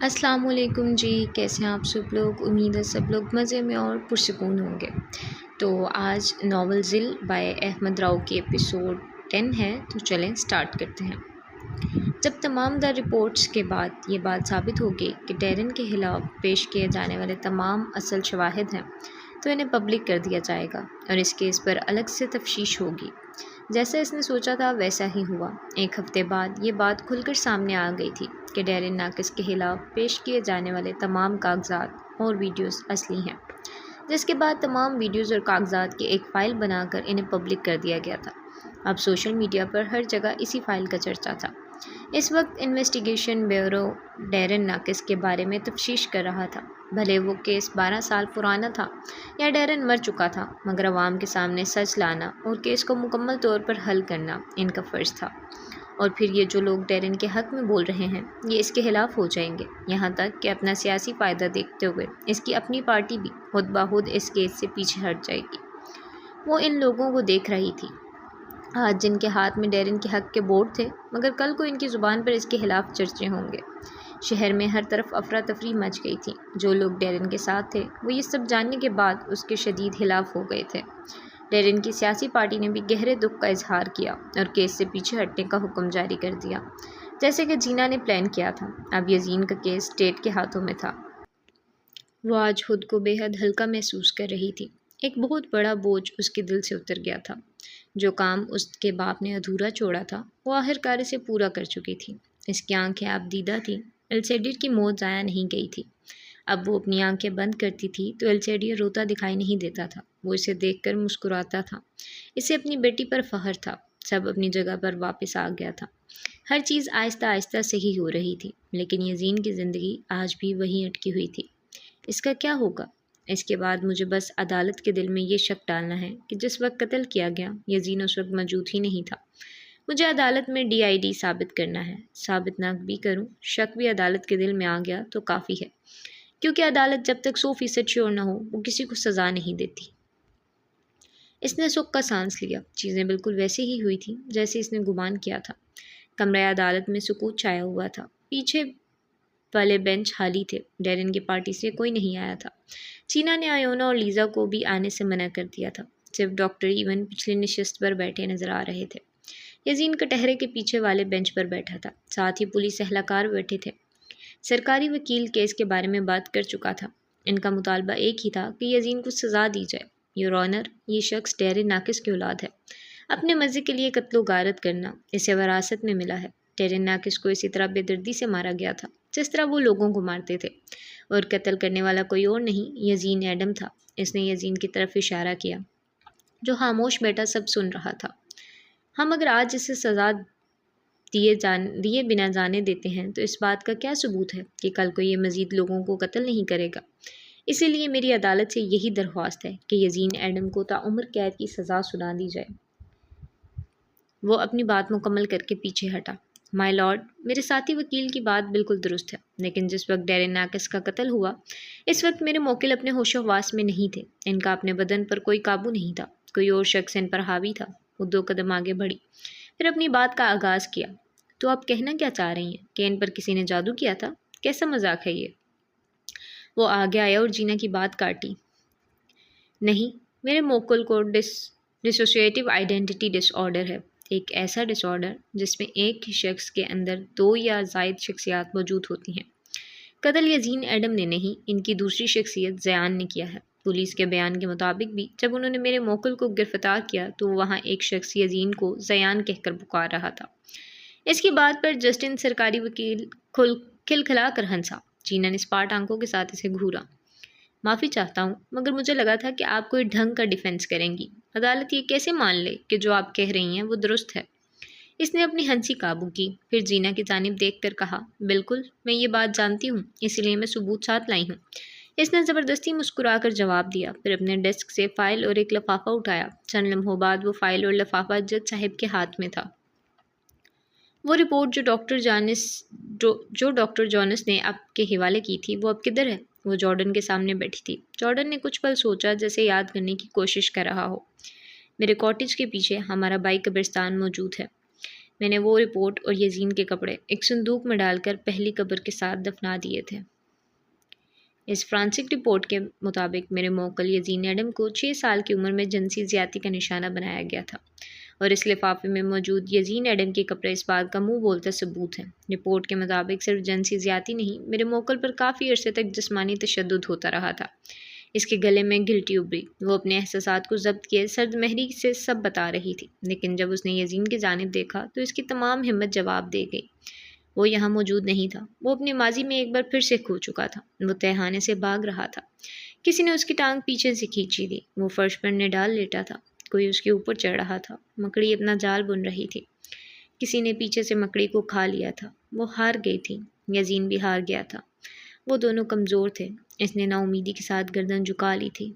السلام علیکم جی، کیسے ہیں آپ سب لوگ؟ امید ہے سب لوگ مزے میں اور پرسکون ہوں گے۔ تو آج ناول ذل بائے احمد راؤ کی ایپیسوڈ 10 ہے، تو چلیں سٹارٹ کرتے ہیں۔ جب تمام رپورٹس کے بعد یہ بات ثابت ہوگی کہ ڈیرن کے خلاف پیش کیے جانے والے تمام اصل شواہد ہیں تو انہیں پبلک کر دیا جائے گا اور اس کیس پر الگ سے تفتیش ہوگی۔ جیسا اس نے سوچا تھا ویسا ہی ہوا۔ ایک ہفتے بعد یہ بات کھل کر سامنے آ گئی تھی کہ ڈیرن ناکس کے خلاف پیش کیے جانے والے تمام کاغذات اور ویڈیوز اصلی ہیں، جس کے بعد تمام ویڈیوز اور کاغذات کی ایک فائل بنا کر انہیں پبلک کر دیا گیا تھا۔ اب سوشل میڈیا پر ہر جگہ اسی فائل کا چرچا تھا۔ اس وقت انویسٹیگیشن بیورو ڈیرن ناکس کے بارے میں تفتیش کر رہا تھا۔ بھلے وہ کیس 12 سال پرانا تھا یا ڈیرن مر چکا تھا، مگر عوام کے سامنے سچ لانا اور کیس کو مکمل طور پر حل کرنا ان کا فرض تھا۔ اور پھر یہ جو لوگ ڈیرن کے حق میں بول رہے ہیں یہ اس کے خلاف ہو جائیں گے، یہاں تک کہ اپنا سیاسی فائدہ دیکھتے ہوئے اس کی اپنی پارٹی بھی خود بخود اس کیس سے پیچھے ہٹ جائے گی۔ وہ ان لوگوں کو دیکھ رہی تھی آج جن کے ہاتھ میں ڈیرن کے حق کے بورڈ تھے، مگر کل کو ان کی زبان پر اس کے خلاف چرچے ہوں گے۔ شہر میں ہر طرف افراتفری مچ گئی تھی۔ جو لوگ ڈیرن کے ساتھ تھے وہ یہ سب جاننے کے بعد اس کے شدید خلاف ہو گئے تھے۔ ڈیرن کی سیاسی پارٹی نے بھی گہرے دکھ کا اظہار کیا اور کیس سے پیچھے ہٹنے کا حکم جاری کر دیا، جیسے کہ جینا نے پلان کیا تھا۔ اب یزین کا کیس اسٹیٹ کے ہاتھوں میں تھا۔ وہ آج خود کو بے حد ہلکا محسوس کر رہی تھی۔ ایک بہت بڑا بوجھ اس کے دل سے اتر گیا تھا۔ جو کام اس کے باپ نے ادھورا چھوڑا تھا وہ آخرکار اسے پورا کر چکی تھی۔ اس کی آنکھیں اب دیدہ تھیں۔ السیڈر کی موت ضائع نہیں گئی تھی۔ اب وہ اپنی آنکھیں بند کرتی تھی تو السیڈر روتا دکھائی نہیں دیتا تھا۔ وہ اسے دیکھ کر مسکراتا تھا۔ اسے اپنی بیٹی پر فخر تھا۔ سب اپنی جگہ پر واپس آ گیا تھا۔ ہر چیز آہستہ آہستہ صحیح ہو رہی تھی، لیکن یزین کی زندگی آج بھی وہیں اٹکی ہوئی تھی۔ اس کا کیا ہوگا؟ اس کے بعد مجھے بس عدالت کے دل میں یہ شک ڈالنا ہے کہ جس وقت قتل کیا گیا یزین اس وقت موجود ہی نہیں تھا۔ مجھے عدالت میں DID ثابت کرنا ہے۔ ثابت نہ بھی کروں، شک بھی عدالت کے دل میں آ گیا تو کافی ہے، کیونکہ عدالت جب تک 100% شیور نہ ہو وہ کسی کو سزا نہیں دیتی۔ اس نے سکھ کا سانس لیا۔ چیزیں بالکل ویسے ہی ہوئی تھیں جیسے اس نے گمان کیا تھا۔ کمرہ عدالت میں سکوت چھایا ہوا تھا۔ پیچھے والے بینچ خالی تھے۔ ڈیرن کی پارٹی سے کوئی نہیں آیا تھا۔ چینا نے آیونا اور لیزا کو بھی آنے سے منع کر دیا تھا۔ صرف ڈاکٹر ایون پچھلی نشست پر بیٹھے نظر آ رہے تھے۔ یزین کٹہرے کے پیچھے والے بینچ پر بیٹھا تھا۔ ساتھ ہی پولیس اہلکار بیٹھے تھے۔ سرکاری وکیل کیس کے بارے میں بات کر چکا تھا۔ ان کا مطالبہ ایک ہی تھا کہ یزین کو سزا دی جائے۔ یور آنر، یہ شخص ڈیرن ناکس کی اولاد ہے۔ اپنے مزے کے لیے قتل و غارت کرنا اسے وراثت میں ملا ہے۔ ڈیرن ناکس کو اسی طرح بے دردی سے مارا گیا تھا جس طرح وہ لوگوں کو مارتے تھے، اور قتل کرنے والا کوئی اور نہیں یزین ایڈم تھا۔ اس نے یزین کی طرف اشارہ کیا جو خاموش بیٹا سب سن رہا تھا۔ ہم اگر آج اسے سزا دیے بنا جانے دیتے ہیں تو اس بات کا کیا ثبوت ہے کہ کل کو یہ مزید لوگوں کو قتل نہیں کرے گا؟ اسی لیے میری عدالت سے یہی درخواست ہے کہ یزین ایڈم کو تعمر قید کی سزا سنا دی جائے۔ وہ اپنی بات مکمل کر کے پیچھے ہٹا۔ مائی لارڈ، میرے ساتھی وکیل کی بات بالکل درست ہے، لیکن جس وقت ڈیرن ناکس کا قتل ہوا اس وقت میرے موکل اپنے ہوش و حواس میں نہیں تھے۔ ان کا اپنے بدن پر کوئی قابو نہیں تھا۔ کوئی اور شخص ان پر حاوی تھا۔ وہ 2 قدم آگے بڑھی، پھر اپنی بات کا آغاز کیا۔ تو آپ کہنا کیا چاہ رہی ہیں کہ ان پر کسی نے جادو کیا تھا؟ کیسا مذاق ہے یہ؟ وہ آگے آیا اور جینا کی بات کاٹی۔ نہیں، میرے موکل کو ڈسوسیٹیو آئیڈینٹی ڈس آرڈر ہے، ایک ایسا ڈس آرڈر جس میں ایک ہی شخص کے اندر 2 یا زائد شخصیات موجود ہوتی ہیں۔ قتل یزین ایڈم نے نہیں، ان کی دوسری شخصیت زیان نے کیا ہے۔ پولیس کے بیان کے مطابق بھی جب انہوں نے میرے موکل کو گرفتار کیا تو وہاں ایک شخص یزین کو زیان کہہ کر پکار رہا تھا۔ اس کی بات پر جسٹن سرکاری وکیل کھلکھلا کر ہنسا۔ جینا نے اسپاٹ آنکھوں کے ساتھ اسے گھورا۔ معافی چاہتا ہوں، مگر مجھے لگا تھا کہ آپ کوئی ڈھنگ کا ڈیفینس کریں گی۔ عدالت یہ کیسے مان لے کہ جو آپ کہہ رہی ہیں وہ درست ہے؟ اس نے اپنی ہنسی قابو کی، پھر جینا کی جانب دیکھ کر کہا، بالکل، میں یہ بات جانتی ہوں، اسی لیے میں ثبوت ساتھ لائی ہوں۔ اس نے زبردستی مسکرا کر جواب دیا، پھر اپنے ڈیسک سے فائل اور ایک لفافہ اٹھایا۔ چند لمحوں بعد وہ فائل اور لفافہ جج صاحب کے ہاتھ میں تھا۔ وہ رپورٹ جو ڈاکٹر جونس نے آپ کے حوالے کی تھی وہ اب کدھر ہے؟ وہ جارڈن کے سامنے بیٹھی تھی۔ جارڈن نے کچھ پل سوچا، جیسے یاد کرنے کی کوشش کر رہا ہو۔ میرے کاٹیج کے پیچھے ہمارا بائی قبرستان موجود ہے۔ میں نے وہ رپورٹ اور یزین کے کپڑے ایک صندوق میں ڈال کر پہلی قبر کے ساتھ دفنا دیے تھے۔ اس فرانسک رپورٹ کے مطابق میرے موکل یزین ایڈم کو 6 سال کی عمر میں جنسی زیادتی کا نشانہ بنایا گیا تھا، اور اس لفافے میں موجود یزین ایڈم کے کپڑے اس بات کا منہ بولتا ثبوت ہیں۔ رپورٹ کے مطابق صرف جنسی زیادتی نہیں، میرے موکل پر کافی عرصے تک جسمانی تشدد ہوتا رہا تھا۔ اس کے گلے میں گلٹی ابھری، وہ اپنے احساسات کو ضبط کیے سرد مہری سے سب بتا رہی تھی، لیکن جب اس نے یزین کی جانب دیکھا تو اس کی تمام ہمت جواب دے گئی۔ وہ یہاں موجود نہیں تھا، وہ اپنے ماضی میں ایک بار پھر سے کھو چکا تھا، وہ تہھانے سے بھاگ رہا تھا۔ کسی نے اس کی ٹانگ پیچھے سے کھینچی تھی، وہ فرش پر نڈال لیٹا تھا، کوئی اس کے اوپر چڑھ رہا تھا، مکڑی اپنا جال بن رہی تھی، کسی نے پیچھے سے مکڑی کو کھا لیا تھا، وہ ہار گئی تھی، یزین بھی ہار گیا تھا، وہ دونوں کمزور تھے۔ اس نے نا امیدی کے ساتھ گردن جھکا لی تھی،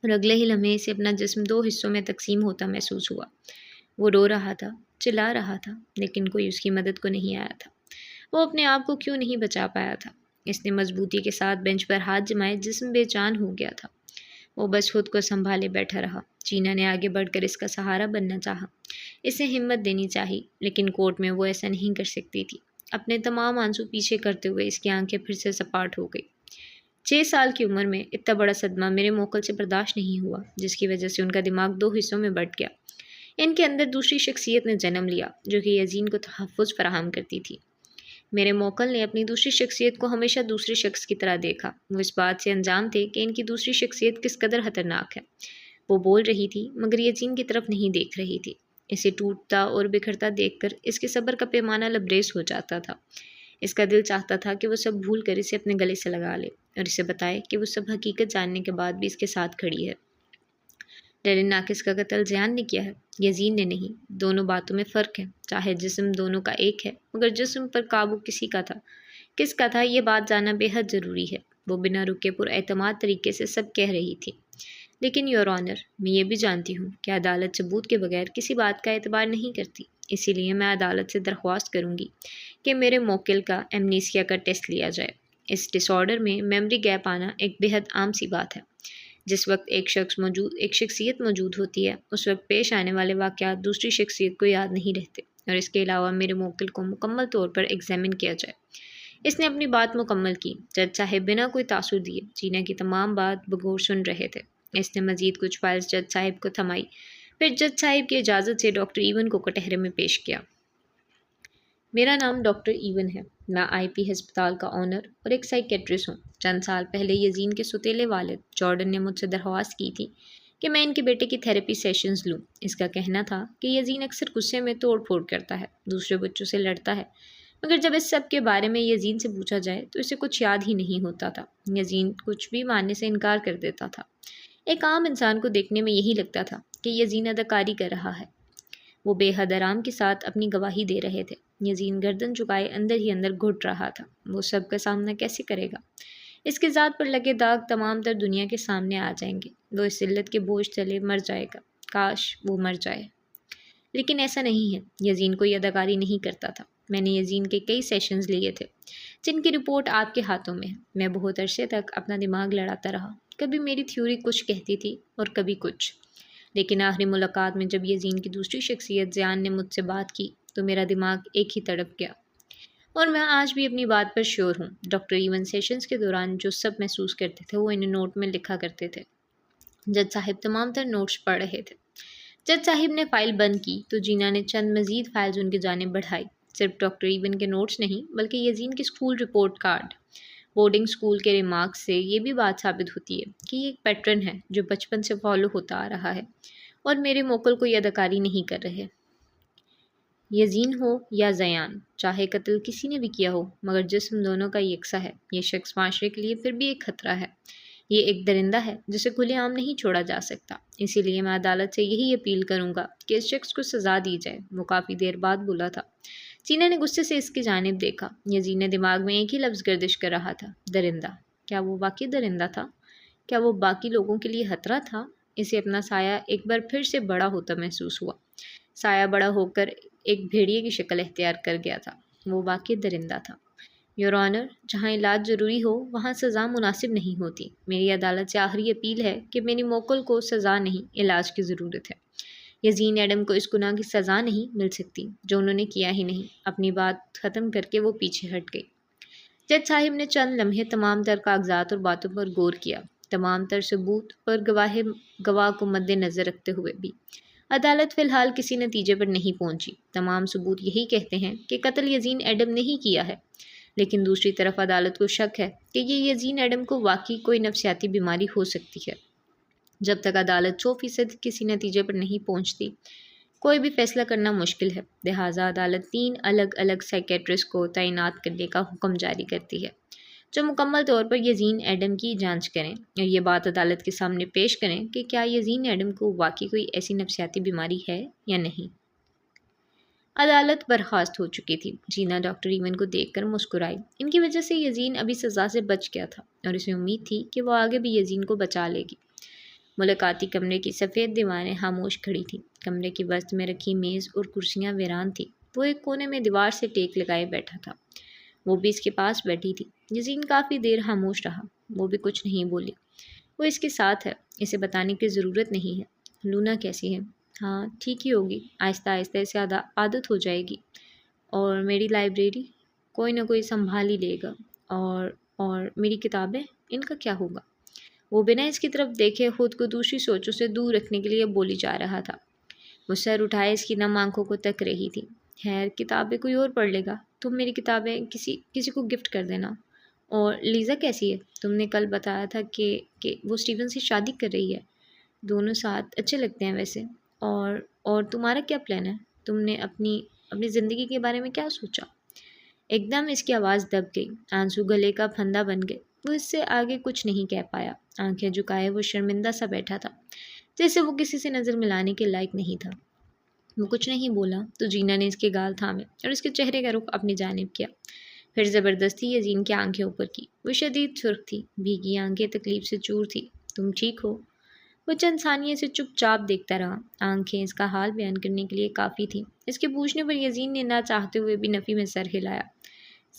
اور اگلے ہی لمحے اسے اپنا جسم 2 حصوں میں تقسیم ہوتا محسوس ہوا۔ وہ رو رہا تھا، چلا رہا تھا، لیکن کوئی اس کی مدد کو نہیں آیا تھا۔ وہ اپنے آپ کو کیوں نہیں بچا پایا تھا؟ اس نے مضبوطی کے ساتھ بینچ پر ہاتھ جمائے، جسم بے جان ہو گیا تھا۔ وہ بس خود کو سنبھالے بیٹھا رہا۔ چینا نے آگے بڑھ کر اس کا سہارا بننا چاہا، اسے ہمت دینی چاہی، لیکن کورٹ میں وہ ایسا نہیں کر سکتی تھی۔ اپنے تمام آنسو پیچھے کرتے ہوئے اس کی آنکھیں پھر سے سپاٹ ہو گئی۔ 6 سال کی عمر میں اتنا بڑا صدمہ میرے موکل سے برداشت نہیں ہوا، جس کی وجہ سے ان کا دماغ 2 حصوں میں بٹ گیا۔ ان کے اندر دوسری شخصیت نے جنم لیا، جو کہ یزین کو تحفظ فراہم کرتی تھی۔ میرے موکل نے اپنی دوسری شخصیت کو ہمیشہ دوسرے شخص کی طرح دیکھا۔ وہ اس بات سے انجان تھے کہ ان کی دوسری شخصیت کس قدر خطرناک ہے۔ وہ بول رہی تھی، مگر یزین کی طرف نہیں دیکھ رہی تھی۔ اسے ٹوٹتا اور بکھرتا دیکھ کر اس کے صبر کا پیمانہ لبریز ہو جاتا تھا۔ اس کا دل چاہتا تھا کہ وہ سب بھول کر اسے اپنے گلے سے لگا لے، اور اسے بتائے کہ وہ سب حقیقت جاننے کے بعد بھی اس کے ساتھ کھڑی ہے۔ ڈیرن ناکس کا قتل زیان نے کیا ہے، یزین نے نہیں۔ دونوں باتوں میں فرق ہے، چاہے جسم دونوں کا ایک ہے، مگر جسم پر قابو کسی کا تھا۔ کس کا تھا، یہ بات جاننا بے حد ضروری ہے۔ وہ بنا رکے پر اعتماد طریقے سے سب کہہ رہی تھی۔ لیکن یور آنر، میں یہ بھی جانتی ہوں کہ عدالت ثبوت کے بغیر کسی بات کا اعتبار نہیں کرتی، اسی لیے میں عدالت سے درخواست کروں گی کہ میرے موکل کا ایمنیسیا کا ٹیسٹ لیا جائے۔ اس ڈس آرڈر میں میموری گیپ آنا ایک بے حد عام سی بات ہے۔ جس وقت ایک شخصیت موجود ہوتی ہے، اس وقت پیش آنے والے واقعات دوسری شخصیت کو یاد نہیں رہتے، اور اس کے علاوہ میرے موکل کو مکمل طور پر ایگزامن کیا جائے۔ اس نے اپنی بات مکمل کی۔ جج صاحب بنا کوئی تاثر دیے چینا کی تمام بات بغور سن رہے تھے۔ اس نے مزید کچھ فائلز جج صاحب کو تھمائی، پھر جج صاحب کی اجازت سے ڈاکٹر ایون کو کٹہرے میں پیش کیا۔ میرا نام ڈاکٹر ایون ہے، میں آئی پی ہسپتال کا آنر اور ایک سائیکیٹرسٹ ہوں۔ چند سال پہلے یزین کے سوتیلے والد جارڈن نے مجھ سے درخواست کی تھی کہ میں ان کے بیٹے کی تھیراپی سیشنز لوں۔ اس کا کہنا تھا کہ یزین اکثر غصے میں توڑ پھوڑ کرتا ہے، دوسرے بچوں سے لڑتا ہے، مگر جب اس سب کے بارے میں یزین سے پوچھا جائے تو اسے کچھ یاد ہی نہیں ہوتا تھا۔ یزین کچھ بھی ماننے سے انکار کر دیتا تھا۔ ایک عام انسان کو دیکھنے میں یہی لگتا تھا کہ یزین اداکاری کر رہا ہے۔ وہ بے حد آرام کے ساتھ اپنی گواہی دے رہے تھے۔ یزین گردن جھکائے اندر ہی اندر گھٹ رہا تھا۔ وہ سب کا سامنا کیسے کرے گا؟ اس کے ذات پر لگے داغ تمام تر دنیا کے سامنے آ جائیں گے۔ وہ اس ذلت کے بوجھ تلے مر جائے گا۔ کاش وہ مر جائے، لیکن ایسا نہیں ہے۔ یزین کوئی اداکاری نہیں کرتا تھا۔ میں نے یزین کے کئی سیشنز لیے تھے، جن کی رپورٹ آپ کے ہاتھوں میں ہے۔ میں بہت عرصے تک اپنا دماغ لڑاتا رہا، کبھی میری تھیوری کچھ کہتی تھی اور کبھی کچھ، لیکن آخری ملاقات میں جب یزین کی دوسری شخصیت زیان نے مجھ سے بات کی تو میرا دماغ ایک ہی تڑپ گیا، اور میں آج بھی اپنی بات پر شیور ہوں۔ ڈاکٹر ایون سیشنز کے دوران جو سب محسوس کرتے تھے وہ انہیں نوٹ میں لکھا کرتے تھے۔ جج صاحب تمام تر نوٹس پڑھ رہے تھے۔ جج صاحب نے فائل بند کی تو جینا نے چند مزید فائلز ان کی جانب بڑھائی۔ صرف ڈاکٹر ایون کے نوٹس نہیں، بلکہ یزین کے school report card, boarding school کے ریمارکس سے یہ بھی بات ثابت ہوتی ہے کہ یہ ایک پیٹرن ہے جو بچپن سے فالو ہوتا آ رہا ہے، اور میرے موکل کو یہ اداکاری نہیں کر رہے۔ یزین ہو یا زیان، چاہے قتل کسی نے بھی کیا ہو، مگر جسم دونوں کا یکساں ہے۔ یہ شخص معاشرے کے لیے پھر بھی ایک خطرہ ہے۔ یہ ایک درندہ ہے جسے کھلے عام نہیں چھوڑا جا سکتا۔ اسی لیے میں عدالت سے یہی اپیل کروں گا کہ اس شخص کو سزا دی جائے۔ وہ کافی دیر بعد بولا تھا۔ چینا نے غصے سے اس کی جانب دیکھا۔ یزین نے دماغ میں ایک ہی لفظ گردش کر رہا تھا، درندہ۔ کیا وہ واقعی درندہ تھا؟ کیا وہ باقی لوگوں کے لیے خطرہ تھا؟ اسے اپنا سایہ ایک بار پھر سے بڑا ہوتا محسوس ہوا۔ سایہ بڑا ہو کر ایک بھیڑیے کی شکل اختیار کر گیا تھا۔ وہ واقعی درندہ تھا۔ یور آنر، جہاں علاج ضروری ہو وہاں سزا مناسب نہیں ہوتی۔ میری عدالت سے آخری اپیل ہے کہ میری موکل کو سزا نہیں، علاج کی ضرورت ہے۔ یزین ایڈم کو اس گناہ کی سزا نہیں مل سکتی جو انہوں نے کیا ہی نہیں۔ اپنی بات ختم کر کے وہ پیچھے ہٹ گئی۔ جج صاحب نے چند لمحے تمام تر کاغذات اور باتوں پر غور کیا، تمام تر ثبوت اور گواہ کو مد نظر رکھتے ہوئے بھی۔ عدالت فی الحال کسی نتیجے پر نہیں پہنچی۔ تمام ثبوت یہی کہتے ہیں کہ قتل یزین ایڈم نے ہی کیا ہے، لیکن دوسری طرف عدالت کو شک ہے کہ یہ یزین ایڈم کو واقعی کوئی نفسیاتی بیماری ہو سکتی ہے۔ جب تک عدالت 100% کسی نتیجے پر نہیں پہنچتی، کوئی بھی فیصلہ کرنا مشکل ہے۔ لہٰذا عدالت 3 الگ الگ سائیکیٹرسٹ کو تعینات کرنے کا حکم جاری کرتی ہے جو مکمل طور پر یزین ایڈم کی جانچ کریں اور یہ بات عدالت کے سامنے پیش کریں کہ کیا یزین ایڈم کو واقعی کوئی ایسی نفسیاتی بیماری ہے یا نہیں۔ عدالت برخاست ہو چکی تھی۔ جینا ڈاکٹر ایون کو دیکھ کر مسکرائی۔ ان کی وجہ سے یزین ابھی سزا سے بچ گیا تھا اور اسے امید تھی کہ وہ آگے بھی یزین کو بچا لے گی۔ ملاقاتی کمرے کی سفید دیواریں خاموش کھڑی تھیں۔ کمرے کی وسط میں رکھی میز اور کرسیاں ویران تھیں۔ وہ ایک کونے میں دیوار سے ٹیک لگائے بیٹھا تھا، وہ بھی اس کے پاس بیٹھی تھی۔ یزین کافی دیر خاموش رہا، وہ بھی کچھ نہیں بولی۔ وہ اس کے ساتھ ہے، اسے بتانے کی ضرورت نہیں ہے۔ لونا کیسی ہے؟ ہاں ٹھیک ہی ہوگی، آہستہ آہستہ اسے عادت ہو جائے گی۔ اور میری لائبریری کوئی نہ کوئی سنبھال ہی لے گا۔ اور میری کتابیں، ان کا کیا ہوگا؟ وہ بنا اس کی طرف دیکھے خود کو دوسری سوچوں سے دور رکھنے کے لیے بولی جا رہا تھا۔ وہ سر اٹھائے اس کی نم آنکھوں کو تک رہی تھی۔ خیر کتابیں کوئی اور پڑھ لے گا، تم میری کتابیں کسی کو گفٹ کر دینا۔ اور لیزا کیسی ہے؟ تم نے کل بتایا تھا کہ وہ اسٹیون سے شادی کر رہی ہے۔ دونوں ساتھ اچھے لگتے ہیں ویسے۔ اور تمہارا کیا پلان ہے؟ تم نے اپنی زندگی کے بارے میں کیا سوچا؟ ایک دم اس کی آواز دب گئی، آنسو گلے کا پھندا بن گئے۔ وہ اس سے آگے کچھ نہیں کہہ پایا۔ آنکھیں جھکائے وہ شرمندہ سا بیٹھا تھا، جیسے وہ کسی سے نظر ملانے کے لائق نہیں تھا۔ وہ کچھ نہیں بولا تو جینا نے اس کے گال تھامے اور اس کے چہرے کا رخ اپنی جانب کیا، پھر زبردستی یزین کی آنکھیں اوپر کی۔ وہ شدید سرخ تھی، بھیگی آنکھیں تکلیف سے چور تھی۔ تم ٹھیک ہو؟ وہ چند ثانیے سے چپ چاپ دیکھتا رہا۔ آنکھیں اس کا حال بیان کرنے کے لیے کافی تھیں۔ اس کے پوچھنے پر یزین نے نہ چاہتے ہوئے بھی نفی میں سر ہلایا۔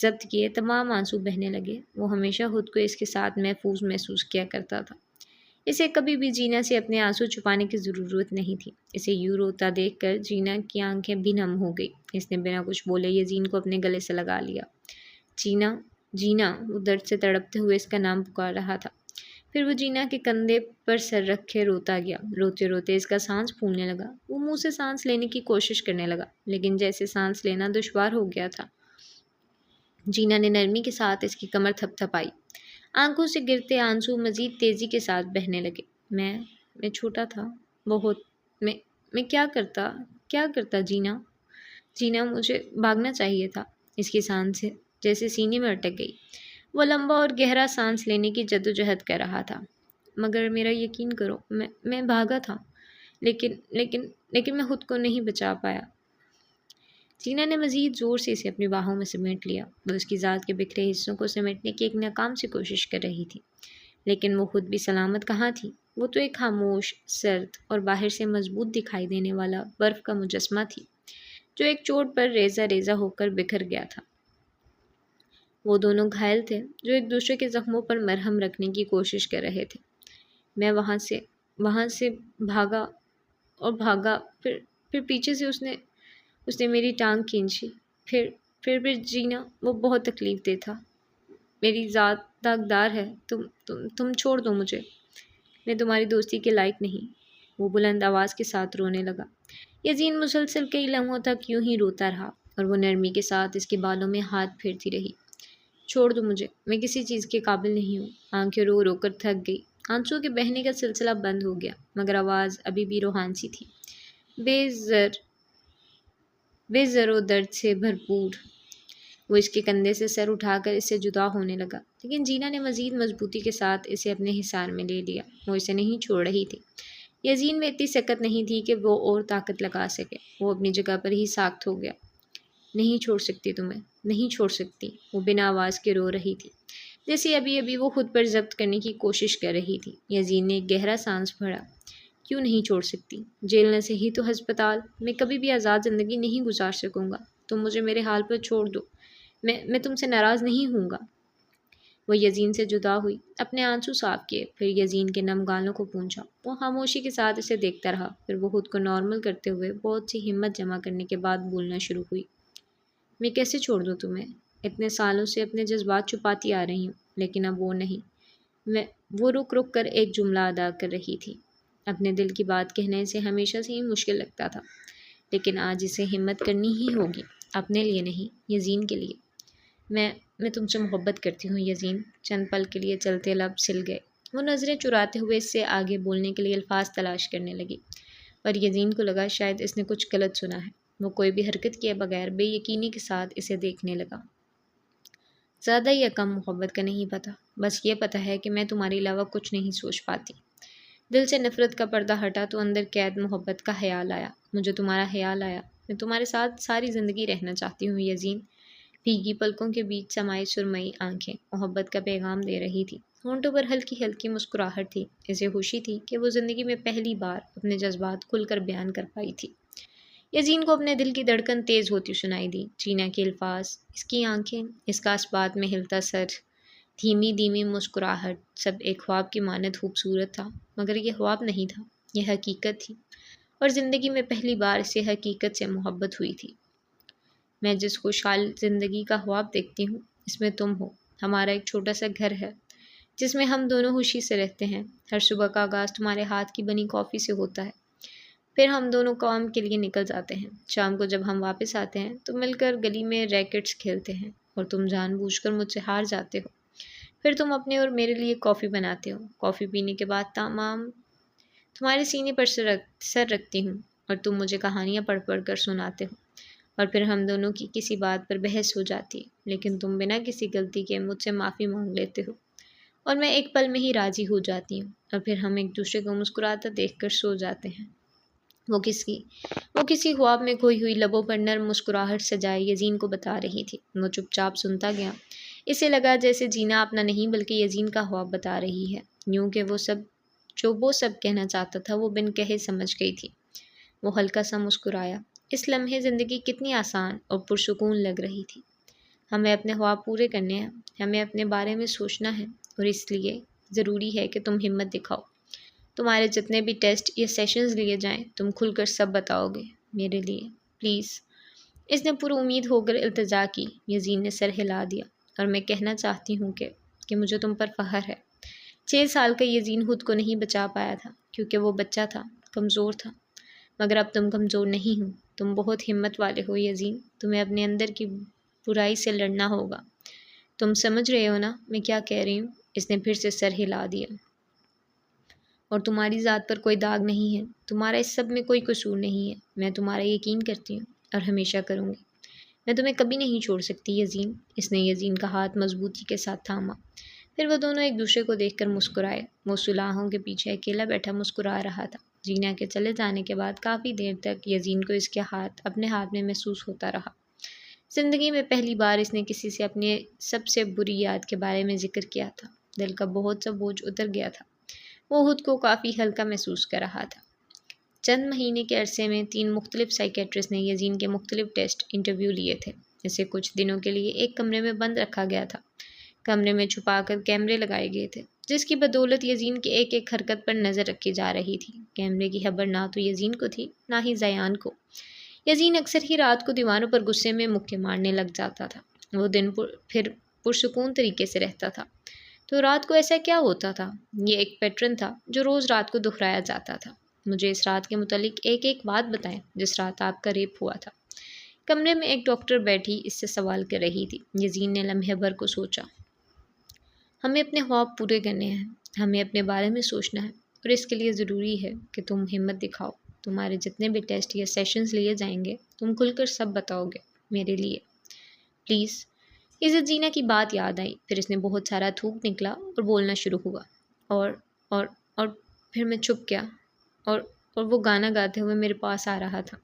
ضبط کیے تمام آنسو بہنے لگے۔ وہ ہمیشہ خود کو اس کے ساتھ محفوظ محسوس کیا کرتا تھا۔ اسے کبھی بھی جینا سے اپنے آنسو چھپانے کی ضرورت نہیں تھی۔ اسے یوں روتا دیکھ کر جینا کی آنکھیں بھی نم ہو گئی۔ اس نے بنا کچھ بولے یزین کو اپنے گلے سے لگا لیا۔ جینا، وہ درد سے تڑپتے ہوئے اس کا نام پکار رہا تھا۔ پھر وہ جینا کے کندھے پر سر رکھے روتا گیا۔ روتے روتے اس کا سانس پھولنے لگا۔ وہ منہ سے سانس لینے کی کوشش کرنے لگا، لیکن جیسے سانس لینا دشوار ہو گیا تھا۔ جینا نے نرمی کے ساتھ اس کی کمر تھپ تھپائی۔ آنکھوں سے گرتے آنسو مزید تیزی کے ساتھ بہنے لگے۔ میں چھوٹا تھا بہت۔ میں کیا کرتا جینا مجھے بھاگنا چاہیے تھا۔ اس کی سانس جیسے سینے میں اٹک گئی۔ وہ لمبا اور گہرا سانس لینے کی جدوجہد کر رہا تھا۔ مگر میرا یقین کرو، میں بھاگا تھا، لیکن میں خود کو نہیں بچا پایا۔ جینا نے مزید زور سے اسے اپنی باہوں میں سمیٹ لیا۔ وہ اس کی ذات کے بکھرے حصوں کو سمیٹنے کی ایک ناکام سی کوشش کر رہی تھی، لیکن وہ خود بھی سلامت کہاں تھی۔ وہ تو ایک خاموش، سرد اور باہر سے مضبوط دکھائی دینے والا برف کا مجسمہ تھی جو ایک چوٹ پر ریزہ ریزہ ہو کر بکھر گیا تھا۔ وہ دونوں گھائل تھے جو ایک دوسرے کے زخموں پر مرہم رکھنے کی کوشش کر رہے تھے۔ میں وہاں سے بھاگا، پھر پیچھے سے اس نے میری ٹانگ کھینچی۔ پھر جینا، وہ بہت تکلیف دہ تھا۔ میری ذات داغدار ہے، تم چھوڑ دو مجھے، میں تمہاری دوستی کے لائق نہیں۔ وہ بلند آواز کے ساتھ رونے لگا۔ یزین مسلسل کئی لمحوں تک یوں ہی روتا رہا اور وہ نرمی کے ساتھ اس کے بالوں میں ہاتھ پھیرتی رہی۔ چھوڑ دو مجھے، میں کسی چیز کے قابل نہیں ہوں۔ آنکھیں رو رو کر تھک گئی۔ آنسو کے بہنے کا سلسلہ بند ہو گیا، مگر آواز ابھی بھی روحان سی تھی، بے زر و درد سے بھرپور۔ وہ اس کے کندھے سے سر اٹھا کر اس سے جدا ہونے لگا، لیکن جینا نے مزید مضبوطی کے ساتھ اسے اپنے حصار میں لے لیا۔ وہ اسے نہیں چھوڑ رہی تھی۔ یزین میں اتنی سکت نہیں تھی کہ وہ اور طاقت لگا سکے۔ وہ اپنی جگہ پر ہی ساکت ہو گیا۔ نہیں چھوڑ سکتی تمہیں، نہیں چھوڑ سکتی۔ وہ بنا آواز کے رو رہی تھی، جیسے ابھی وہ خود پر ضبط کرنے کی کوشش کر رہی تھی۔ یزین نے ایک گہرا سانس بھرا۔ کیوں نہیں چھوڑ سکتی؟ جیل نہ صحیح تو ہسپتال، میں کبھی بھی آزاد زندگی نہیں گزار سکوں گا۔ تم مجھے میرے حال پر چھوڑ دو، میں تم سے ناراض نہیں ہوں گا۔ وہ یزین سے جدا ہوئی، اپنے آنسو صاف کیے، پھر یزین کے نم گالوں کو پونچھا۔ وہ خاموشی کے ساتھ اسے دیکھتا رہا، پھر وہ خود کو نارمل کرتے ہوئے بہت سی ہمت جمع کرنے کے بعد بولنا شروع ہوئی۔ میں کیسے چھوڑ دوں تمہیں؟ اتنے سالوں سے اپنے جذبات چھپاتی آ رہی ہوں، لیکن اب وہ نہیں۔ میں وہ رک رک کر ایک جملہ ادا کر رہی تھی۔ اپنے دل کی بات کہنے سے ہمیشہ سے ہی مشکل لگتا تھا، لیکن آج اسے ہمت کرنی ہی ہوگی، اپنے لیے نہیں، یزین کے لیے۔ میں تم سے محبت کرتی ہوں یزین۔ چند پل کے لیے چلتے لب سل گئے۔ وہ نظریں چراتے ہوئے اس سے آگے بولنے کے لیے الفاظ تلاش کرنے لگی، پر یزین کو لگا شاید اس نے کچھ غلط سنا ہے۔ وہ کوئی بھی حرکت کیے بغیر بے یقینی کے ساتھ اسے دیکھنے لگا۔ زیادہ یا کم محبت کا نہیں پتہ، بس یہ پتہ ہے کہ میں تمہارے علاوہ کچھ نہیں سوچ پاتی۔ دل سے نفرت کا پردہ ہٹا تو اندر قید محبت کا خیال آیا۔ مجھے تمہارا خیال آیا۔ میں تمہارے ساتھ ساری زندگی رہنا چاہتی ہوں یزین۔ بھیگی پلکوں کے بیچ سمائی سرمئی آنکھیں محبت کا پیغام دے رہی تھی۔ ہونٹوں پر ہلکی ہلکی مسکراہٹ تھی۔ اسے خوشی تھی کہ وہ زندگی میں پہلی بار اپنے جذبات کھل کر بیان کر پائی تھی۔ یزین کو اپنے دل کی دھڑکن تیز ہوتی سنائی دی۔ چینا کے الفاظ، اس کی آنکھیں، اس کا اس بات میں ہلتا سر، دھیمی دھیمی مسکراہٹ، سب ایک خواب کی مانند خوبصورت تھا، مگر یہ خواب نہیں تھا، یہ حقیقت تھی، اور زندگی میں پہلی بار اسے حقیقت سے محبت ہوئی تھی۔ میں جس خوشحال زندگی کا خواب دیکھتی ہوں، اس میں تم ہو۔ ہمارا ایک چھوٹا سا گھر ہے جس میں ہم دونوں خوشی سے رہتے ہیں۔ ہر صبح کا آغاز تمہارے ہاتھ کی بنی کافی سے ہوتا ہے، پھر ہم دونوں کام کے لیے نکل جاتے ہیں۔ شام کو جب ہم واپس آتے ہیں تو مل کر گلی میں ریکٹس کھیلتے ہیں، اور تم جان بوجھ کر مجھ سے ہار جاتے ہو۔ پھر تم اپنے اور میرے لیے کافی بناتے ہو۔ کافی پینے کے بعد تمہارے سینے پر سر رکھتی ہوں، اور تم مجھے کہانیاں پڑھ پڑھ کر سناتے ہو، اور پھر ہم دونوں کی کسی بات پر بحث ہو جاتی ہے، لیکن تم بنا کسی غلطی کے مجھ سے معافی مانگ لیتے ہو، اور میں ایک پل میں ہی راضی ہو جاتی ہوں، اور پھر ہم ایک دوسرے کو مسکراتا دیکھ کر سو جاتے ہیں۔ وہ کسی خواب میں کھوئی ہوئی لبوں پر نرم مسکراہٹ سجائے یزین کو بتا رہی تھی۔ وہ چپ چاپ سنتا گیا۔ اسے لگا جیسے جینا اپنا نہیں بلکہ یزین کا خواب بتا رہی ہے، یوں کہ وہ سب کہنا چاہتا تھا وہ بن کہے سمجھ گئی تھی۔ وہ ہلکا سا مسکرایا۔ اس لمحے زندگی کتنی آسان اور پرسکون لگ رہی تھی۔ ہمیں اپنے خواب پورے کرنے ہیں، ہمیں اپنے بارے میں سوچنا ہے، اور اس لیے ضروری ہے کہ تم ہمت دکھاؤ۔ تمہارے جتنے بھی ٹیسٹ یا سیشنز لیے جائیں، تم کھل کر سب بتاؤ گے میرے لیے، پلیز۔ اس نے پر امید ہو کر التجا کی۔ یزین نے سر ہلا دیا۔ اور میں کہنا چاہتی ہوں کہ مجھے تم پر فخر ہے۔ 6 سال کا یزین خود کو نہیں بچا پایا تھا، کیونکہ وہ بچہ تھا، کمزور تھا، مگر اب تم کمزور نہیں ہو، تم بہت ہمت والے ہو یزین۔ تمہیں اپنے اندر کی برائی سے لڑنا ہوگا۔ تم سمجھ رہے ہو نا میں کیا کہہ رہی ہوں؟ اس نے پھر سے سر ہلا دیا۔ اور تمہاری ذات پر کوئی داغ نہیں ہے، تمہارا اس سب میں کوئی قصور نہیں ہے۔ میں تمہارا یقین کرتی ہوں، اور ہمیشہ کروں گی۔ میں تمہیں کبھی نہیں چھوڑ سکتی یزین۔ اس نے یزین کا ہاتھ مضبوطی کے ساتھ تھاما۔ پھر وہ دونوں ایک دوسرے کو دیکھ کر مسکرائے۔ وہ صلاحوں کے پیچھے اکیلا بیٹھا مسکرا رہا تھا۔ جینا کے چلے جانے کے بعد کافی دیر تک یزین کو اس کے ہاتھ اپنے ہاتھ میں محسوس ہوتا رہا۔ زندگی میں پہلی بار اس نے کسی سے اپنے سب سے بری یاد کے بارے میں ذکر کیا تھا۔ دل کا بہت سا بوجھ اتر گیا تھا۔ وہ خود کو کافی ہلکا محسوس کر رہا تھا۔ چند مہینے کے عرصے میں 3 مختلف سائیکیٹرسٹ نے یزین کے مختلف ٹیسٹ انٹرویو لیے تھے۔ اسے کچھ دنوں کے لیے ایک کمرے میں بند رکھا گیا تھا۔ کمرے میں چھپا کر کیمرے لگائے گئے تھے، جس کی بدولت یزین کی ایک ایک حرکت پر نظر رکھی جا رہی تھی۔ کیمرے کی خبر نہ تو یزین کو تھی، نہ ہی زیان کو۔ یزین اکثر ہی رات کو دیواروں پر غصے میں مکے مارنے لگ جاتا تھا۔ وہ دن پھر پرسکون طریقے سے رہتا تھا۔ تو رات کو ایسا کیا ہوتا تھا؟ یہ ایک پیٹرن تھا جو روز رات کو دہرایا جاتا تھا۔ مجھے اس رات کے متعلق ایک ایک بات بتائیں جس رات آپ کا ریپ ہوا تھا۔ کمرے میں ایک ڈاکٹر بیٹھی اس سے سوال کر رہی تھی۔ یزین نے لمحے بھر کو سوچا۔ ہمیں اپنے خواب پورے کرنے ہیں، ہمیں اپنے بارے میں سوچنا ہے، اور اس کے لیے ضروری ہے کہ تم ہمت دکھاؤ۔ تمہارے جتنے بھی ٹیسٹ یا سیشنز لیے جائیں گے، تم کھل کر سب بتاؤ گے میرے لیے، پلیز۔ عزت جینا کی بات یاد آئی۔ پھر اس نے بہت سارا تھوک نکلا اور بولنا شروع ہوا۔ اور پھر میں چھپ گیا، اور وہ گانا گاتے ہوئے میرے پاس آ رہا تھا۔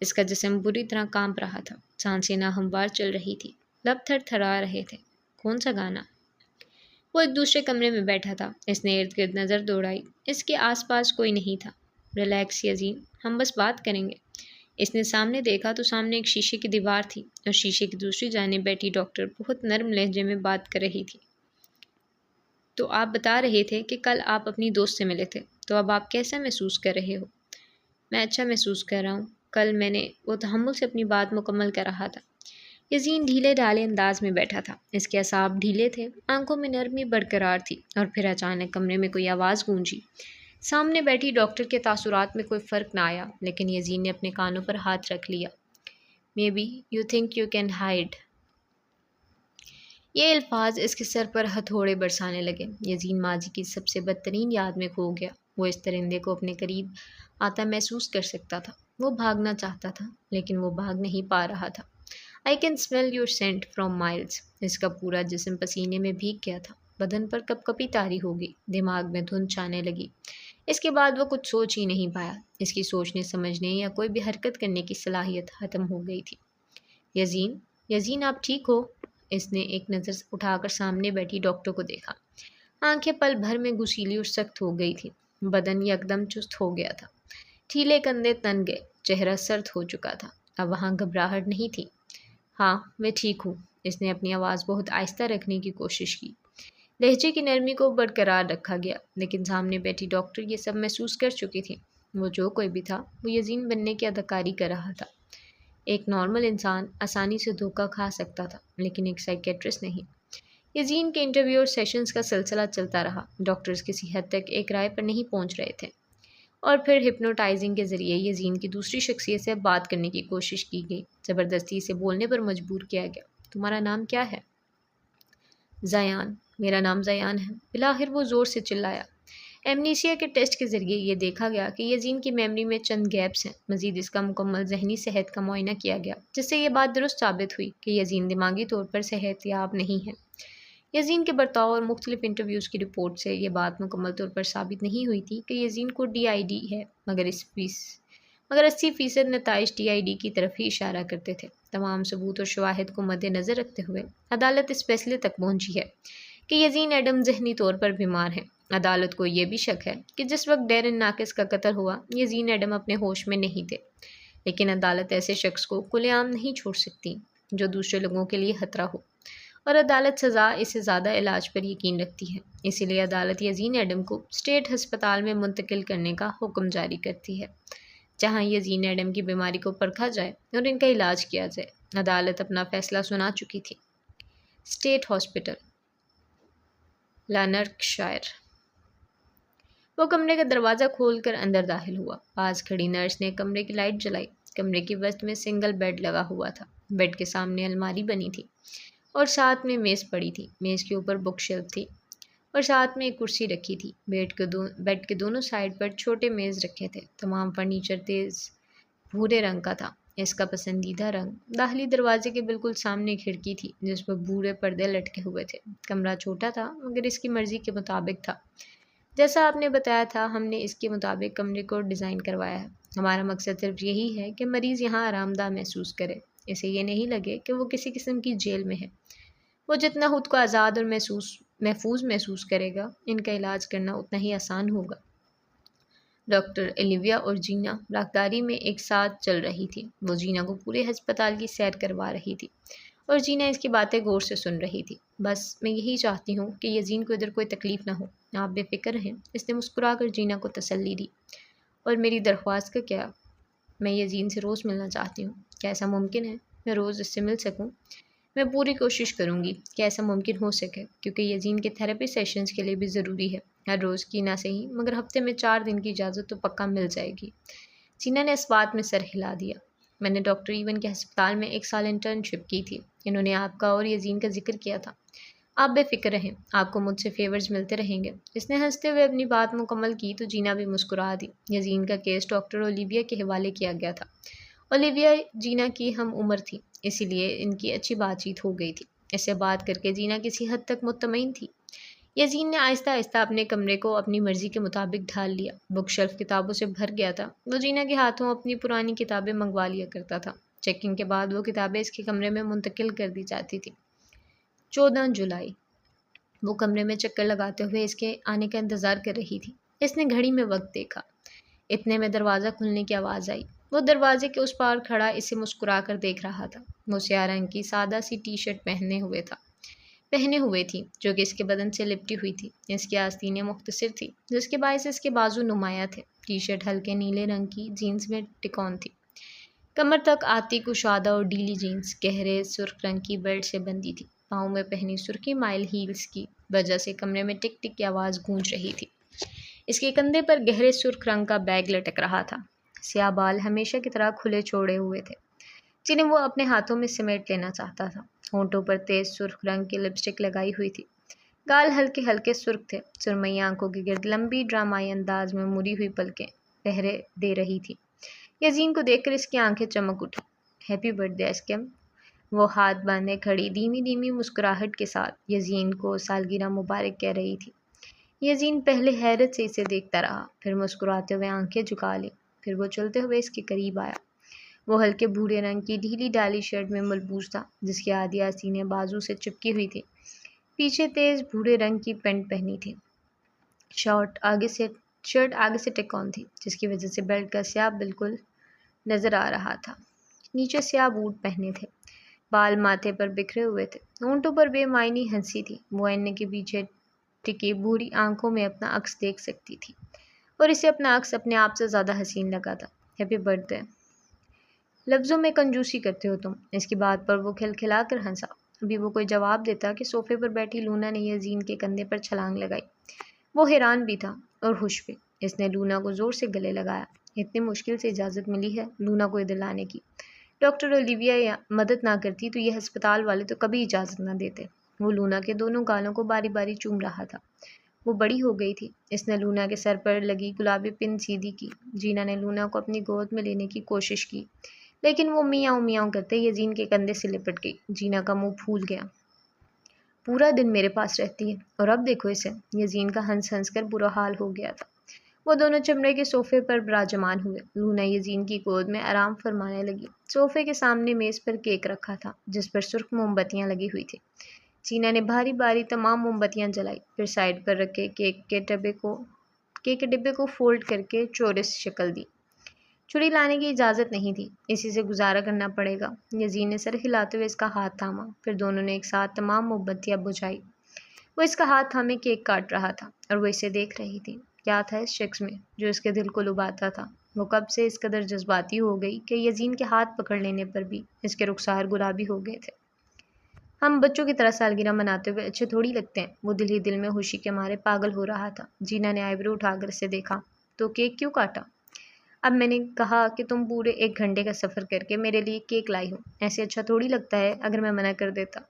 اس کا جسم بری طرح کانپ رہا تھا، سانسیں ناہموار چل رہی تھی، لب تھر تھرا رہے تھے۔ کون سا گانا؟ وہ ایک دوسرے کمرے میں بیٹھا تھا۔ اس نے ارد گرد نظر دوڑائی۔ اس کے آس پاس کوئی نہیں تھا۔ ریلیکس یزین، ہم بس بات کریں گے۔ اس نے سامنے دیکھا تو سامنے ایک شیشے کی دیوار تھی، اور شیشے کی دوسری جانب بیٹھی ڈاکٹر بہت نرم لہجے میں بات کر رہی تھی۔ تو آپ بتا رہے تھے کہ کل آپ اپنی دوست سے ملے تھے، تو اب آپ کیسا محسوس کر رہے ہو؟ میں اچھا محسوس کر رہا ہوں۔ کل میں نے وہ تحمل سے اپنی بات مکمل کر رہا تھا۔ یزین ڈھیلے ڈھالے انداز میں بیٹھا تھا، اس کے اعصاب ڈھیلے تھے، آنکھوں میں نرمی برقرار تھی، اور پھر اچانک کمرے میں کوئی آواز گونجی۔ سامنے بیٹھی ڈاکٹر کے تاثرات میں کوئی فرق نہ آیا، لیکن یزین نے اپنے کانوں پر ہاتھ رکھ لیا۔ May be you think you can hide. یہ الفاظ اس کے سر پر ہتھوڑے برسانے لگے۔ یزین ماضی کی سب سے بدترین یاد میں کھو گیا۔ وہ اس درندے کو اپنے قریب آتا محسوس کر سکتا تھا۔ وہ بھاگنا چاہتا تھا، لیکن وہ بھاگ نہیں پا رہا تھا۔ I can smell your scent from miles۔ اس کا پورا جسم پسینے میں بھیگ گیا تھا، بدن پر کپ کپی طاری ہو گئی، دماغ میں دھند چھانے لگی۔ اس کے بعد وہ کچھ سوچ ہی نہیں پایا۔ اس کی سوچنے سمجھنے یا کوئی بھی حرکت کرنے کی صلاحیت ختم ہو گئی تھی۔ یزین آپ ٹھیک ہو؟ اس نے ایک نظر اٹھا کر سامنے بیٹھی ڈاکٹر کو دیکھا۔ آنکھیں پل بھر میں گسیلی اور سخت ہو گئی تھی، بدن یکدم چست ہو گیا تھا، ٹھیلے کندھے تن گئے، چہرہ سرد ہو چکا تھا، اب وہاں گھبراہٹ نہیں تھی۔ ہاں میں ٹھیک ہوں۔ اس نے اپنی آواز بہت آہستہ رکھنے کی کوشش کی۔ لہجے کی نرمی کو برقرار رکھا گیا، لیکن سامنے بیٹھی ڈاکٹر یہ سب محسوس کر چکی تھی۔ وہ جو کوئی بھی تھا، وہ یزین بننے کی اداکاری کر رہا تھا۔ ایک نارمل انسان آسانی سے دھوکہ کھا سکتا تھا، لیکن ایک سائیکیٹرسٹ نہیں۔ یزین کے انٹرویو اور سیشنز کا سلسلہ چلتا رہا۔ ڈاکٹرز کسی حد تک ایک رائے پر نہیں پہنچ رہے تھے، اور پھر ہپنوٹائزنگ کے ذریعے یزین کی دوسری شخصیت سے بات کرنے کی کوشش کی گئی، زبردستی اسے بولنے پر مجبور کیا گیا۔ تمہارا نام کیا ہے؟ زیان۔ میرا نام زیان ہے۔ بالآخر وہ زور سے چلایا۔ ایمنیسیا کے ٹیسٹ کے ذریعے یہ دیکھا گیا کہ یزین کی میموری میں چند گیپس ہیں۔ مزید اس کا مکمل ذہنی صحت کا معائنہ کیا گیا، جس سے یہ بات درست ثابت ہوئی کہ یزین دماغی طور پر صحت یاب نہیں ہے۔ یزین کے برتاؤ اور مختلف انٹرویوز کی رپورٹ سے یہ بات مکمل طور پر ثابت نہیں ہوئی تھی کہ یزین کو DID ہے، مگر 80% نتائج DID کی طرف ہی اشارہ کرتے تھے۔ تمام ثبوت اور شواہد کو مد نظر رکھتے ہوئے عدالت اس فیصلے تک پہنچی ہے کہ یزین ایڈم ذہنی طور پر بیمار ہے۔ عدالت کو یہ بھی شک ہے کہ جس وقت ڈیرن ناقص کا قتل ہوا، یزین ایڈم اپنے ہوش میں نہیں تھے، لیکن عدالت ایسے شخص کو کھلے عام نہیں چھوڑ سکتی جو دوسرے لوگوں کے لیے خطرہ ہو، اور عدالت سزا اس سے زیادہ علاج پر یقین رکھتی ہے۔ اسی لیے عدالت یزین ایڈم کو اسٹیٹ ہسپتال میں منتقل کرنے کا حکم جاری کرتی ہے، جہاں یزین ایڈم کی بیماری کو پرکھا جائے اور ان کا علاج کیا جائے۔ عدالت اپنا فیصلہ سنا چکی تھی۔ State hospital, Lanarkshire. وہ کمرے کا دروازہ کھول کر اندر داخل ہوا۔ پاس کھڑی نرس نے کمرے کی لائٹ جلائی۔ کمرے کی وسط میں سنگل بیڈ لگا ہوا تھا۔ بیڈ کے سامنے الماری بنی تھی، اور ساتھ میں میز پڑی تھی۔ میز کے اوپر بک شیلف تھی، اور ساتھ میں ایک کرسی رکھی تھی۔ بیڈ کے دونوں سائڈ پر چھوٹے میز رکھے تھے۔ تمام فرنیچر تیز بھورے رنگ کا تھا۔ اس کا پسندیدہ رنگ داخلی دروازے کے بالکل سامنے کھڑکی تھی، جس پر بھورے پردے لٹکے ہوئے تھے۔ کمرہ چھوٹا تھا، مگر اس کی مرضی کے مطابق تھا۔ جیسا آپ نے بتایا تھا، ہم نے اس کے مطابق کمرے کو ڈیزائن کروایا ہے۔ ہمارا مقصد صرف یہی ہے کہ مریض یہاں آرام دہ محسوس کرے، اسے یہ نہیں لگے کہ وہ کسی قسم کی جیل میں ہے۔ وہ جتنا خود کو آزاد اور محفوظ محسوس کرے گا، ان کا علاج کرنا اتنا ہی آسان ہوگا۔ ڈاکٹر اولیویا اور جینا راکداری میں ایک ساتھ چل رہی تھی۔ وہ جینا کو پورے ہسپتال کی سیر کروا رہی تھی، اور جینا اس کی باتیں غور سے سن رہی تھی۔ بس میں یہی چاہتی ہوں کہ یزین کو ادھر کوئی تکلیف نہ ہو، آپ بے فکر رہیں، اس نے مسکرا کر جینا کو تسلی دی۔ اور میری درخواست کا کیا؟ میں یزین سے روز ملنا چاہتی ہوں۔ کیا ایسا ممکن ہے میں روز اس سے مل سکوں؟ میں پوری کوشش کروں گی کہ ایسا ممکن ہو سکے، کیونکہ یزین کے تھراپی سیشنز کے لیے بھی ضروری ہے۔ ہر روز کی نہ صحیح، مگر ہفتے میں 4 دن کی اجازت تو پکا مل جائے گی۔ جینا نے اس بات میں سر ہلا دیا۔ میں نے ڈاکٹر ایون کے ہسپتال میں 1 سال انٹرنشپ کی تھی۔ انہوں نے آپ کا اور یزین کا ذکر کیا تھا۔ آپ بے فکر رہیں، آپ کو مجھ سے فیورز ملتے رہیں گے۔ اس نے ہنستے ہوئے اپنی بات مکمل کی تو جینا بھی مسکرا دی۔ یزین کا کیس ڈاکٹر اولیویا کے حوالے کیا گیا تھا۔ اولیویا جینا کی ہم عمر تھی، اسی لیے ان کی اچھی بات چیت ہو گئی تھی۔ اس سے بات کر کے جینا کسی حد تک مطمئن تھی۔ یزین نے آہستہ آہستہ اپنے کمرے کو اپنی مرضی کے مطابق ڈھال لیا۔ بک شیلف کتابوں سے بھر گیا تھا۔ وہ جینا کے ہاتھوں اپنی پرانی کتابیں منگوا لیا کرتا تھا۔ چیکنگ کے بعد وہ کتابیں اس کے کمرے میں منتقل کر دی جاتی تھی۔ 14 جولائی۔ وہ کمرے میں چکر لگاتے ہوئے اس کے آنے کا انتظار کر رہی تھی۔ اس نے گھڑی میں وقت دیکھا۔ اتنے میں دروازہ کھلنے کی آواز آئی۔ وہ دروازے کے اس پار کھڑا اسے مسکرا کر دیکھ رہا تھا۔ وہ سیاہ رنگ کی سادہ سی ٹی شرٹ پہنے ہوئے تھا۔ پہنے ہوئے تھی جو کہ اس کے بدن سے لپٹی ہوئی تھی۔ اس کی آستینیں مختصر تھی جس کے باعث اس کے بازو نمایاں تھے۔ ٹی شرٹ ہلکے نیلے رنگ کی جینس میں ٹکون تھی، کمر تک آتی کشادہ اور ڈھیلی جینس گہرے سرخ رنگ کی بیلٹ سے بندھی تھی۔ پاؤں میں پہنی سرخی مائل ہیلز کی وجہ سے کمرے میں ٹک ٹک کی آواز گونج رہی تھی۔ اس کے کندھے پر گہرے سرخ رنگ کا بیگ لٹک رہا تھا۔ سیاہ بال ہمیشہ کی طرح کھلے چھوڑے ہوئے تھے جنہیں وہ اپنے ہاتھوں میں سمیٹ لینا چاہتا تھا۔ ہونٹوں پر تیز سرخ رنگ کی لپسٹک لگائی ہوئی تھی۔ گال ہلکے ہلکے سرخ تھے۔ سرمئی آنکھوں کے گرد لمبی ڈرامائی انداز میں مڑی ہوئی پلکیں پہرے دے رہی تھی۔ یزین کو دیکھ کر اس کی آنکھیں چمک اٹھی۔ Happy birth day skim. وہ ہاتھ باندھے کھڑی دھیمی دھیمی مسکراہٹ کے ساتھ یزین کو سالگرہ مبارک کہہ رہی تھی۔ یزین پہلے حیرت سے اسے دیکھتا رہا، پھر مسکراتے ہوئے آنکھیں جھکا لی، پھر وہ چلتے ہوئے اس کے قریب آیا۔ وہ ہلکے بھورے رنگ کی ڈھیلی ڈالی شرٹ میں ملبوس تھا جس کی آدھی آستینیں بازو سے چپکی ہوئی تھی۔ پیچھے تیز بھورے رنگ کی پینٹ پہنی تھی۔ شرٹ آگے سے ٹک آن تھی جس کی وجہ سے بیلٹ کا سیاہ بالکل نظر آ رہا تھا۔ نیچے سیاہ بوٹ پہنے تھے۔ بال ماتھے پر بکھرے ہوئے تھے۔ ہونٹوں پر بے معنی ہنسی تھی۔ وہ آئینے کے پیچھے ٹکی بھوری آنکھوں میں اپنا عکس دیکھ سکتی تھی اور اسے اپنا عکس اپنے آپ سے زیادہ حسین لگا تھا۔ Happy birth day. لفظوں میں کنجوسی کرتے ہو تم۔ اس کی بات پر وہ کھلکھلا کر ہنسا۔ ابھی وہ کوئی جواب دیتا کہ صوفے پر بیٹھی لونا نے یزین کے کندھے پر چھلانگ لگائی۔ وہ حیران بھی تھا اور خوش بھی۔ اس نے لونا کو زور سے گلے لگایا۔ اتنی مشکل سے اجازت ملی ہے لونا کو ادھر لانے کی۔ ڈاکٹر اولیویا مدد نہ کرتی تو یہ ہسپتال والے تو کبھی اجازت نہ دیتے۔ وہ لونا کے دونوں گالوں کو باری باری چوم رہا تھا۔ وہ بڑی ہو گئی تھی۔ اس نے لونا کے سر پر لگی گلابی پن سیدھی کی۔ جینا نے لونا کو اپنی گود میں لینے کی کوشش کی لیکن وہ میاؤں میاؤں کرتے یزین کے کندھے سے لپٹ گئی۔ جینا کا منہ پھول گیا۔ پورا دن میرے پاس رہتی ہے اور اب دیکھو اسے۔ یزین کا ہنس ہنس کر برا حال ہو گیا تھا۔ وہ دونوں چمڑے کے صوفے پر براجمان ہوئے۔ لونا یزین کی گود میں آرام فرمانے لگی۔ صوفے کے سامنے میز پر کیک رکھا تھا جس پر سرخ موم بتیاں لگی ہوئی تھیں۔ جینا نے باری باری تمام موم بتیاں جلائی، پھر سائڈ پر رکھے کیک کے ڈبے کو فولڈ کر کے چورس شکل دی۔ چھری لانے کی اجازت نہیں تھی، اسی سے گزارا کرنا پڑے گا۔ یزین نے سر ہلاتے ہوئے اس کا ہاتھ تھاما، پھر دونوں نے ایک ساتھ تمام موم بتیاں بجھائی۔ وہ اس کا ہاتھ تھامے کیک کاٹ رہا تھا اور وہ اسے دیکھ رہی تھی۔ کیا تھا اس شخص میں جو اس کے دل کو لبھاتا تھا؟ وہ کب سے اس قدر جذباتی ہو گئی کہ یزین کے ہاتھ پکڑ لینے پر بھی اس کے رخسار گلابی ہو گئے تھے۔ ہم بچوں کی طرح سالگرہ مناتے ہوئے اچھے تھوڑی لگتے ہیں۔ وہ دل ہی دل میں خوشی کے مارے پاگل ہو رہا تھا۔ جینا نے آئیبرو اٹھا کر اسے دیکھا۔ تو کیک کیوں کاٹا؟ اب میں نے کہا کہ تم پورے 1 گھنٹے کا سفر کر کے میرے لیے کیک لائی ہو، ایسے اچھا تھوڑی لگتا ہے اگر میں منع کر دیتا۔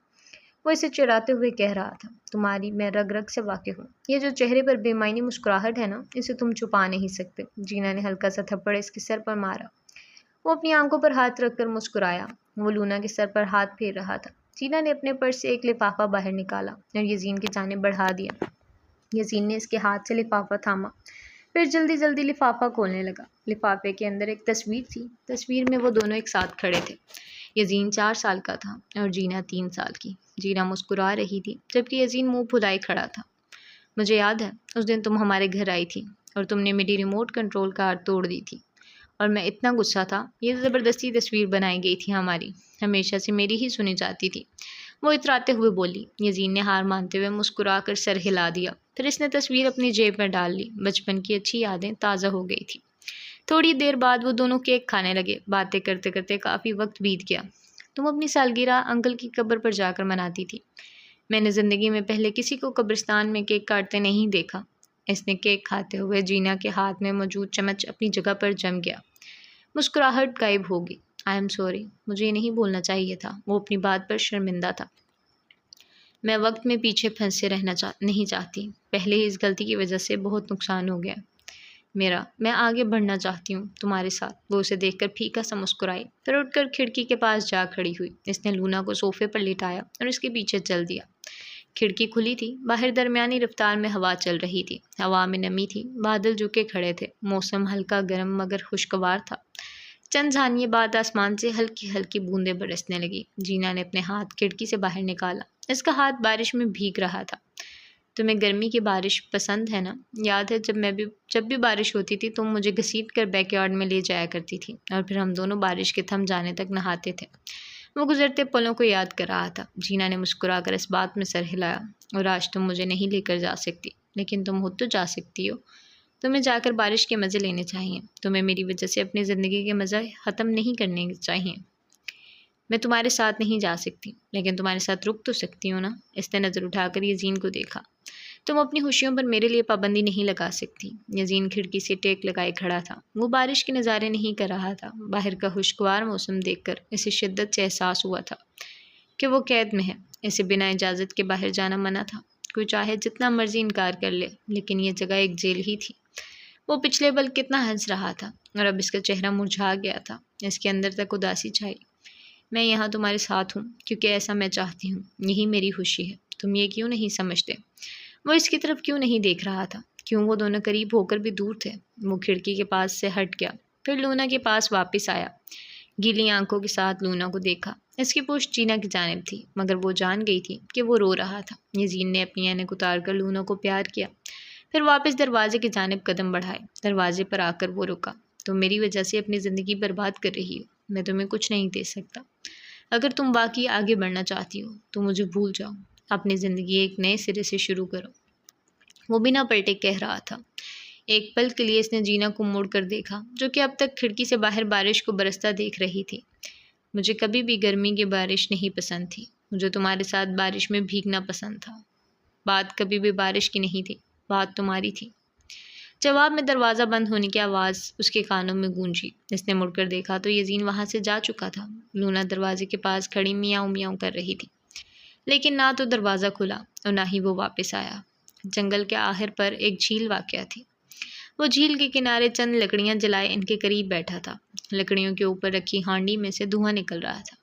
وہ اسے چڑھاتے ہوئے کہہ رہا تھا۔ تمہاری میں رگ رگ سے واقف ہوں۔ یہ جو چہرے پر بے معنی مسکراہٹ ہے نا، اسے تم چھپا نہیں سکتے۔ جینا نے ہلکا سا تھپڑ اس کے سر پر مارا۔ وہ اپنی آنکھوں پر ہاتھ رکھ کر مسکرایا۔ وہ لونا کے سر پر ہاتھ پھیر رہا تھا۔ جینا نے اپنے پرس سے ایک لفافہ باہر نکالا اور یزین کی جانب بڑھا دیا۔ یزین نے اس کے ہاتھ سے لفافہ تھاما، پھر جلدی جلدی لفافہ کھولنے لگا۔ لفافے کے اندر ایک تصویر تھی۔ تصویر میں وہ دونوں ایک ساتھ کھڑے تھے۔ یزین 4 سال کا تھا اور جینا 3 سال کی۔ جینا مسکرا رہی تھی جبکہ یزین منہ پھلائے کھڑا تھا۔ مجھے یاد ہے اس دن تم ہمارے گھر آئی تھی اور تم نے میری ریموٹ کنٹرول کار توڑ دی تھی اور میں اتنا غصہ تھا۔ یہ زبردستی تصویر بنائی گئی تھی ہماری، ہمیشہ سے میری ہی سنی جاتی تھی، وہ اتراتے ہوئے بولی۔ یزین نے ہار مانتے ہوئے مسکرا کر سر ہلا دیا، پھر اس نے تصویر اپنی جیب میں ڈال لی۔ بچپن کی اچھی یادیں تازہ ہو گئی تھی۔ تھوڑی دیر بعد وہ دونوں کیک کھانے لگے۔ باتیں کرتے کرتے کافی وقت بیت گیا۔ تم اپنی سالگرہ انکل کی قبر پر جا کر مناتی تھی۔ میں نے زندگی میں پہلے کسی کو قبرستان میں کیک کاٹتے نہیں دیکھا۔ اس نے کیک کھاتے ہوئے جینا کے ہاتھ میں موجود چمچ اپنی جگہ پر جم گیا۔ مسکراہٹ غائب ہوگی۔ آئی ایم سوری، مجھے یہ نہیں بولنا چاہیے تھا۔ وہ اپنی بات پر شرمندہ تھا۔ میں وقت میں پیچھے پھنسے رہنا نہیں چاہتی۔ پہلے ہی اس غلطی کی وجہ سے بہت نقصان ہو گیا میں آگے بڑھنا چاہتی ہوں تمہارے ساتھ۔ وہ اسے دیکھ کر پھیکا سا مسکرائی، پھر اٹھ کر کھڑکی کے پاس جا کھڑی ہوئی۔ اس نے لونا کو صوفے پر لٹایا اور اس کے پیچھے چل دیا۔ کھڑکی کھلی تھی، باہر درمیانی رفتار میں ہوا چل رہی تھی۔ ہوا میں نمی تھی، بادل جھکے کھڑے تھے۔ موسم ہلکا گرم مگر خوشگوار تھا۔ چند ثانیے بعد آسمان سے ہلکی ہلکی بوندیں برسنے لگی۔ جینا نے اپنے ہاتھ کھڑکی سے باہر نکالا۔ اس کا ہاتھ بارش میں بھیگ رہا تھا۔ تمہیں گرمی کی بارش پسند ہے نا؟ یاد ہے جب بھی بارش ہوتی تھی تم مجھے گھسیٹ کر بیک یارڈ میں لے جایا کرتی تھی اور پھر ہم دونوں بارش کے تھم جانے تک نہاتے تھے۔ وہ گزرتے پلوں کو یاد کر رہا تھا۔ جینا نے مسکرا کر اس بات میں سر ہلایا، اور آج تم مجھے نہیں لے کر جا سکتی، لیکن تم خود تو جا سکتی ہو۔ تمہیں جا کر بارش کے مزے لینے چاہیے، تمہیں میری وجہ سے اپنی زندگی کے مزے ختم نہیں کرنے چاہیے۔ میں تمہارے ساتھ نہیں جا سکتی، لیکن تمہارے ساتھ رک تو سکتی ہوں نا۔ اس نے نظر اٹھا کر یزین کو دیکھا۔ تم اپنی خوشیوں پر میرے لیے پابندی نہیں لگا سکتی۔ یزین کھڑکی سے ٹیک لگائے کھڑا تھا۔ وہ بارش کے نظارے نہیں کر رہا تھا۔ باہر کا خوشگوار موسم دیکھ کر اسے شدت سے احساس ہوا تھا کہ وہ قید میں ہے۔ اسے بنا اجازت کے باہر جانا منع تھا۔ کوئی چاہے جتنا مرضی انکار کر لے، لیکن یہ جگہ ایک جیل ہی تھی۔ وہ پچھلے پل کتنا ہنس رہا تھا، اور اب اس کا چہرہ مرجھا گیا تھا۔ اس کے اندر تک اداسی چھائی۔ میں یہاں تمہارے ساتھ ہوں کیونکہ ایسا میں چاہتی ہوں، یہی میری خوشی ہے۔ تم یہ کیوں نہیں سمجھتے؟ وہ اس کی طرف کیوں نہیں دیکھ رہا تھا؟ کیوں وہ دونوں قریب ہو کر بھی دور تھے؟ وہ کھڑکی کے پاس سے ہٹ گیا، پھر لونا کے پاس واپس آیا۔ گیلی آنکھوں کے ساتھ لونا کو دیکھا۔ اس کی پشت جینا کی جانب تھی، مگر وہ جان گئی تھی کہ وہ رو رہا تھا۔ یزین نے اپنی عینک اتار کر لونا کو پیار کیا، پھر واپس دروازے کی جانب قدم بڑھائے۔ دروازے پر آ کر وہ رکا۔ تم میری وجہ سے اپنی زندگی برباد کر رہی ہو۔ میں تمہیں کچھ نہیں دے سکتا۔ اگر تم واقعی آگے بڑھنا چاہتی ہو تو مجھے بھول جاؤ، اپنی زندگی ایک نئے سرے سے شروع کرو۔ وہ بنا پلٹے کہہ رہا تھا۔ ایک پل کے لیے اس نے جینا کو مڑ کر دیکھا، جو کہ اب تک کھڑکی سے باہر بارش کو برستا دیکھ رہی تھی۔ مجھے کبھی بھی گرمی کی بارش نہیں پسند تھی۔ مجھے تمہارے ساتھ بارش میں بھیگنا پسند تھا۔ بات کبھی بھی بارش کی نہیں تھی، بات تمہاری تھی۔ جواب میں دروازہ بند ہونے کی آواز اس کے کانوں میں گونجی۔ اس نے مڑ کر دیکھا تو یزین وہاں سے جا چکا تھا۔ لونا دروازے کے پاس کھڑی میاؤں میاؤں کر رہی تھی، لیکن نہ تو دروازہ کھلا اور نہ ہی وہ واپس آیا۔ جنگل کے آخر پر ایک جھیل واقع تھی۔ وہ جھیل کے کنارے چند لکڑیاں جلائے ان کے قریب بیٹھا تھا۔ لکڑیوں کے اوپر رکھی ہانڈی میں سے دھواں نکل رہا تھا۔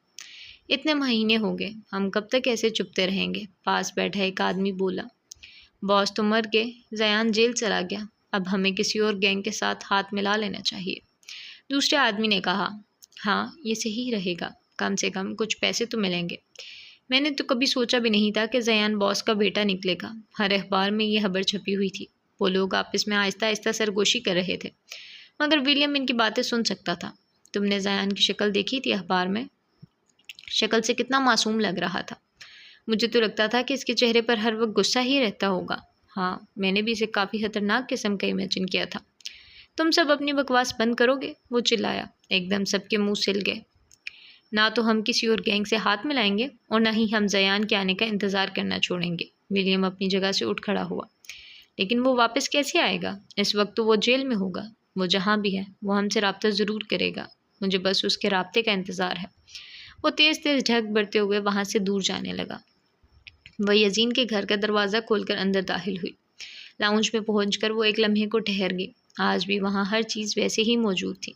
اتنے مہینے ہو گئے، ہم کب تک ایسے چپتے رہیں گے؟ پاس بیٹھا ایک آدمی بولا۔ باس تو مر گئے، زیان جیل چلا گیا، اب ہمیں کسی اور گینگ کے ساتھ ہاتھ ملا لینا چاہیے۔ دوسرے آدمی نے کہا، ہاں یہ صحیح رہے گا، کم سے کم کچھ پیسے تو ملیں گے۔ میں نے تو کبھی سوچا بھی نہیں تھا کہ زیان باس کا بیٹا نکلے گا۔ ہر اخبار میں یہ خبر چھپی ہوئی تھی۔ وہ لوگ آپس میں آہستہ آہستہ سرگوشی کر رہے تھے، مگر ولیم ان کی باتیں سن سکتا تھا۔ تم نے زیان کی شکل دیکھی تھی اخبار میں؟ شکل سے کتنا معصوم لگ رہا تھا۔ مجھے تو لگتا تھا کہ اس کے چہرے پر ہر وقت غصہ ہی رہتا ہوگا۔ ہاں، میں نے بھی اسے کافی خطرناک قسم کا امیجن کیا تھا۔ تم سب اپنی بکواس بند کرو گے؟ وہ چلایا۔ ایک دم سب کے منہ سل گئے۔ نہ تو ہم کسی اور گینگ سے ہاتھ ملائیں گے اور نہ ہی ہم زیان کے آنے کا انتظار کرنا چھوڑیں گے۔ ولیم اپنی جگہ سے اٹھ کھڑا ہوا۔ لیکن وہ واپس کیسے آئے گا؟ اس وقت تو وہ جیل میں ہوگا۔ وہ جہاں بھی ہے وہ ہم سے رابطہ ضرور کرے گا، مجھے بس اس کے رابطے کا انتظار ہے۔ وہ تیز تیز ڈھک بڑھتے ہوئے وہاں سے دور جانے لگا۔ وہ یزین کے گھر کا دروازہ کھول کر اندر داخل ہوئی۔ لاؤنج میں پہنچ کر وہ ایک لمحے کو ٹھہر گئی۔ آج بھی وہاں ہر چیز ویسے ہی موجود تھی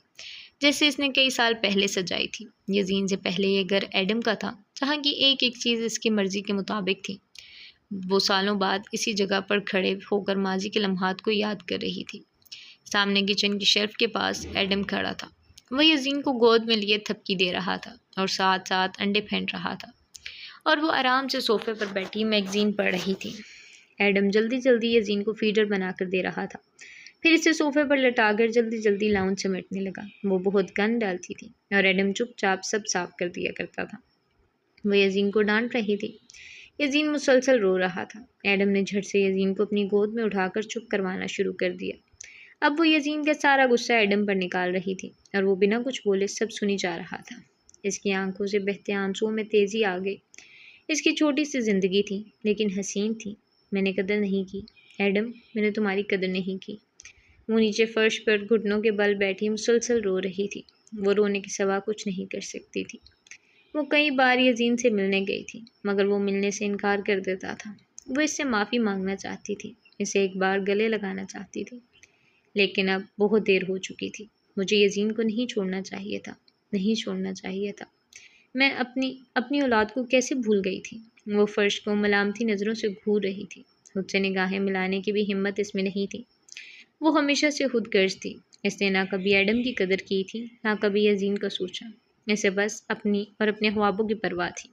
جیسے اس نے کئی سال پہلے سجائی تھی۔ یزین سے پہلے یہ گھر ایڈم کا تھا، جہاں کی ایک ایک چیز اس کی مرضی کے مطابق تھی۔ وہ سالوں بعد اسی جگہ پر کھڑے ہو کر ماضی کے لمحات کو یاد کر رہی تھی۔ سامنے کچن کی شیلف کے پاس ایڈم کھڑا تھا۔ وہ یزین کو گود میں لیے تھپکی دے رہا تھا اور ساتھ ساتھ انڈے پھینٹ رہا تھا، اور وہ آرام سے صوفے پر بیٹھی میگزین پڑھ رہی تھی۔ ایڈم جلدی جلدی یزین کو فیڈر بنا کر دے رہا تھا، پھر اسے صوفے پر لٹا کر جلدی جلدی لاؤنج سمیٹنے لگا۔ وہ بہت گند ڈالتی تھی اور ایڈم چپ چاپ سب صاف کر دیا کرتا تھا۔ وہ یزین کو ڈانٹ رہی تھی۔ یزین مسلسل رو رہا تھا۔ ایڈم نے جھٹ سے یزین کو اپنی گود میں اٹھا کر چپ کروانا شروع کر دیا۔ اب وہ یزین کا سارا غصہ ایڈم پر نکال رہی تھی، اور وہ بنا کچھ بولے سب سنی جا رہا تھا۔ اس کی آنکھوں سے بہتے آنسوؤں میں تیزی آ گئی۔ اس کی چھوٹی سی زندگی تھی، لیکن حسین تھی۔ میں نے قدر نہیں کی ایڈم، میں نے تمہاری قدر نہیں کی۔ وہ نیچے فرش پر گھٹنوں کے بل بیٹھی مسلسل رو رہی تھی۔ وہ رونے کے سوا کچھ نہیں کر سکتی تھی۔ وہ کئی بار یزین سے ملنے گئی تھی، مگر وہ ملنے سے انکار کر دیتا تھا۔ وہ اس سے معافی مانگنا چاہتی تھی، اسے ایک بار گلے لگانا چاہتی تھی، لیکن اب بہت دیر ہو چکی تھی۔ مجھے یزین کو نہیں چھوڑنا چاہیے تھا، نہیں چھوڑنا چاہیے تھا۔ میں اپنی اولاد کو کیسے بھول گئی تھی؟ وہ فرش کو ملامتی نظروں سے گھور رہی تھی۔ خود سے نگاہیں ملانے کی بھی ہمت اس میں نہیں تھی۔ وہ ہمیشہ سے خود غرض تھی۔ اس نے نہ کبھی ایڈم کی قدر کی تھی، نہ کبھی یزین کا سوچا۔ اسے بس اپنی اور اپنے خوابوں کی پرواہ تھی۔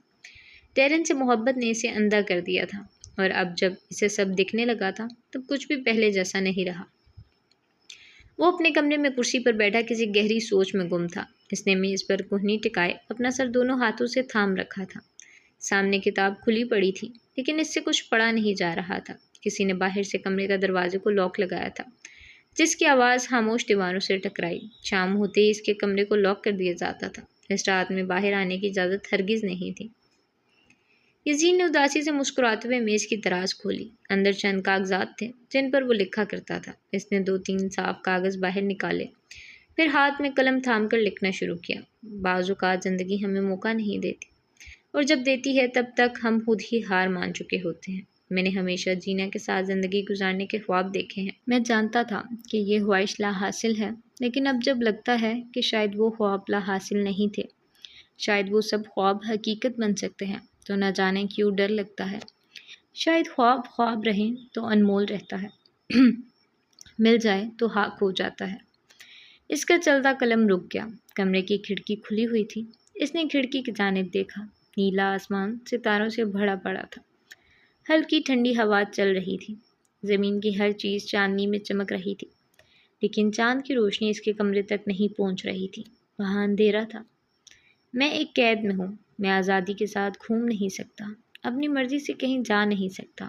ٹیرن سے محبت نے اسے اندھا کر دیا تھا، اور اب جب اسے سب دکھنے لگا تھا تب کچھ بھی پہلے جیسا نہیں رہا۔ وہ اپنے کمرے میں کرسی پر بیٹھا کسی گہری سوچ میں گم تھا۔ اس نے میز پر کہنی ٹکائے اپنا سر دونوں ہاتھوں سے تھام رکھا تھا۔ سامنے کتاب کھلی پڑی تھی لیکن اس سے کچھ پڑھا نہیں جا رہا تھا۔ کسی نے باہر سے کمرے کا دروازے کو لاک لگایا تھا، جس کی آواز خاموش دیواروں سے ٹکرائی۔ شام ہوتے ہی اس کے کمرے کو لاک کر دیا جاتا تھا۔ اس رات میں باہر آنے کی اجازت ہرگز نہیں تھی۔ یزین نے اداسی سے مسکراتے ہوئے میز کی دراز کھولی۔ اندر چند کاغذات تھے جن پر وہ لکھا کرتا تھا۔ اس نے 2-3 صاف کاغذ باہر نکالے، پھر ہاتھ میں قلم تھام کر لکھنا شروع کیا۔ بعض اوقات زندگی ہمیں موقع نہیں دیتی، اور جب دیتی ہے تب تک ہم خود ہی ہار مان چکے ہوتے ہیں۔ میں نے ہمیشہ جینا کے ساتھ زندگی گزارنے کے خواب دیکھے ہیں۔ میں جانتا تھا کہ یہ خواہش لا حاصل ہے، لیکن اب جب لگتا ہے کہ شاید وہ خواب لا حاصل نہیں تھے، شاید وہ سب خواب حقیقت بن سکتے ہیں، تو نہ جانے کیوں ڈر لگتا ہے۔ شاید خواب خواب رہیں تو انمول رہتا ہے، مل جائے تو حق ہو جاتا ہے۔ اس کا چلتا قلم رک گیا۔ کمرے کی کھڑکی کھلی ہوئی تھی۔ اس نے کھڑکی کی جانب دیکھا۔ نیلا آسمان ستاروں سے بھرا پڑا تھا۔ ہلکی ٹھنڈی ہوا چل رہی تھی۔ زمین کی ہر چیز چاندنی میں چمک رہی تھی، لیکن چاند کی روشنی اس کے کمرے تک نہیں پہنچ رہی تھی۔ وہاں اندھیرا تھا۔ میں ایک قید میں ہوں۔ میں آزادی کے ساتھ گھوم نہیں سکتا، اپنی مرضی سے کہیں جا نہیں سکتا۔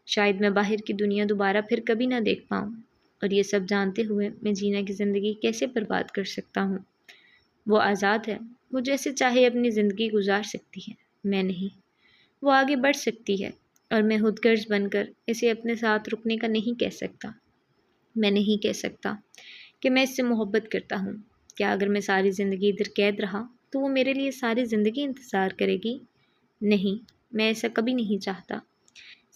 شاید میں باہر کی دنیا دوبارہ پھر کبھی نہ دیکھ پاؤں، اور یہ سب جانتے ہوئے میں جینا کی زندگی کیسے برباد کر سکتا ہوں؟ وہ آزاد ہے، وہ جیسے چاہے اپنی زندگی گزار سکتی ہے، میں نہیں۔ وہ آگے بڑھ سکتی ہے، اور میں خود غرض بن کر اسے اپنے ساتھ رکنے کا نہیں کہہ سکتا۔ میں نہیں کہہ سکتا کہ میں اس سے محبت کرتا ہوں۔ کیا اگر میں ساری زندگی ادھر قید رہا تو وہ میرے لیے ساری زندگی انتظار کرے گی؟ نہیں، میں ایسا کبھی نہیں چاہتا۔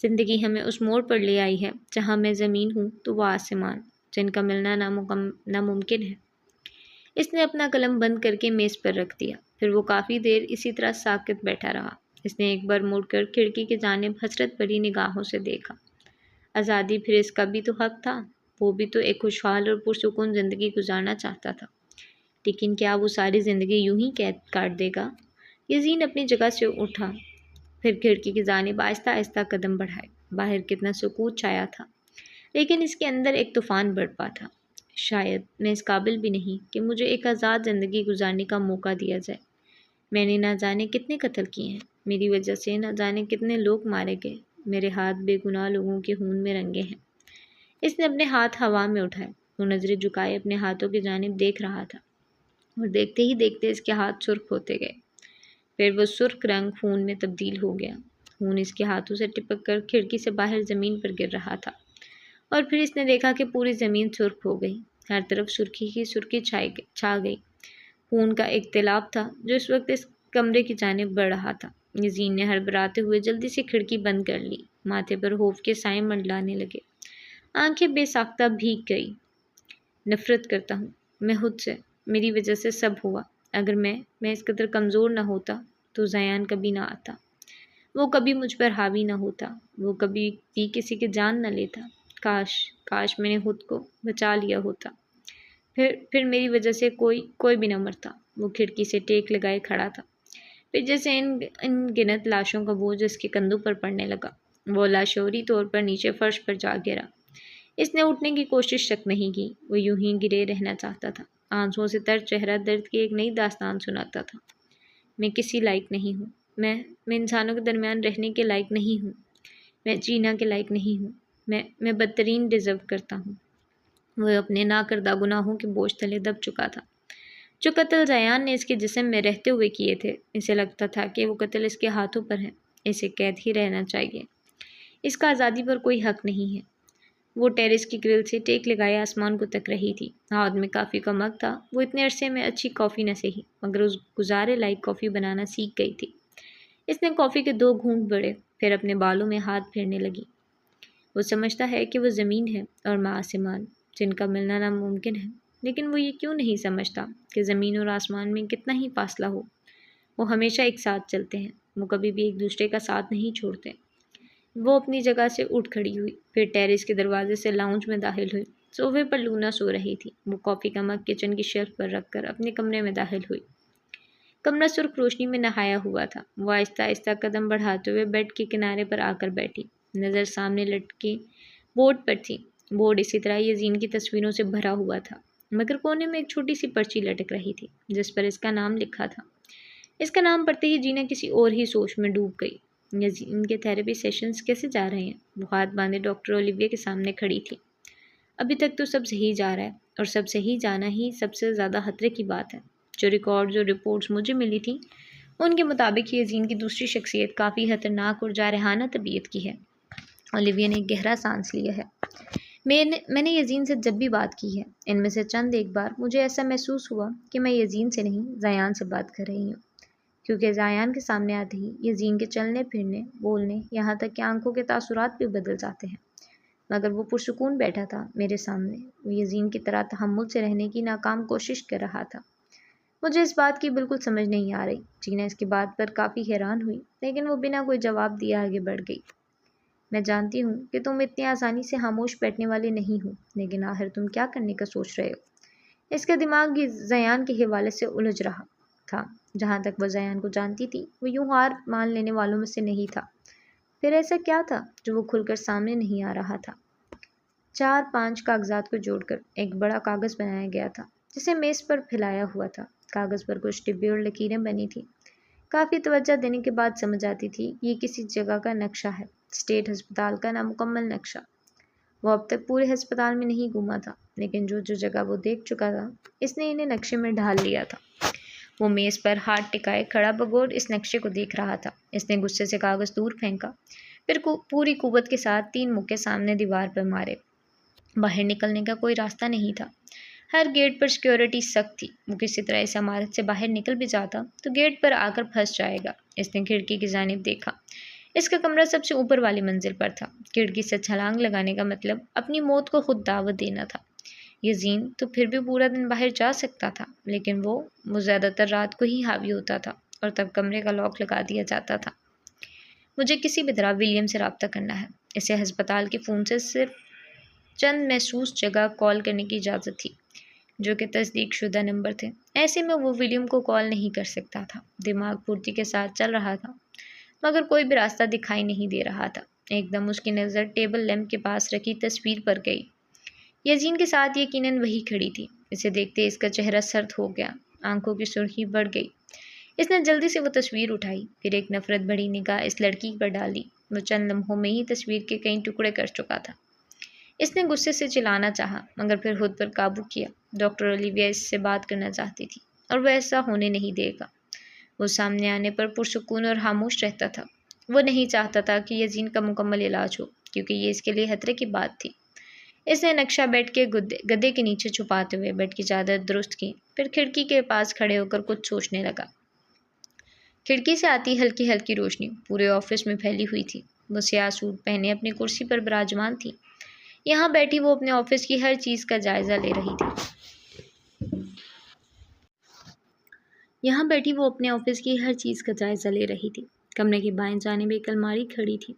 زندگی ہمیں اس موڑ پر لے آئی ہے جہاں میں زمین ہوں تو وہ آسمان، جن کا ملنا ناممکن ہے۔ اس نے اپنا قلم بند کر کے میز پر رکھ دیا، پھر وہ کافی دیر اسی طرح ساکت بیٹھا رہا۔ اس نے ایک بار مڑ کر کھڑکی کی جانب حسرت بھری نگاہوں سے دیکھا۔ آزادی، پھر اس کا بھی تو حق تھا۔ وہ بھی تو ایک خوشحال اور پرسکون زندگی گزارنا چاہتا تھا، لیکن کیا وہ ساری زندگی یوں ہی قید کاٹ دے گا؟ یزین اپنی جگہ سے اٹھا، پھر کھڑکی کی جانب آہستہ آہستہ قدم بڑھائے۔ باہر کتنا سکوت چھایا تھا، لیکن اس کے اندر ایک طوفان برپا تھا۔ شاید میں اس قابل بھی نہیں کہ مجھے ایک آزاد زندگی گزارنے کا موقع دیا جائے۔ میں نے نہ جانے کتنے قتل کیے ہیں، میری وجہ سے نہ جانے کتنے لوگ مارے گئے، میرے ہاتھ بے گناہ لوگوں کے خون میں رنگے ہیں۔ اس نے اپنے ہاتھ ہوا میں اٹھائے۔ وہ نظریں جھکائے اپنے ہاتھوں کی جانب دیکھ رہا تھا، اور دیکھتے ہی دیکھتے اس کے ہاتھ سرخ ہوتے گئے۔ پھر وہ سرخ رنگ خون میں تبدیل ہو گیا۔ خون اس کے ہاتھوں سے ٹپک کر کھڑکی سے باہر زمین پر گر رہا تھا، اور پھر اس نے دیکھا کہ پوری زمین سرخ ہو گئی۔ ہر طرف سرخی ہی سرخی چھا گئی۔ خون کا ایک تیلاب تھا جو اس وقت اس کمرے کی جانب بڑھ رہا تھا۔ یزین نے ہڑبڑاتے ہوئے جلدی سے کھڑکی بند کر لی۔ ماتھے پر خوف کے سائے منڈلانے لگے، آنکھیں بے ساختہ بھیگ گئی۔ نفرت کرتا ہوں میں خود سے، میری وجہ سے سب ہوا۔ اگر میں اس قدر کمزور نہ ہوتا تو زیان کبھی نہ آتا، وہ کبھی مجھ پر حاوی نہ ہوتا، وہ کبھی بھی کسی کی جان نہ لیتا۔ کاش میں نے خود کو بچا لیا ہوتا، پھر میری وجہ سے کوئی بھی نہ مرتا۔ وہ کھڑکی سے ٹیک لگائے کھڑا تھا، پھر جیسے ان گنت لاشوں کا بوجھ اس کے کندھوں پر پڑنے لگا، وہ لاشعوری طور پر نیچے فرش پر جا گرا۔ اس نے اٹھنے کی کوشش تک نہیں کی، وہ یوں ہی گرے رہنا چاہتا تھا۔ آنسوؤں سے تر چہرہ درد کی ایک نئی داستان سناتا تھا۔ میں کسی لائق نہیں ہوں، میں انسانوں کے درمیان رہنے کے لائق نہیں ہوں، میں جینا کے لائق نہیں ہوں، میں بدترین ڈیزرو کرتا ہوں۔ وہ اپنے ناکردہ گناہوں کے بوجھ تلے دب چکا تھا، جو قتل زیان نے اس کے جسم میں رہتے ہوئے کیے تھے۔ اسے لگتا تھا کہ وہ قتل اس کے ہاتھوں پر ہے، اسے قید ہی رہنا چاہیے، اس کا آزادی پر کوئی حق نہیں ہے۔ وہ ٹیرس کی گرل سے ٹیک لگائے آسمان کو تک رہی تھی۔ ہاتھ میں کافی کا مگ تھا۔ وہ اتنے عرصے میں اچھی کافی نہ سہی، مگر اس گزارے لائق کافی بنانا سیکھ گئی تھی۔ اس نے کافی کے 2 گھونٹ بڑھے، پھر اپنے بالوں میں ہاتھ پھیرنے لگی۔ وہ سمجھتا ہے کہ وہ زمین ہے اور میں آسمان، جن کا ملنا ناممکن ہے، لیکن وہ یہ کیوں نہیں سمجھتا کہ زمین اور آسمان میں کتنا ہی فاصلہ ہو، وہ ہمیشہ ایک ساتھ چلتے ہیں، وہ کبھی بھی ایک دوسرے کا ساتھ نہیں چھوڑتے۔ وہ اپنی جگہ سے اٹھ کھڑی ہوئی، پھر ٹیرس کے دروازے سے لاؤنج میں داخل ہوئی۔ صوفے پر لونا سو رہی تھی۔ وہ کافی کا مگ کچن کی شیلف پر رکھ کر اپنے کمرے میں داخل ہوئی۔ کمرہ سرخ روشنی میں نہایا ہوا تھا۔ وہ آہستہ آہستہ قدم بڑھاتے ہوئے بیڈ کے کنارے پر آ کر بیٹھی، نظر سامنے لٹکی بورڈ پر تھی۔ بورڈ اسی طرح یزین کی تصویروں سے بھرا ہوا تھا۔ مگر کونے میں ایک چھوٹی سی پرچی لٹک رہی تھی جس پر اس کا نام لکھا تھا۔ اس کا نام پڑھتے ہی جینا کسی اور ہی سوچ میں ڈوب گئی۔ یزین کے تھراپی سیشنز کیسے جا رہے ہیں؟ وہ ہاتھ باندھے ڈاکٹر اولیویہ کے سامنے کھڑی تھی۔ ابھی تک تو سب صحیح جا رہا ہے، اور سب صحیح جانا ہی سب سے زیادہ خطرے کی بات ہے۔ جو ریکارڈز اور رپورٹس مجھے ملی تھیں ان کے مطابق یزین کی دوسری شخصیت کافی خطرناک اور جارحانہ طبیعت کی ہے۔ اولیویہ نے گہرا سانس لیا ہے۔ میں نے یزین سے جب بھی بات کی ہے، ان میں سے چند ایک بار مجھے ایسا محسوس ہوا کہ میں یزین سے نہیں، زیان سے بات کر رہی ہوں، کیونکہ زیان کے سامنے آتے ہی یزین کے چلنے پھرنے، بولنے، یہاں تک کہ آنکھوں کے تاثرات بھی بدل جاتے ہیں۔ مگر وہ پرسکون بیٹھا تھا میرے سامنے، وہ یزین کی طرح تحمل سے رہنے کی ناکام کوشش کر رہا تھا۔ مجھے اس بات کی بالکل سمجھ نہیں آ رہی۔ جینا اس کی بات پر کافی حیران ہوئی، لیکن وہ بنا کوئی جواب دیے آگے بڑھ گئی۔ میں جانتی ہوں کہ تم اتنی آسانی سے خاموش بیٹھنے والے نہیں ہو، لیکن آخر تم کیا کرنے کا سوچ رہے ہو؟ اس کا دماغ زیان کے حوالے سے الجھ رہا تھا۔ جہاں تک وہ زیان کو جانتی تھی، وہ یوں ہار مان لینے والوں میں سے نہیں تھا۔ پھر ایسا کیا تھا جو وہ کھل کر سامنے نہیں آ رہا تھا؟ 4-5 کاغذات کو جوڑ کر ایک بڑا کاغذ بنایا گیا تھا جسے میز پر پھیلایا ہوا تھا۔ کاغذ پر کچھ ٹبے اور لکیریں بنی تھیں۔ کافی توجہ دینے کے بعد سمجھ آتی تھی کہ یہ کسی جگہ کا نقشہ ہے، اسٹیٹ ہسپتال کا نامکمل نقشہ۔ وہ اب تک پورے ہسپتال میں نہیں گھوما تھا، لیکن جو جگہ وہ دیکھ چکا تھا اس نے انہیں نقشے میں ڈھال لیا تھا۔ وہ میز پر ہاتھ ٹکائے کھڑا بغور اس نقشے کو دیکھ رہا تھا۔ اس نے غصے سے کاغذ دور پھینکا، پھر پوری قوت کے ساتھ 3 مکے سامنے دیوار پر مارے۔ باہر نکلنے کا کوئی راستہ نہیں تھا۔ ہر گیٹ پر سیکیورٹی سخت تھی۔ وہ کسی طرح اس عمارت سے باہر نکل بھی جاتا تو گیٹ پر آ کر پھنس جائے گا۔ اس نے کھڑکی کی جانب دیکھا۔ اس کا کمرہ سب سے اوپر والی منزل پر تھا۔ کھڑکی سے چھلانگ لگانے کا مطلب اپنی موت کو خود دعوت دینا تھا۔ یزین تو پھر بھی پورا دن باہر جا سکتا تھا، لیکن وہ زیادہ تر رات کو ہی حاوی ہوتا تھا، اور تب کمرے کا لاک لگا دیا جاتا تھا۔ مجھے کسی بھی طرح ولیم سے رابطہ کرنا ہے۔ اسے ہسپتال کے فون سے صرف چند محسوس جگہ کال کرنے کی اجازت تھی، جو کہ تصدیق شدہ نمبر تھے۔ ایسے میں وہ ولیم کو کال نہیں کر سکتا تھا۔ دماغ پھرتی کے ساتھ چل رہا تھا، مگر کوئی بھی راستہ دکھائی نہیں دے رہا تھا۔ ایک دم اس کی نظر ٹیبل لیمپ کے پاس رکھی تصویر پر گئی۔ یزین کے ساتھ یقیناً وہی کھڑی تھی۔ اسے دیکھتے اس کا چہرہ سرد ہو گیا، آنکھوں کی سرخی بڑھ گئی۔ اس نے جلدی سے وہ تصویر اٹھائی، پھر ایک نفرت بھری نگاہ اس لڑکی پر ڈالی۔ وہ چند لمحوں میں ہی تصویر کے کئی ٹکڑے کر چکا تھا۔ اس نے غصے سے چلانا چاہا، مگر پھر خود پر قابو کیا۔ ڈاکٹر اولیویہ اس سے بات کرنا چاہتی تھی، اور وہ ایسا ہونے نہیں دے گا۔ وہ سامنے آنے پر پرسکون اور خاموش رہتا تھا۔ وہ نہیں چاہتا تھا کہ یزین کا مکمل علاج ہو، کیونکہ یہ اس کے لیے خطرے کی بات تھی۔ اس نے نقشہ بیڈ کے گدے کے نیچے چھپاتے ہوئے بیڈ کی چادر درست کی، پھر کھڑکی کے پاس کھڑے ہو کر کچھ سوچنے لگا۔ کھڑکی سے آتی ہلکی ہلکی روشنی پورے آفس میں پھیلی ہوئی تھی۔ وہ سیاہ سوٹ پہنے اپنی کرسی پر براجمان تھی۔ یہاں بیٹھی وہ اپنے آفس کی ہر چیز کا جائزہ لے رہی تھی۔ کمرے کی بائیں جانب ایک الماری کھڑی تھی،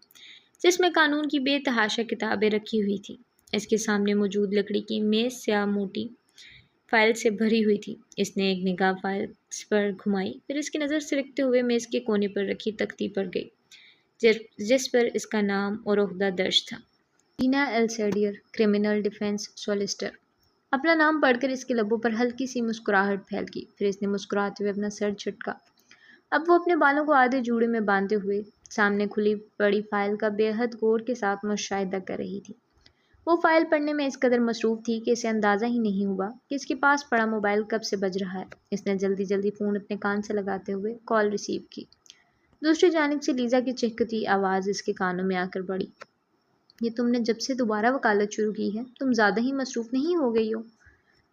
جس میں قانون کی بے تحاشا کتابیں رکھی ہوئی تھیں۔ اس کے سامنے موجود لکڑی کی میز سیاہ موٹی فائل سے بھری ہوئی تھی۔ اس نے ایک نگاہ فائلز پر گھمائی، پھر اس کی نظر سرکتے ہوئے میز کے کونے پر رکھی تختی پر گئی، جس پر اس کا نام اور عہدہ درج تھا۔ Tina Alasdair, criminal defence solicitor. اپنا نام پڑھ کر اس کے لبوں پر ہلکی سی مسکراہٹ پھیل گئی، پھر اس نے مسکراتے ہوئے اپنا سر جھٹکا۔ اب وہ اپنے بالوں کو آدھے جوڑے میں باندھے ہوئے سامنے کھلی پڑی فائل کا بے حد غور کے ساتھ مشاہدہ کر رہی تھی۔ وہ فائل پڑھنے میں اس قدر مصروف تھی کہ اسے اندازہ ہی نہیں ہوا کہ اس کے پاس پڑا موبائل کب سے بج رہا ہے۔ اس نے جلدی جلدی فون اپنے کان سے لگاتے ہوئے کال ریسیو کی۔ دوسری جانب سے لیزا کی چہکتی آواز اس کے کانوں میں آ کر پڑی۔ یہ تم نے جب سے دوبارہ وکالت شروع کی ہے، تم زیادہ ہی مصروف نہیں ہو گئی ہو؟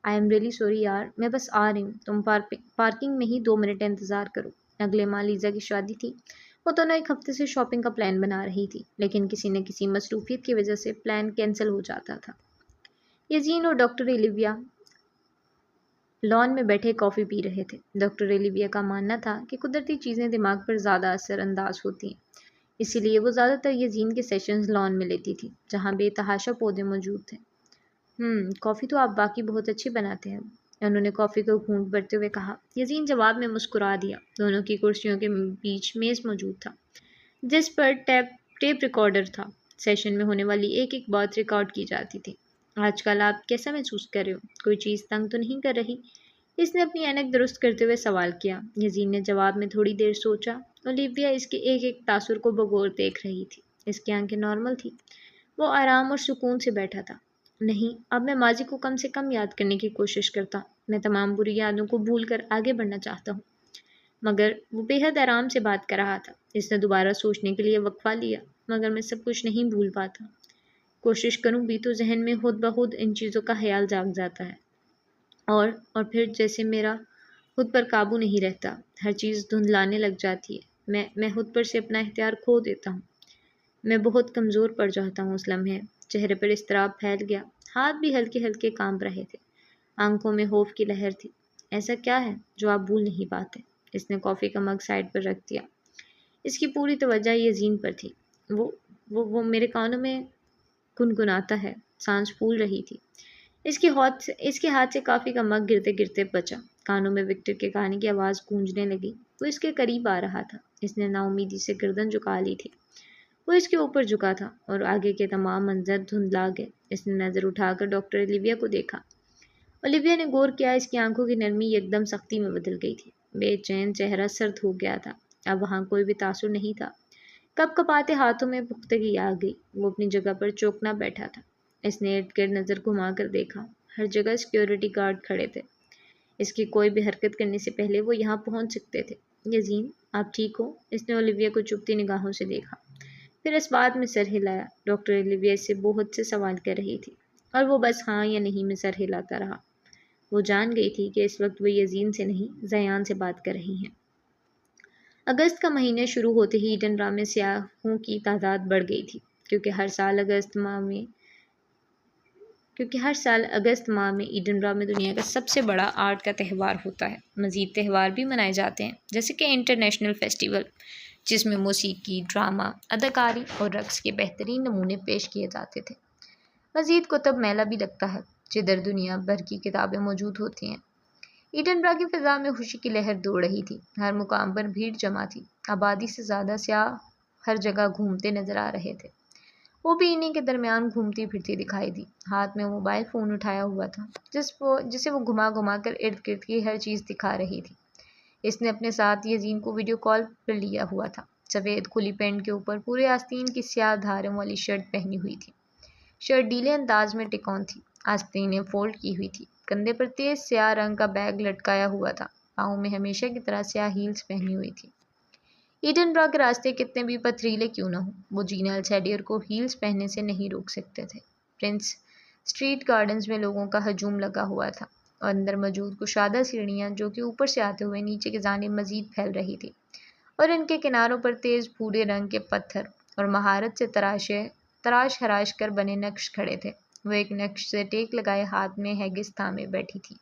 آئی ایم ریئلی سوری یار، میں بس آ رہی ہوں، تم پارکنگ میں ہی 2 منٹ انتظار کرو۔ اگلے ماہ لیزا کی شادی تھی۔ وہ دونوں ایک ہفتے سے شاپنگ کا پلان بنا رہی تھی، لیکن کسی نہ کسی مصروفیت کی وجہ سے پلان کینسل ہو جاتا تھا۔ یزین اور ڈاکٹر اولیویہ لان میں بیٹھے کافی پی رہے تھے۔ ڈاکٹر اولیویہ کا ماننا تھا کہ قدرتی چیزیں دماغ پر زیادہ اثر انداز ہوتی ہیں، اسی لیے وہ زیادہ تر یزین کے سیشنز لان میں لیتی تھی، جہاں بے تحاشا پودے موجود تھے۔ کافی تو آپ واقعی بہت اچھی بناتے ہیں، انہوں نے کافی کو گھونٹ بھرتے ہوئے کہا۔ یزین جواب میں مسکرا دیا۔ دونوں کی کرسیوں کے بیچ میز موجود تھا، جس پر ٹیپ ریکارڈر تھا۔ سیشن میں ہونے والی ایک ایک بات ریکارڈ کی جاتی تھی۔ آج کل آپ کیسا محسوس کر رہے ہو؟ کوئی چیز تنگ تو نہیں کر رہی؟ اس نے اپنی اینک درست کرتے ہوئے سوال کیا۔ یزین نے جواب میں تھوڑی دیر سوچا۔ اولیویا اس کے ایک ایک تاثر کو بغور دیکھ رہی تھی۔ اس کی آنکھیں نارمل تھی۔ وہ آرام اور سکون سے بیٹھا تھا۔ نہیں، اب میں ماضی کو کم سے کم یاد کرنے کی کوشش کرتا ہوں۔ میں تمام بری یادوں کو بھول کر آگے بڑھنا چاہتا ہوں۔ مگر وہ بے حد آرام سے بات کر رہا تھا۔ اس نے دوبارہ سوچنے کے لیے وقفہ لیا۔ مگر میں سب کچھ نہیں بھول پاتا۔ کوشش کروں بھی تو ذہن میں خود بخود ان چیزوں کا خیال جاگ جاتا ہے۔ اور پھر جیسے میرا خود پر قابو نہیں رہتا، ہر چیز دھندلانے لگ جاتی ہے۔ میں خود پر سے اپنا اختیار کھو دیتا ہوں۔ میں بہت کمزور پڑ جاتا ہوں اس لمحے۔ چہرے پر اضطراب پھیل گیا۔ ہاتھ بھی ہلکے ہلکے کانپ رہے تھے۔ آنکھوں میں خوف کی لہر تھی۔ ایسا کیا ہے جو آپ بھول نہیں پاتے؟ اس نے کافی کا مگ سائڈ پر رکھ دیا۔ اس کی پوری توجہ یزین پر تھی۔ وہ میرے کانوں میں گنگناتا ہے۔ سانس پھول رہی تھی۔ اس کے ہاتھ سے کافی کا مگ گرتے گرتے بچا۔ کانوں میں وکٹر کے گانے کی آواز گونجنے لگی۔ وہ اس کے قریب آ رہا تھا۔ اس نے نا امیدی سے گردن جھکا لی تھی۔ وہ اس کے اوپر جھکا تھا اور آگے کے تمام منظر دھندلا گئے۔ اس نے نظر اٹھا کر ڈاکٹر اولیویا کو دیکھا۔ اولیویا نے غور کیا۔ اس کی آنکھوں کی نرمی یکدم سختی میں بدل گئی تھی۔ بے چین چہرہ سرد ہو گیا تھا۔ اب وہاں کوئی بھی تاثر نہیں تھا۔ کپ کپاتے ہاتھوں میں پختگی آ گئی۔ وہ اپنی جگہ پر چوکنا بیٹھا تھا۔ اس نے ارد گرد نظر گھما کر دیکھا۔ ہر جگہ سیکیورٹی گارڈ کھڑے تھے۔ اس کی کوئی بھی حرکت کرنے سے پہلے وہ یہاں پہنچ سکتے تھے۔ یزین، آپ ٹھیک ہو؟ اس نے اولیویا کو چپتی نگاہوں سے دیکھا۔ پھر اس بات میں سر ہلایا۔ ڈاکٹر اولیویا اس سے بہت سے سوال کر رہی تھی اور وہ بس ہاں یا نہیں میں سر ہلاتا رہا۔ وہ جان گئی تھی کہ اس وقت وہ یزین سے نہیں، زیان سے بات کر رہی ہیں۔ اگست کا مہینہ شروع ہوتے ہی ایڈن برا میں سیاحوں کی تعداد بڑھ گئی تھی، کیونکہ ہر سال اگست ماہ میں ایڈن برا میں دنیا کا سب سے بڑا آرٹ کا تہوار ہوتا ہے۔ مزید تہوار بھی منائے جاتے ہیں، جیسے کہ انٹرنیشنل فیسٹیول، جس میں موسیقی، ڈرامہ، اداکاری اور رقص کے بہترین نمونے پیش کیے جاتے تھے۔ مزید کتب میلہ بھی لگتا ہے، جدھر دنیا بھر کی کتابیں موجود ہوتی ہیں۔ ایڈن برا کی فضا میں خوشی کی لہر دوڑ رہی تھی۔ ہر مقام پر بھیڑ جمع تھی۔ آبادی سے زیادہ سیاح ہر جگہ گھومتے نظر آ رہے تھے۔ وہ بھی انہی کے درمیان گھومتی پھرتی دکھائی دی۔ ہاتھ میں موبائل فون اٹھایا ہوا تھا، جسے وہ گھما گھما کر ارد گرد کی ہر چیز دکھا رہی تھی۔ اس نے اپنے ساتھ یزین کو ویڈیو کال پر لیا ہوا تھا۔ سفید کھلی پینٹ کے اوپر پورے آستین کی سیاہ دھاروں والی شرٹ پہنی ہوئی تھی۔ شرٹ ڈھیلے انداز میں ٹکون تھی۔ آستینیں فولڈ کی ہوئی تھی۔ کندھے پر تیز سیاہ رنگ کا بیگ لٹکایا ہوا تھا۔ پاؤں میں ہمیشہ کی طرح سیاہ ہیلز پہنی ہوئی تھی۔ ایڈن برا کے راستے کتنے بھی پتھریلے کیوں نہ ہوں، وہ جینا السیڈیر کو ہیلز پہننے سے نہیں روک سکتے تھے۔ پرنس اسٹریٹ گارڈنز میں لوگوں کا ہجوم لگا ہوا تھا اور اندر موجود کشادہ سیڑھیاں جو کہ اوپر سے آتے ہوئے نیچے کی جانب مزید پھیل رہی تھی، اور ان کے کناروں پر تیز بھورے رنگ کے پتھر اور مہارت سے تراش خراش کر بنے نقش کھڑے تھے۔ وہ ایک نقش سے ٹیک لگائے ہاتھ میں ہیگس تھامے بیٹھی تھی۔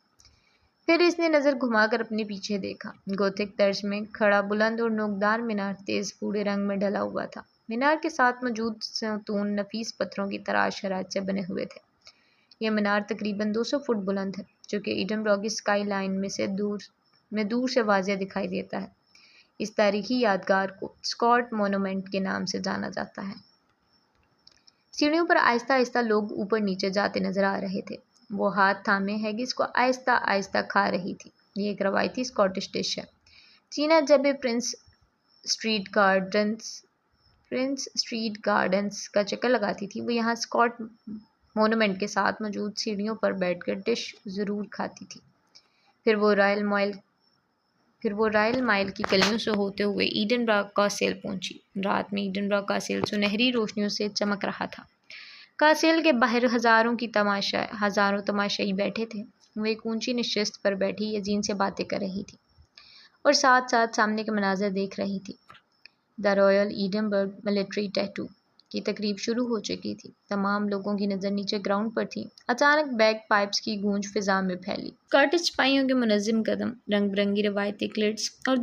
پھر اس نے نظر گھما کر اپنے پیچھے دیکھا۔ گوتھک طرز میں کھڑا بلند اور نوکدار مینار تیز بھورے رنگ میں ڈھلا ہوا تھا۔ مینار کے ساتھ موجود ستون نفیس پتھروں کی تراش خراش سے بنے ہوئے تھے۔ یہ مینار تقریباً 200 فٹ بلند ہے، جو کہ ایڈن برا کی اسکائی لائن میں دور سے واضح دکھائی دیتا ہے۔ اس تاریخی یادگار کو اسکاٹ مونومنٹ کے نام سے جانا جاتا ہے۔ سیڑھیوں پر آہستہ آہستہ لوگ اوپر نیچے جاتے نظر آ رہے تھے۔ وہ ہاتھ تھامے ہیگس کو آہستہ آہستہ کھا رہی تھی۔ یہ ایک روایتی اسکاٹش ڈش ہے۔ چینا جب بھی پرنس اسٹریٹ گارڈنز کا چکر لگاتی تھی، وہ یہاں اسکاٹ مونومنٹ کے ساتھ موجود سیڑھیوں پر بیٹھ کر ڈش ضرور کھاتی تھی۔ پھر وہ رائل مائل کی گلیوں سے ہوتے ہوئے ایڈن برا کاسٹل پہنچی۔ رات میں ایڈن برا کاسٹل سنہری روشنیوں سے چمک رہا تھا۔ کاسٹل کے باہر ہزاروں تماشائی بیٹھے تھے۔ وہ ایک اونچی نشست پر بیٹھی یزین سے باتیں کر رہی تھی اور ساتھ ساتھ سامنے کے مناظر دیکھ رہی تھی۔ دی رائل ایڈنبرگ ملٹری ٹیٹو کی تقریب شروع ہو چکی تھی۔ تمام لوگوں کی نظر نیچے گراؤنڈ پر تھی۔ اچانک بیگ پائپس کی گونج فضا میں پھیلی۔ اسکاٹش سپاہیوں کے منظم قدم، رنگ برنگی روایتی کلٹس اور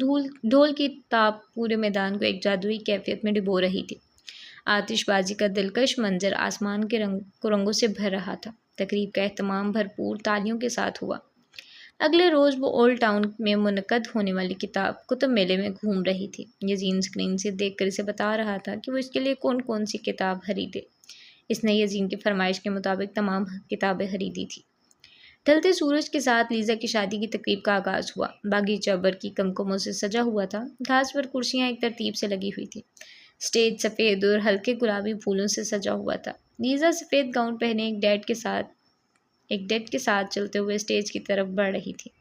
ڈھول کی تاپ پورے میدان کو ایک جادوئی کیفیت میں ڈبو رہی تھی۔ آتش بازی کا دلکش منظر آسمان کے رنگوں سے بھر رہا تھا۔ تقریب کا اہتمام بھرپور تالیوں کے ساتھ ہوا۔ اگلے روز وہ اولڈ ٹاؤن میں منعقد ہونے والی کتب میلے میں گھوم رہی تھی۔ یزین اسکرین سے دیکھ کر اسے بتا رہا تھا کہ وہ اس کے لیے کون کون سی کتاب خریدے۔ اس نے یزین کی فرمائش کے مطابق تمام کتابیں خریدی تھی۔ ڈھلتے سورج کے ساتھ لیزا کی شادی کی تقریب کا آغاز ہوا۔ باغیچہ برقی کمکموں سے سجا ہوا تھا۔ گھاس پر کرسیاں ایک ترتیب سے لگی ہوئی تھیں۔ اسٹیج سفید اور ہلکے گلابی پھولوں سے سجا ہوا تھا۔ لیزا سفید گاؤن پہنے ایک ڈیٹ کے ساتھ چلتے ہوئے اسٹیج کی طرف بڑھ رہی تھی۔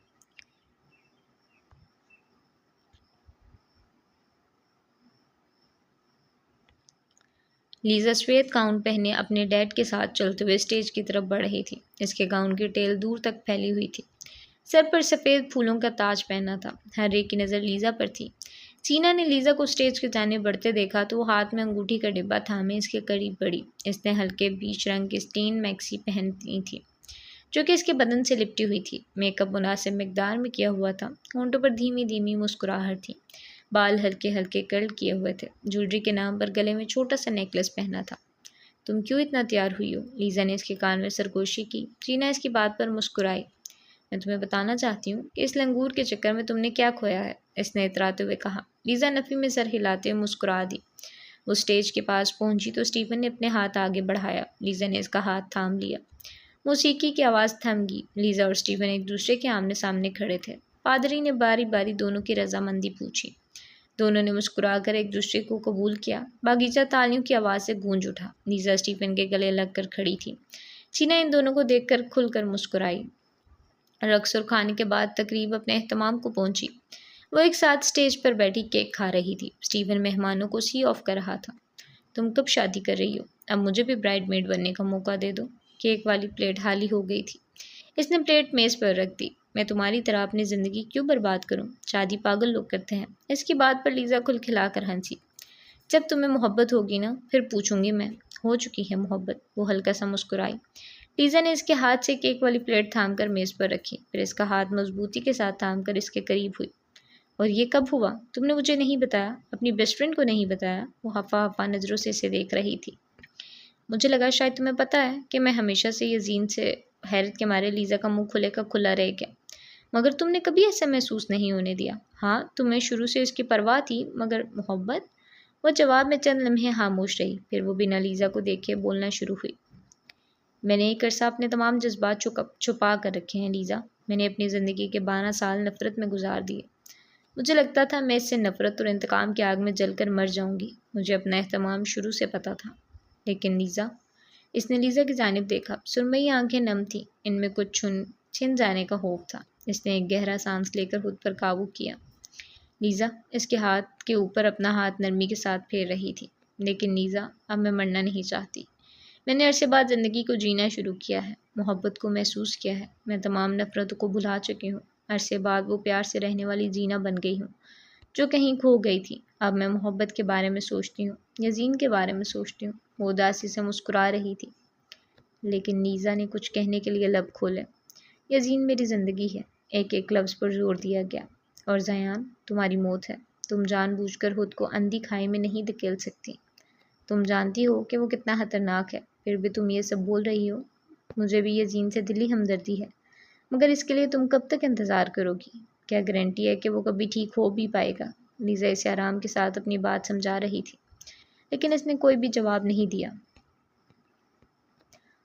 لیزا سفید گاؤن پہنے اپنے ڈیڈ کے ساتھ چلتے ہوئے اسٹیج کی طرف بڑھ رہی تھی۔ اس کے گاؤن کی ٹیل دور تک پھیلی ہوئی تھی۔ سر پر سفید پھولوں کا تاج پہنا تھا۔ ہر ایک کی نظر لیزا پر تھی۔ چینا نے لیزا کو اسٹیج کی جانب بڑھتے دیکھا تو وہ ہاتھ میں انگوٹھی کا ڈبہ تھامے اس کے قریب بڑھی۔ اس نے ہلکے بیج رنگ کی سٹین میکسی پہنی تھی جو کہ اس کے بدن سے لپٹی ہوئی تھی۔ میک اپ مناسب مقدار میں کیا ہوا تھا۔ ہونٹوں پر دھیمی دھیمی مسکراہٹ تھی۔ بال ہلکے ہلکے کرل کیے ہوئے تھے۔ جولری کے نام پر گلے میں چھوٹا سا نیکلس پہنا تھا۔ تم کیوں اتنا تیار ہوئی ہو؟ لیزا نے اس کے کان میں سرگوشی کی۔ چینا اس کی بات پر مسکرائی۔ میں تمہیں بتانا چاہتی ہوں کہ اس لنگور کے چکر میں تم نے کیا کھویا ہے، اس نے اتراتے ہوئے کہا۔ لیزا نفی میں سر ہلاتے ہوئے مسکرا دی۔ وہ اسٹیج کے پاس پہنچی تو اسٹیفن نے اپنے ہاتھ آگے بڑھایا۔ لیزا نے اس کا ہاتھ تھام لیا۔ موسیقی کی آواز تھم گئی۔ لیزا اور اسٹیفن ایک دوسرے کے آمنے سامنے کھڑے تھے۔ پادری نے باری باری دونوں کی رضامندی پوچھی۔ دونوں نے مسکرا کر ایک دوسرے کو قبول کیا۔ باغیچہ تالیوں کی آواز سے گونج اٹھا۔ لیزا اسٹیفن کے گلے لگ کر کھڑی تھی۔ چینا ان دونوں کو دیکھ کر کھل کر مسکرائی۔ رقص اور کھانے کے بعد تقریب اپنے اہتمام کو پہنچی۔ وہ ایک ساتھ اسٹیج پر بیٹھی کیک کھا رہی تھی۔ اسٹیفن مہمانوں کو سی آف کر رہا تھا۔ تم کب شادی کر رہی ہو؟ اب مجھے بھی برائڈ میڈ بننے کا موقع دے دو۔ کیک والی پلیٹ خالی ہو گئی تھی۔ اس نے پلیٹ میز پر رکھ دی۔ میں تمہاری طرح اپنی زندگی کیوں برباد کروں؟ شادی پاگل لوگ کرتے ہیں۔ اس کی بات پر لیزا کھل کھلا کر ہنسی۔ جب تمہیں محبت ہوگی نا پھر پوچھوں گی میں۔ ہو چکی ہے محبت، وہ ہلکا سا مسکرائی۔ لیزا نے اس کے ہاتھ سے کیک والی پلیٹ تھام کر میز پر رکھی، پھر اس کا ہاتھ مضبوطی کے ساتھ تھام کر اس کے قریب ہوئی۔ اور یہ کب ہوا؟ تم نے مجھے نہیں بتایا، اپنی بیسٹ فرینڈ کو نہیں بتایا؟ وہ ہفا ہفا نظروں سے اسے دیکھ رہی تھی۔ مجھے لگا شاید تمہیں پتہ ہے کہ میں ہمیشہ سے یزین سے حیرت کے مارے لیزا کا منہ کھلے کا کھلا رہ گیا۔ مگر تم نے کبھی ایسا محسوس نہیں ہونے دیا۔ ہاں تمہیں شروع سے اس کی پرواہ تھی، مگر محبت؟ وہ جواب میں چند لمحے خاموش رہی، پھر وہ بنا لیزا کو دیکھے بولنا شروع ہوئی۔ میں نے ایک عرصہ اپنے تمام جذبات چھپا کر رکھے ہیں لیزا۔ میں نے اپنی زندگی کے 12 سال نفرت میں گزار دیے۔ مجھے لگتا تھا میں اس سے نفرت اور انتقام کی آگ میں جل کر مر جاؤں گی۔ مجھے اپنا اہتمام شروع سے پتہ تھا۔ لیکن لیزا، اس نے لیزا کی جانب دیکھا۔ سرمئی آنکھیں نم تھیں، ان میں کچھ چھن جانے کا خوف تھا۔ اس نے ایک گہرا سانس لے کر خود پر قابو کیا۔ لیزا اس کے ہاتھ کے اوپر اپنا ہاتھ نرمی کے ساتھ پھیر رہی تھی۔ لیکن لیزا، اب میں مرنا نہیں چاہتی۔ میں نے عرصے بعد زندگی کو جینا شروع کیا ہے، محبت کو محسوس کیا ہے۔ میں تمام نفرتوں کو بھلا چکی ہوں۔ عرصے بعد وہ پیار سے رہنے والی جینا بن گئی ہوں جو کہیں کھو گئی تھی۔ اب میں محبت کے بارے میں سوچتی ہوں، یزین کے بارے میں سوچتی ہوں۔ وہ اداسی سے مسکرا رہی تھی۔ لیکن لیزا نے کچھ کہنے کے لیے لب کھولے۔ یزین میری زندگی ہے، ایک ایک لفظ پر زور دیا گیا۔ اور زیان، تمہاری موت ہے۔ تم جان بوجھ کر خود کو اندھی کھائی میں نہیں دھکیل سکتی۔ تم جانتی ہو کہ وہ کتنا خطرناک ہے، پھر بھی تم یہ سب بول رہی ہو۔ مجھے بھی یزین سے دلی ہمدردی ہے، مگر اس کے لیے تم کب تک انتظار کرو گی؟ کیا گارنٹی ہے کہ وہ کبھی ٹھیک ہو بھی پائے گا؟ لیزا اسے آرام کے ساتھ اپنی بات سمجھا رہی تھی، لیکن اس نے کوئی بھی جواب نہیں دیا۔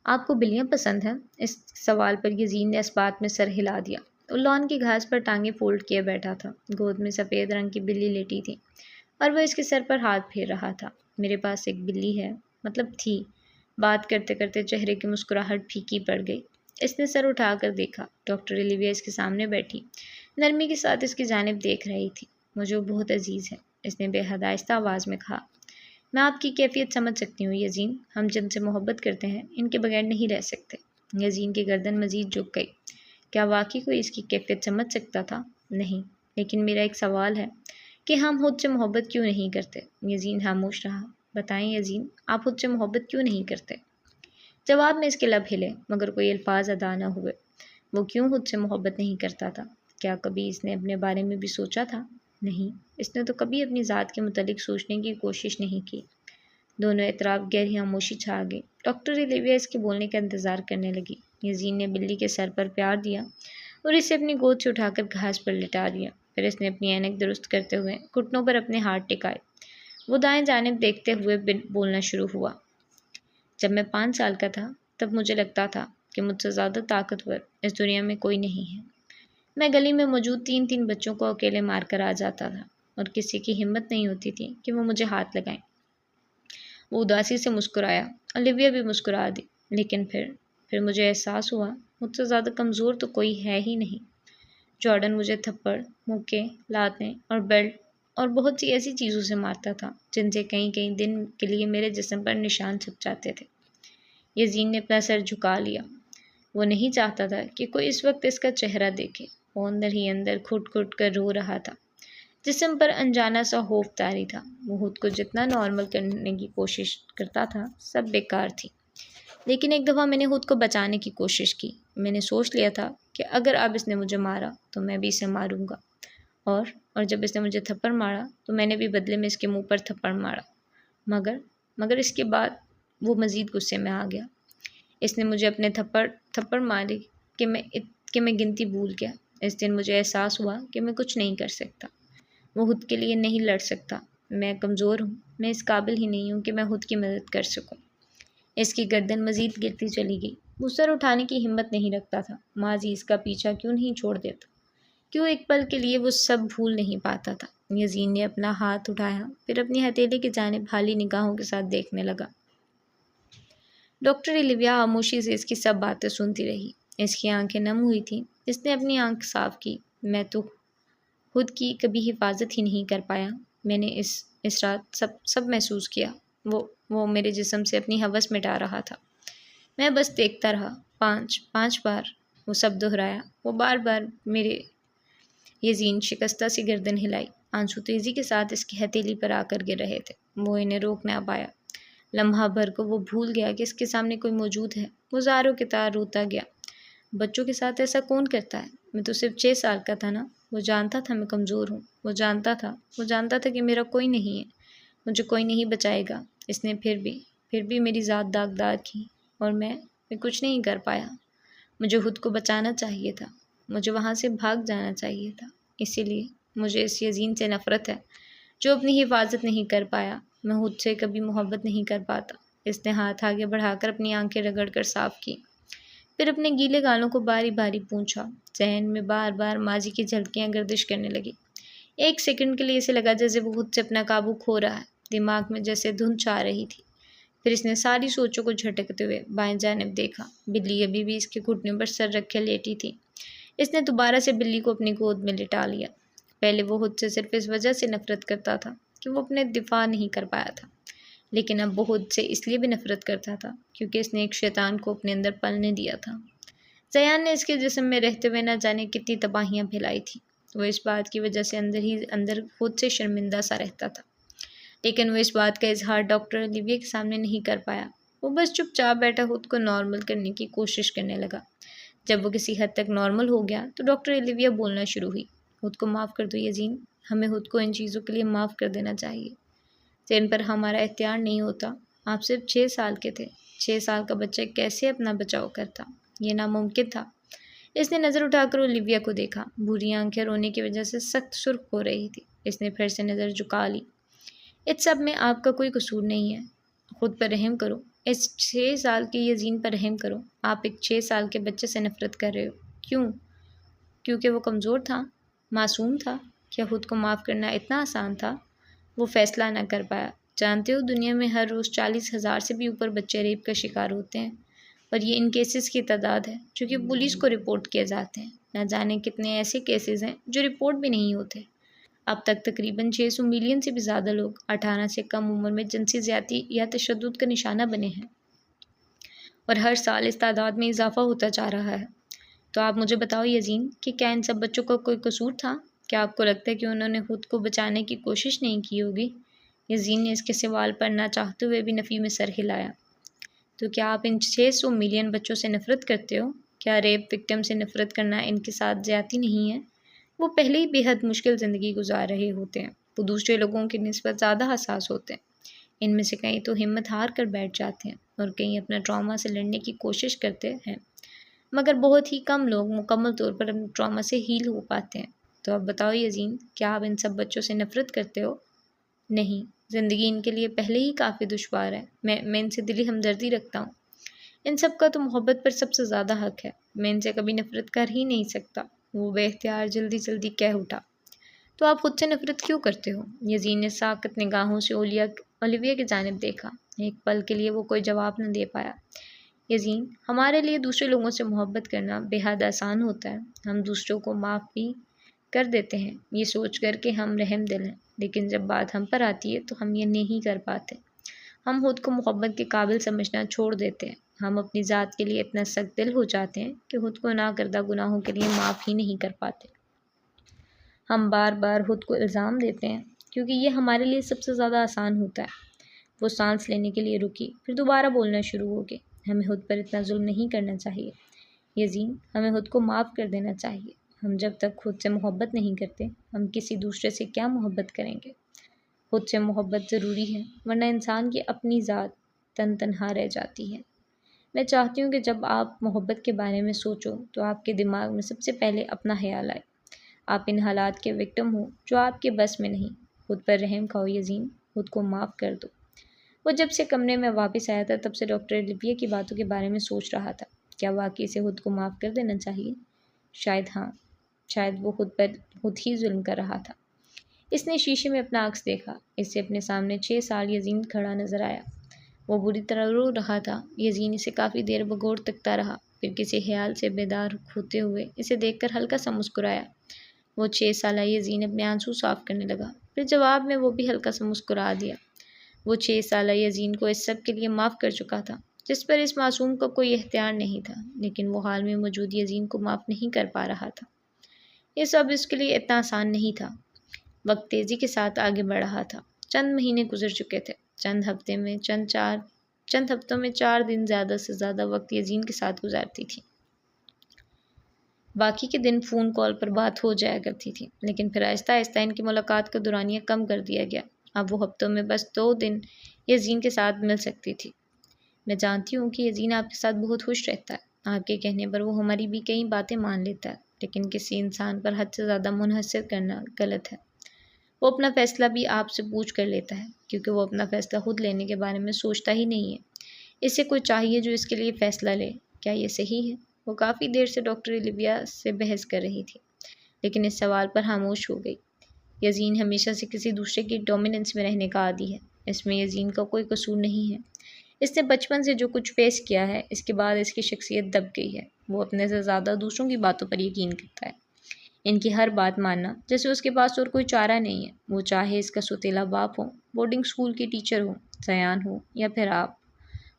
آپ کو بلیاں پسند ہیں؟ اس سوال پر یزین نے اس بات میں سر ہلا دیا۔ وہ لان کی گھاس پر ٹانگیں فولڈ کیے بیٹھا تھا۔ گود میں سفید رنگ کی بلی لیٹی تھی اور وہ اس کے سر پر ہاتھ پھیر رہا تھا۔ میرے پاس ایک بلی ہے، مطلب تھی۔ بات کرتے کرتے چہرے کی مسکراہٹ پھیکی پڑ گئی۔ اس نے سر اٹھا کر دیکھا۔ ڈاکٹر الیویا اس کے سامنے بیٹھی نرمی کے ساتھ اس کی جانب دیکھ رہی تھی۔ مجھے وہ بہت عزیز ہے، اس نے بے حد آہستہ آواز میں کہا۔ میں آپ کی کیفیت سمجھ سکتی ہوں یزین، ہم جن سے محبت کرتے ہیں ان کے بغیر نہیں رہ سکتے۔ یزین کی گردن مزید جھک گئی۔ کیا واقعی کوئی اس کی کیفیت سمجھ سکتا تھا؟ نہیں، لیکن میرا ایک سوال ہے کہ ہم خود سے محبت کیوں نہیں کرتے؟ یزین خاموش رہا۔ بتائیں یزین، آپ خود سے محبت کیوں نہیں کرتے؟ جواب میں اس کے لب ہلے مگر کوئی الفاظ ادا نہ ہوئے۔ وہ کیوں خود سے محبت نہیں کرتا تھا؟ کیا کبھی اس نے اپنے بارے میں بھی سوچا تھا؟ نہیں، اس نے تو کبھی اپنی ذات کے متعلق سوچنے کی کوشش نہیں کی۔ دونوں اطراف گہری خاموشی چھا گئی۔ ڈاکٹر الیویا اس کے بولنے کا انتظار کرنے لگی۔ یزین نے بلی کے سر پر پیار دیا اور اسے اپنی گود سے اٹھا کر گھاس پر لٹا دیا۔ پھر اس نے اپنی اینک درست کرتے ہوئے گھٹنوں پر اپنے ہاتھ ٹکائے۔ وہ دائیں جانب دیکھتے ہوئے بولنا شروع ہوا۔ جب میں 5 سال کا تھا تب مجھے لگتا تھا کہ مجھ سے زیادہ طاقتور اس دنیا میں کوئی نہیں ہے۔ میں گلی میں موجود 3 بچوں کو اکیلے مار کر آ جاتا تھا اور کسی کی ہمت نہیں ہوتی تھی کہ وہ مجھے ہاتھ لگائیں۔ وہ اداسی سے مسکرایا، اولیویا بھی مسکرا دی، لیکن پھر مجھے احساس ہوا مجھ سے زیادہ کمزور تو کوئی ہے ہی نہیں۔ جارڈن مجھے تھپڑ، مکے، لاتیں اور بیلٹ اور بہت سی ایسی چیزوں سے مارتا تھا جن سے کئی دن کے لیے میرے جسم پر نشان چھپ جاتے تھے۔ یزین نے اپنا سر جھکا لیا۔ وہ نہیں چاہتا تھا کہ کوئی اس وقت اس کا چہرہ دیکھے۔ وہ اندر ہی اندر گھٹ کر رو رہا تھا۔ جسم پر انجانا سا خوف طاری تھا۔ وہ خود کو جتنا نارمل کرنے کی کوشش کرتا تھا سب بیکار تھی۔ لیکن ایک دفعہ میں نے خود کو بچانے کی کوشش کی۔ میں نے سوچ لیا تھا کہ اگر اب اس نے مجھے مارا تو میں بھی اسے ماروں گا، اور جب اس نے مجھے تھپڑ مارا تو میں نے بھی بدلے میں اس کے منہ پر تھپڑ مارا۔ مگر اس کے بعد وہ مزید غصے میں آ گیا۔ اس نے مجھے اپنے تھپڑ مارے کہ میں گنتی بھول گیا۔ اس دن مجھے احساس ہوا کہ میں کچھ نہیں کر سکتا۔ وہ خود کے لیے نہیں لڑ سکتا۔ میں کمزور ہوں۔ میں اس قابل ہی نہیں ہوں کہ میں خود کی مدد کر سکوں۔ اس کی گردن مزید گرتی چلی گئی۔ وہ سر اٹھانے کی ہمت نہیں رکھتا تھا۔ ماضی اس کا پیچھا کیوں نہیں چھوڑ دیتا؟ کیوں ایک پل کے لیے وہ سب بھول نہیں پاتا تھا؟ یزین نے اپنا ہاتھ اٹھایا، پھر اپنی ہتھیلی کی جانب حالی نگاہوں کے ساتھ دیکھنے لگا۔ ڈاکٹر اولیویا خاموشی سے اس کی سب باتیں سنتی رہی۔ اس کی آنکھیں نم ہوئی تھیں۔ اس نے اپنی آنکھ صاف کی۔ میں تو خود کی کبھی حفاظت ہی نہیں کر پایا۔ میں نے اس رات سب محسوس کیا۔ وہ میرے جسم سے اپنی ہوس مٹا رہا تھا۔ میں بس دیکھتا رہا۔ 5 بار وہ سب دہرایا۔ وہ بار میرے یزین شکستہ سی گردن ہلائی۔ آنسو تیزی کے ساتھ اس کی ہتھیلی پر آ کر گر رہے تھے۔ وہ انہیں روک نہ پایا۔ لمحہ بھر کو وہ بھول گیا کہ اس کے سامنے کوئی موجود ہے۔ وہ زاروں کے تار روتا گیا۔ بچوں کے ساتھ ایسا کون کرتا ہے؟ میں تو صرف 6 سال کا تھا نا۔ وہ جانتا تھا میں کمزور ہوں۔ وہ جانتا تھا کہ میرا کوئی نہیں ہے، مجھے کوئی نہیں بچائے گا۔ اس نے پھر بھی میری ذات داغدار کی، اور میں کچھ نہیں کر پایا۔ مجھے خود کو بچانا چاہیے تھا۔ مجھے وہاں سے بھاگ جانا چاہیے تھا۔ اسی لیے مجھے اس یزین سے نفرت ہے جو اپنی حفاظت نہیں کر پایا۔ میں خود سے کبھی محبت نہیں کر پاتا۔ اس نے ہاتھ آگے بڑھا کر اپنی آنکھیں رگڑ کر صاف کی، پھر اپنے گیلے گالوں کو باری باری پونچھا۔ ذہن میں بار ماضی کی جھلکیاں گردش کرنے لگی۔ ایک سیکنڈ کے لیے اسے لگا جیسے وہ خود سے اپنا قابو کھو رہا ہے۔ دماغ میں جیسے دھند چھا رہی تھی۔ پھر اس نے ساری سوچوں کو جھٹکتے ہوئے بائیں جانب دیکھا۔ بلی ابھی بھی اس کے گھٹنے پر سر رکھے لیٹی تھی۔ اس نے دوبارہ سے بلی کو اپنی گود میں لٹا لیا۔ پہلے وہ خود سے صرف اس وجہ سے نفرت کرتا تھا کہ وہ اپنے دفاع نہیں کر پایا تھا، لیکن اب وہ خود سے اس لیے بھی نفرت کرتا تھا کیونکہ اس نے ایک شیطان کو اپنے اندر پلنے دیا تھا۔ زیان نے اس کے جسم میں رہتے ہوئے نہ جانے کتنی تباہیاں پھیلائی تھیں۔ وہ اس بات کی وجہ سے اندر ہی اندر خود سے شرمندہ سا رہتا تھا، لیکن وہ اس بات کا اظہار ڈاکٹر اولیویا کے سامنے نہیں کر پایا۔ وہ بس چپ چاپ بیٹھا خود کو نارمل کرنے کی کوشش کرنے لگا۔ جب وہ کسی حد تک نارمل ہو گیا تو ڈاکٹر اولیویا بولنا شروع ہوئی۔ خود کو معاف کر دو یزین، ہمیں خود کو ان چیزوں کے لیے معاف کر دینا چاہیے جن پر ہمارا اختیار نہیں ہوتا۔ آپ صرف 6 سال کے تھے۔ 6 سال کا بچہ کیسے اپنا بچاؤ کرتا؟ یہ ناممکن تھا۔ اس نے نظر اٹھا کر اولیویا کو دیکھا۔ بھوری آنکھیں رونے کی وجہ سے سخت سرخ ہو رہی تھی۔ اس نے پھر سے نظر جھکا لی۔ اس سب میں آپ کا کوئی قصور نہیں ہے۔ خود پر رحم کرو۔ اس 6 سال کے یزین پر رحم کرو۔ آپ ایک 6 سال کے بچے سے نفرت کر رہے ہو۔ کیوں؟ کیونکہ وہ کمزور تھا، معصوم تھا۔ کیا خود کو معاف کرنا اتنا آسان تھا؟ وہ فیصلہ نہ کر پایا۔ جانتے ہو دنیا میں ہر روز 40,000 سے بھی اوپر بچے ریپ کا شکار ہوتے ہیں، اور یہ ان کیسز کی تعداد ہے جو کہ پولیس کو رپورٹ کیے جاتے ہیں۔ نہ جانے کتنے ایسے کیسز ہیں جو رپورٹ بھی نہیں ہوتے۔ اب تک تقریباً 600 ملین سے بھی زیادہ لوگ 18 سے کم عمر میں جنسی زیادتی یا تشدد کا نشانہ بنے ہیں، اور ہر سال اس تعداد میں اضافہ ہوتا جا رہا ہے۔ تو آپ مجھے بتاؤ یزین کہ کیا ان سب بچوں کا کوئی قصور تھا؟ کیا آپ کو لگتا ہے کہ انہوں نے خود کو بچانے کی کوشش نہیں کی ہوگی؟ یزین نے اس کے سوال پر نہ چاہتے ہوئے بھی نفی میں سر ہلایا۔ تو کیا آپ ان 600 ملین بچوں سے نفرت کرتے ہو؟ کیا ریپ وکٹم سے نفرت کرنا ان کے ساتھ زیادتی نہیں ہے؟ وہ پہلے ہی بے حد مشکل زندگی گزار رہے ہوتے ہیں۔ وہ دوسرے لوگوں کی نسبت زیادہ حساس ہوتے ہیں۔ ان میں سے کئی تو ہمت ہار کر بیٹھ جاتے ہیں اور کئی اپنا ٹراما سے لڑنے کی کوشش کرتے ہیں، مگر بہت ہی کم لوگ مکمل طور پر اپنے ٹراما سے ہیل ہو پاتے ہیں۔ تو اب بتاؤ یزین، کیا آپ ان سب بچوں سے نفرت کرتے ہو؟ نہیں، زندگی ان کے لیے پہلے ہی کافی دشوار ہے۔ میں ان سے دلی ہمدردی رکھتا ہوں۔ ان سب کا تو محبت پر سب سے زیادہ حق ہے۔ میں ان سے کبھی نفرت کر ہی نہیں سکتا۔ وہ بے اختیار جلدی جلدی کہہ اٹھا۔ تو آپ خود سے نفرت کیوں کرتے ہو؟ یزین نے ساکت نگاہوں سے اولیویا کی جانب دیکھا۔ ایک پل کے لیے وہ کوئی جواب نہ دے پایا۔ یزین، ہمارے لیے دوسرے لوگوں سے محبت کرنا بے حد آسان ہوتا ہے۔ ہم دوسروں کو معاف بھی کر دیتے ہیں یہ سوچ کر کہ ہم رحم دل ہیں، لیکن جب بات ہم پر آتی ہے تو ہم یہ نہیں کر پاتے۔ ہم خود کو محبت کے قابل سمجھنا چھوڑ دیتے ہیں۔ ہم اپنی ذات کے لیے اتنا سخت دل ہو جاتے ہیں کہ خود کو ناکردہ گناہوں کے لیے معاف ہی نہیں کر پاتے۔ ہم بار بار خود کو الزام دیتے ہیں کیونکہ یہ ہمارے لیے سب سے زیادہ آسان ہوتا ہے۔ وہ سانس لینے کے لیے رکی، پھر دوبارہ بولنا شروع ہو گئی۔ ہمیں خود پر اتنا ظلم نہیں کرنا چاہیے یزین، ہمیں خود کو معاف کر دینا چاہیے۔ ہم جب تک خود سے محبت نہیں کرتے، ہم کسی دوسرے سے کیا محبت کریں گے؟ خود سے محبت ضروری ہے، ورنہ انسان کی اپنی ذات تنہا رہ جاتی ہے۔ میں چاہتی ہوں کہ جب آپ محبت کے بارے میں سوچو تو آپ کے دماغ میں سب سے پہلے اپنا خیال آئے۔ آپ ان حالات کے وکٹم ہو جو آپ کے بس میں نہیں۔ خود پر رحم کھاؤ یزین، خود کو معاف کر دو۔ وہ جب سے کمرے میں واپس آیا تھا تب سے ڈاکٹر اولیویا کی باتوں کے بارے میں سوچ رہا تھا۔ کیا واقعی سے خود کو معاف کر دینا چاہیے؟ شاید ہاں، شاید وہ خود پر خود ہی ظلم کر رہا تھا۔ اس نے شیشے میں اپنا عکس دیکھا۔ اس سے اپنے سامنے 6 سال یزین کھڑا نظر آیا۔ وہ بری طرح رو رہا تھا۔ یزین اسے کافی دیر بغور تکتا رہا، پھر کسی خیال سے بیدار ہوتے ہوئے اسے دیکھ کر ہلکا سا مسکرایا۔ وہ 6 سالہ یزین اپنے آنسو صاف کرنے لگا، پھر جواب میں وہ بھی ہلکا سا مسکرا دیا۔ وہ 6 سالہ یزین کو اس سب کے لیے معاف کر چکا تھا جس پر اس معصوم کا کوئی اختیار نہیں تھا، لیکن وہ حال میں موجود یزین کو معاف نہیں کر پا رہا تھا۔ یہ سب اس کے لیے اتنا آسان نہیں تھا۔ وقت تیزی کے ساتھ آگے بڑھ رہا تھا۔ چند مہینے گزر چکے تھے۔ چند ہفتوں میں 4 دن زیادہ سے زیادہ وقت یزین کے ساتھ گزارتی تھی۔ باقی کے دن فون کال پر بات ہو جایا کرتی تھی، لیکن پھر آہستہ آہستہ ان کی ملاقات کا دورانیہ کم کر دیا گیا۔ اب وہ ہفتوں میں بس 2 دن یزین کے ساتھ مل سکتی تھی۔ میں جانتی ہوں کہ یزین آپ کے ساتھ بہت خوش رہتا ہے۔ آپ کے کہنے پر وہ ہماری بھی کئی باتیں مان لیتا ہے، لیکن کسی انسان پر حد سے زیادہ منحصر کرنا غلط ہے۔ وہ اپنا فیصلہ بھی آپ سے پوچھ کر لیتا ہے، کیونکہ وہ اپنا فیصلہ خود لینے کے بارے میں سوچتا ہی نہیں ہے۔ اسے کوئی چاہیے جو اس کے لیے فیصلہ لے۔ کیا یہ صحیح ہے؟ وہ کافی دیر سے ڈاکٹر اولیویا سے بحث کر رہی تھی، لیکن اس سوال پر خاموش ہو گئی۔ یزین ہمیشہ سے کسی دوسرے کی ڈومیننس میں رہنے کا عادی ہے۔ اس میں یزین کا کوئی قصور نہیں ہے۔ اس نے بچپن سے جو کچھ فیس کیا ہے، اس کے بعد اس کی شخصیت دب گئی ہے۔ وہ اپنے سے زیادہ دوسروں کی باتوں پر یقین کرتا ہے، ان کی ہر بات ماننا جیسے اس کے پاس اور کوئی چارہ نہیں ہے۔ وہ چاہے اس کا سوتیلا باپ ہو، بورڈنگ اسکول کی ٹیچر ہو، زیان ہو یا پھر آپ،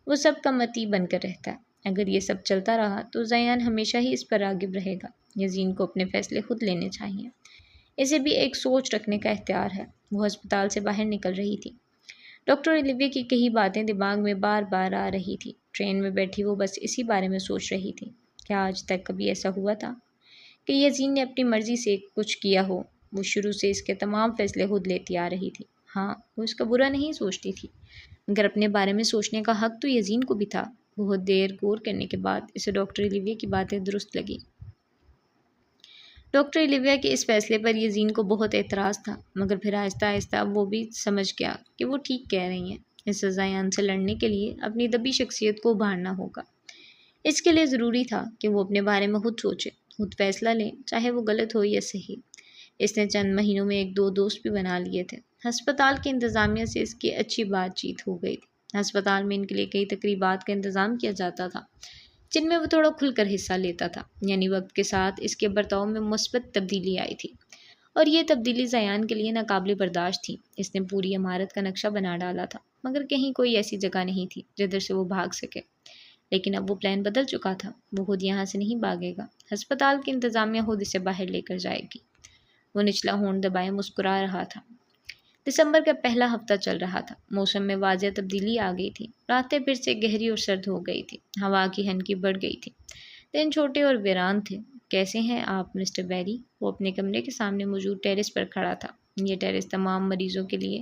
وہ سب کا متی بن کر رہتا ہے۔ اگر یہ سب چلتا رہا تو زیان ہمیشہ ہی اس پر راغب رہے گا۔ یزین کو اپنے فیصلے خود لینے چاہیے۔ اسے بھی ایک سوچ رکھنے کا اختیار ہے۔ وہ ہسپتال سے باہر نکل رہی تھی۔ ڈاکٹر اولیویا کی کئی باتیں دماغ میں بار بار آ رہی تھی۔ ٹرین میں بیٹھی وہ بس اسی بارے میں سوچ رہی تھی۔ کیا آج تک کبھی ایسا ہوا تھا کہ یزین نے اپنی مرضی سے کچھ کیا ہو؟ وہ شروع سے اس کے تمام فیصلے خود لیتی آ رہی تھی۔ ہاں، وہ اس کا برا نہیں سوچتی تھی، مگر اپنے بارے میں سوچنے کا حق تو یزین کو بھی تھا۔ بہت دیر غور کرنے کے بعد اسے ڈاکٹر اولیویا کی باتیں درست لگیں۔ ڈاکٹر اولیویا کے اس فیصلے پر یزین کو بہت اعتراض تھا، مگر پھر آہستہ آہستہ وہ بھی سمجھ گیا کہ وہ ٹھیک کہہ رہی ہیں۔ اس زیان سے لڑنے کے لیے اپنی دبی شخصیت کو ابھارنا ہوگا۔ اس کے لیے ضروری تھا کہ وہ اپنے بارے میں خود سوچے، خود فیصلہ لے، چاہے وہ غلط ہو یا صحیح۔ اس نے چند مہینوں میں 1-2 دوست بھی بنا لیے تھے۔ ہسپتال کی انتظامیہ سے اس کی اچھی بات چیت ہو گئی تھی۔ ہسپتال میں ان کے لیے کئی تقریبات کا انتظام کیا جاتا تھا جن میں وہ تھوڑا کھل کر حصہ لیتا تھا، یعنی وقت کے ساتھ اس کے برتاؤ میں مثبت تبدیلی آئی تھی، اور یہ تبدیلی زیان کے لیے ناقابل برداشت تھی۔ اس نے پوری عمارت کا نقشہ بنا ڈالا تھا، مگر کہیں کوئی ایسی جگہ نہیں تھی جدھر سے وہ بھاگ سکے۔ لیکن اب وہ پلان بدل چکا تھا۔ وہ خود یہاں سے نہیں بھاگے گا، ہسپتال کی انتظامیہ خود اسے باہر لے کر جائے گی۔ وہ نچلا ہونٹ دبائے مسکرا رہا تھا۔ دسمبر کا پہلا ہفتہ چل رہا تھا۔ موسم میں واضح تبدیلی آ گئی تھی۔ راتیں پھر سے گہری اور سرد ہو گئی تھی۔ ہوا کی ہنکی بڑھ گئی تھی۔ دن چھوٹے اور ویران تھے۔ کیسے ہیں آپ مسٹر بیری؟ وہ اپنے کمرے کے سامنے موجود ٹیرس پر کھڑا تھا۔ یہ ٹیرس تمام مریضوں کے لیے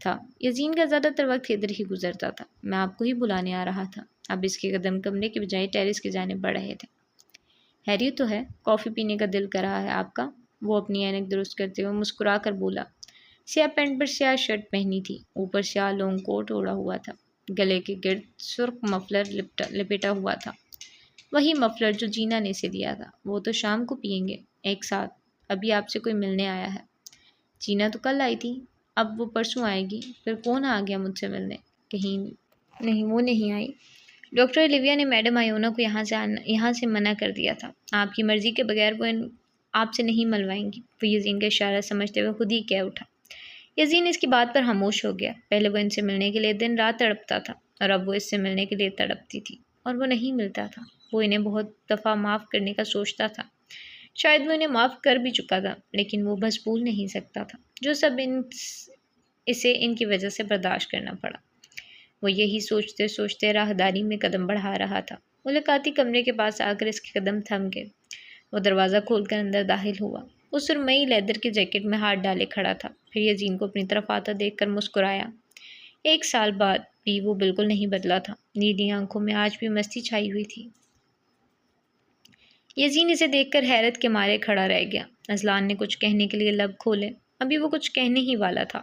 تھا۔ یزین کا زیادہ تر وقت ادھر ہی گزرتا تھا۔ میں آپ کو ہی بلانے آ رہا تھا۔ اب اس کے قدم کمرے کے بجائے ٹیرس کی جانب بڑھ رہے تھے۔ خیریت تو ہے؟ کافی پینے کا دل کر رہا ہے آپ کا؟ وہ اپنی اینک درست کرتے ہوئے مسکرا کر بولا۔ سیاہ پینٹ پر سیاہ شرٹ پہنی تھی، اوپر سیاہ لانگ کوٹ اوڑھا ہوا تھا، گلے کے گرد سرخ مفلر لپیٹا ہوا تھا، وہی مفلر جو جینا نے اسے دیا تھا۔ وہ تو شام کو پئیں گے ایک ساتھ، ابھی آپ سے کوئی ملنے آیا ہے۔ جینا تو کل آئی تھی، اب وہ پرسوں آئے گی، پھر کون آ گیا مجھ سے ملنے؟ کہیں نہیں، وہ نہیں آئی۔ ڈاکٹر الیویا نے میڈم آیونا کو یہاں سے منع کر دیا تھا۔ آپ کی مرضی کے بغیر وہ آپ سے نہیں ملوائیں گی۔ وہ یزین کا اشارہ سمجھتے ہوئے خود ہی کہہ اٹھا۔ یزین اس کی بات پر خاموش ہو گیا۔ پہلے وہ ان سے ملنے کے لیے دن رات تڑپتا تھا، اور اب وہ اس سے ملنے کے لیے تڑپتی تھی، اور وہ نہیں ملتا تھا۔ وہ انہیں بہت دفعہ معاف کرنے کا سوچتا تھا، شاید وہ انہیں معاف کر بھی چکا تھا، لیکن وہ بس بھول نہیں سکتا تھا جو سب اسے ان کی وجہ سے برداشت کرنا پڑا۔ وہ یہی سوچتے سوچتے راہداری میں قدم بڑھا رہا تھا۔ ملاقاتی کمرے کے پاس آ کر اس کے قدم تھم گئے۔ وہ دروازہ کھول کر اندر داخل ہوا۔ وہ سرمئی لیدر کے جیکٹ میں ہاتھ ڈالے کھڑا تھا، پھر یزین کو اپنی طرف آتا دیکھ کر مسکرایا۔ 1 سال بعد بھی وہ بالکل نہیں بدلا تھا، نیلی آنکھوں میں آج بھی مستی چھائی ہوئی تھی۔ یزین اسے دیکھ کر حیرت کے مارے کھڑا رہ گیا۔ اذلان نے کچھ کہنے کے لیے لب کھولے، ابھی وہ کچھ کہنے ہی والا تھا